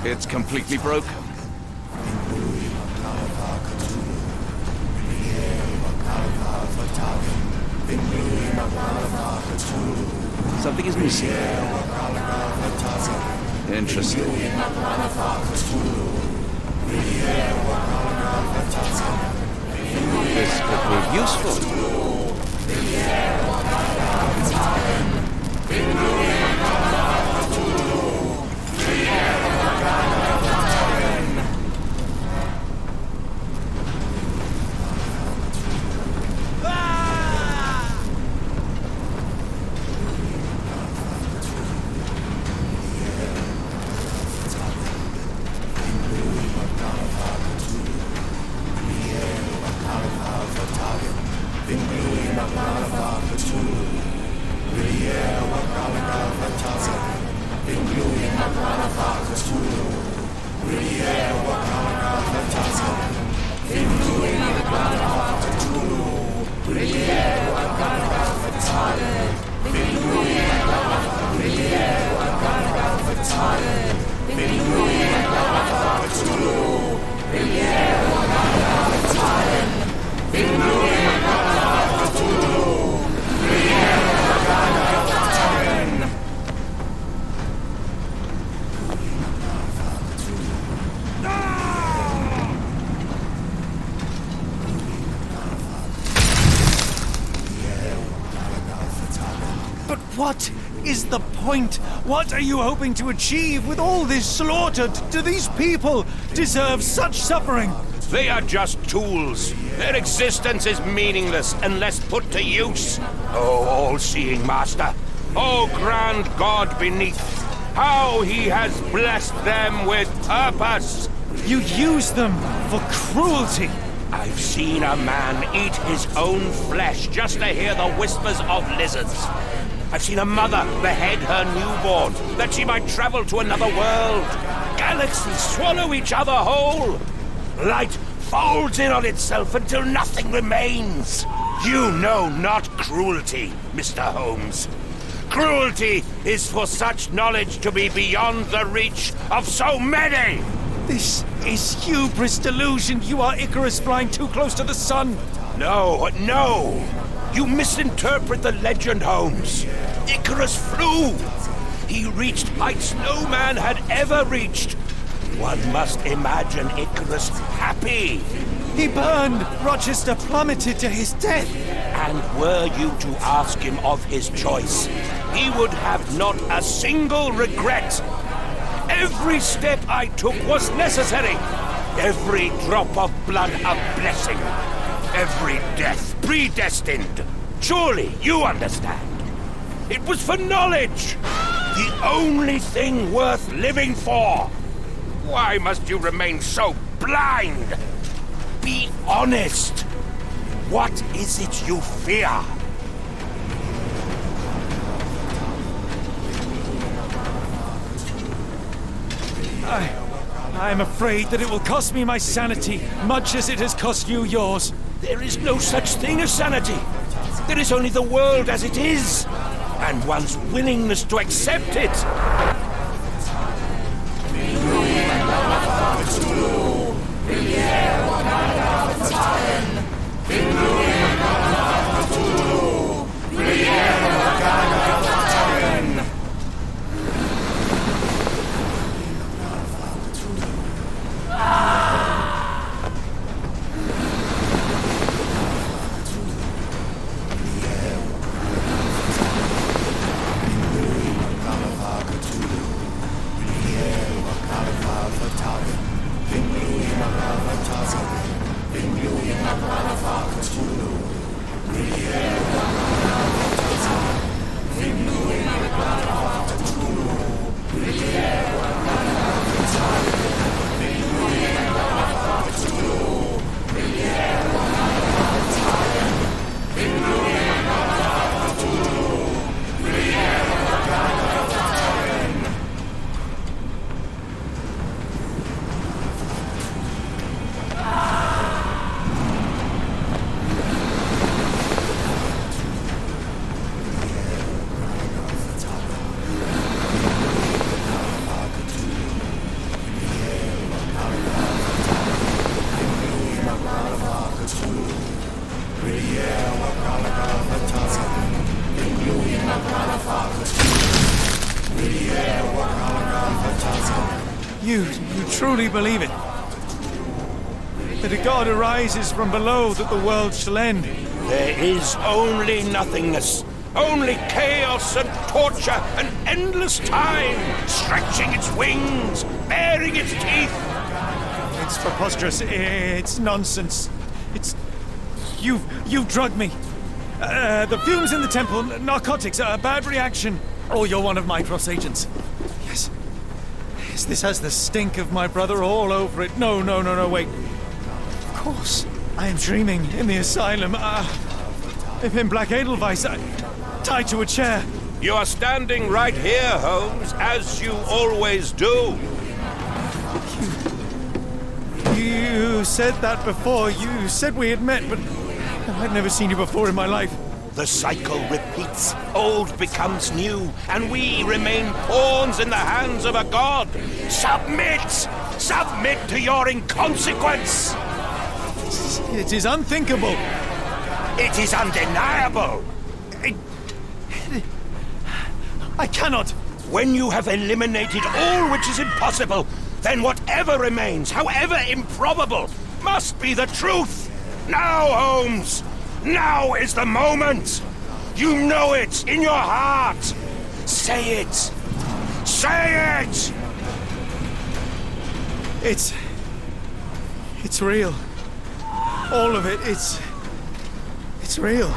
It's completely broken. Something is missing. Interesting. This could prove useful. What is the point? What are you hoping to achieve with all this slaughter? Do these people deserve such suffering? They are just tools. Their existence is meaningless unless put to use. Oh, all-seeing master. Oh, grand God beneath. How he has blessed them with purpose. You use them for cruelty. I've seen a man eat his own flesh just to hear the whispers of lizards. I've seen a mother behead her newborn that she might travel to another world. Galaxies swallow each other whole. Light folds in on itself until nothing remains. You know not cruelty, Mr. Holmes. Cruelty is for such knowledge to be beyond the reach of so many. This is hubris delusion. You are Icarus flying too close to the sun. No, no. You misinterpret the legend, Holmes. Icarus flew. He reached heights no man had ever reached. One must imagine Icarus happy. He burned. Rochester plummeted to his death. And were you to ask him of his choice, he would have not a single regret. Every step I took was necessary. Every drop of blood a blessing. Every death predestined. Surely you understand. It was for knowledge. The only thing worth living for! Why must you remain so blind? Be honest! What is it you fear? I'm afraid that it will cost me my sanity, much as it has cost you yours. There is no such thing as sanity. There is only the world as it is, and one's willingness to accept it. You truly believe it? That a god arises from below that the world shall end? There is only nothingness. Only chaos and torture and endless time, stretching its wings, baring its teeth. It's preposterous. It's nonsense. It's... You've drugged me. The fumes in the temple, narcotics, a bad reaction. Or you're one of my cross agents. Yes. Yes, this has the stink of my brother all over it. No, wait. Of course. I am dreaming in the asylum. In Black Edelweiss, tied to a chair. You are standing right here, Holmes, as you always do. You said that before. You said we had met, but I'd never seen you before in my life. The cycle repeats. Old becomes new, and we remain pawns in the hands of a god. Submit! Submit to your inconsequence! It is unthinkable. It is undeniable. I cannot. When you have eliminated all which is impossible, then whatever remains, however improbable, must be the truth. Now, Holmes! Now is the moment! You know it in your heart! Say it! Say it! It's real. All of it, it's real.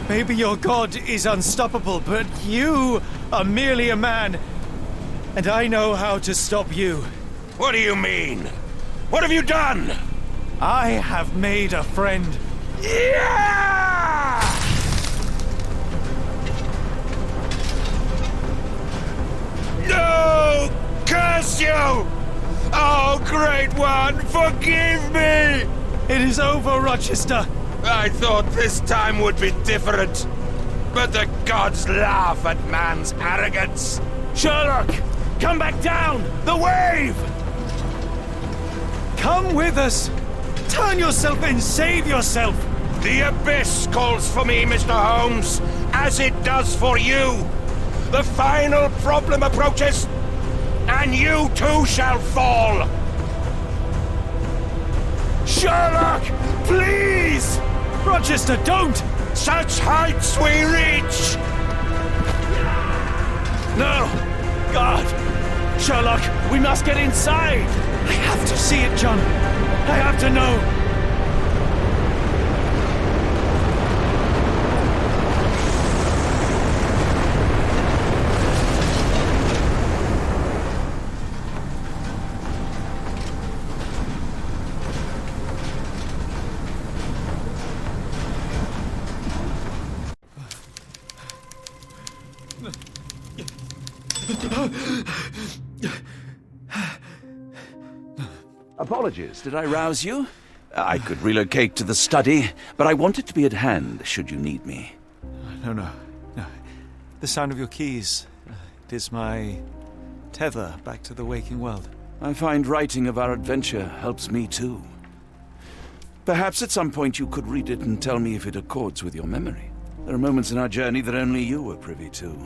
Maybe your god is unstoppable, but you are merely a man. And I know how to stop you. What do you mean? What have you done? I have made a friend. Yeah! No! Curse you! Oh, Great One, forgive me! It is over, Rochester. I thought this time would be different. But the gods laugh at man's arrogance. Sherlock, come back down! The wave! Come with us! Turn yourself in, save yourself! The abyss calls for me, Mr. Holmes, as it does for you. The final problem approaches, and you too shall fall. Sherlock, please! Rochester, don't! Such heights we reach! No! God! Sherlock, we must get inside! I have to see it, John! I have to know! Apologies, did I rouse you? I could relocate to the study, but I wanted to be at hand should you need me. No. The sound of your keys. It is my tether back to the waking world. I find writing of our adventure helps me too. Perhaps at some point you could read it and tell me if it accords with your memory. There are moments in our journey that only you were privy to.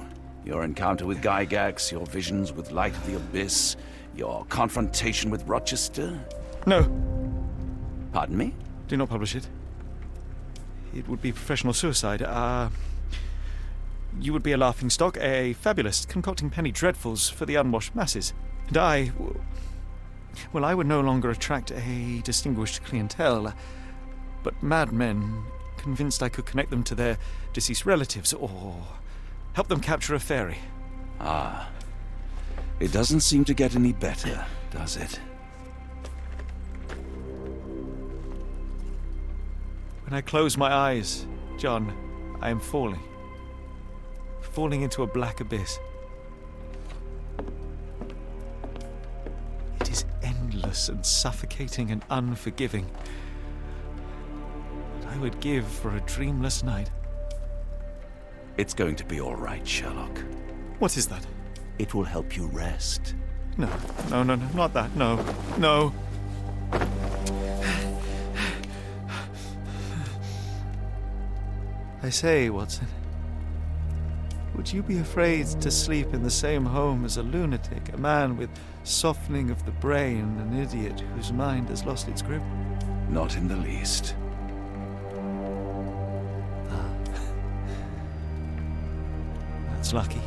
Your encounter with Gygax, your visions with Light of the Abyss, your confrontation with Rochester. No. Pardon me? Do not publish it. It would be professional suicide. You would be a laughingstock, a fabulist, concocting penny dreadfuls for the unwashed masses. And I would no longer attract a distinguished clientele, but madmen convinced I could connect them to their deceased relatives, or help them capture a fairy. Ah. It doesn't seem to get any better, does it? When I close my eyes, John, I am falling. Falling into a black abyss. It is endless and suffocating and unforgiving. What I would give for a dreamless night. It's going to be all right, Sherlock. What is that? It will help you rest. No, not that. No. I say, Watson, would you be afraid to sleep in the same home as a lunatic, a man with softening of the brain, an idiot whose mind has lost its grip? Not in the least. That's lucky.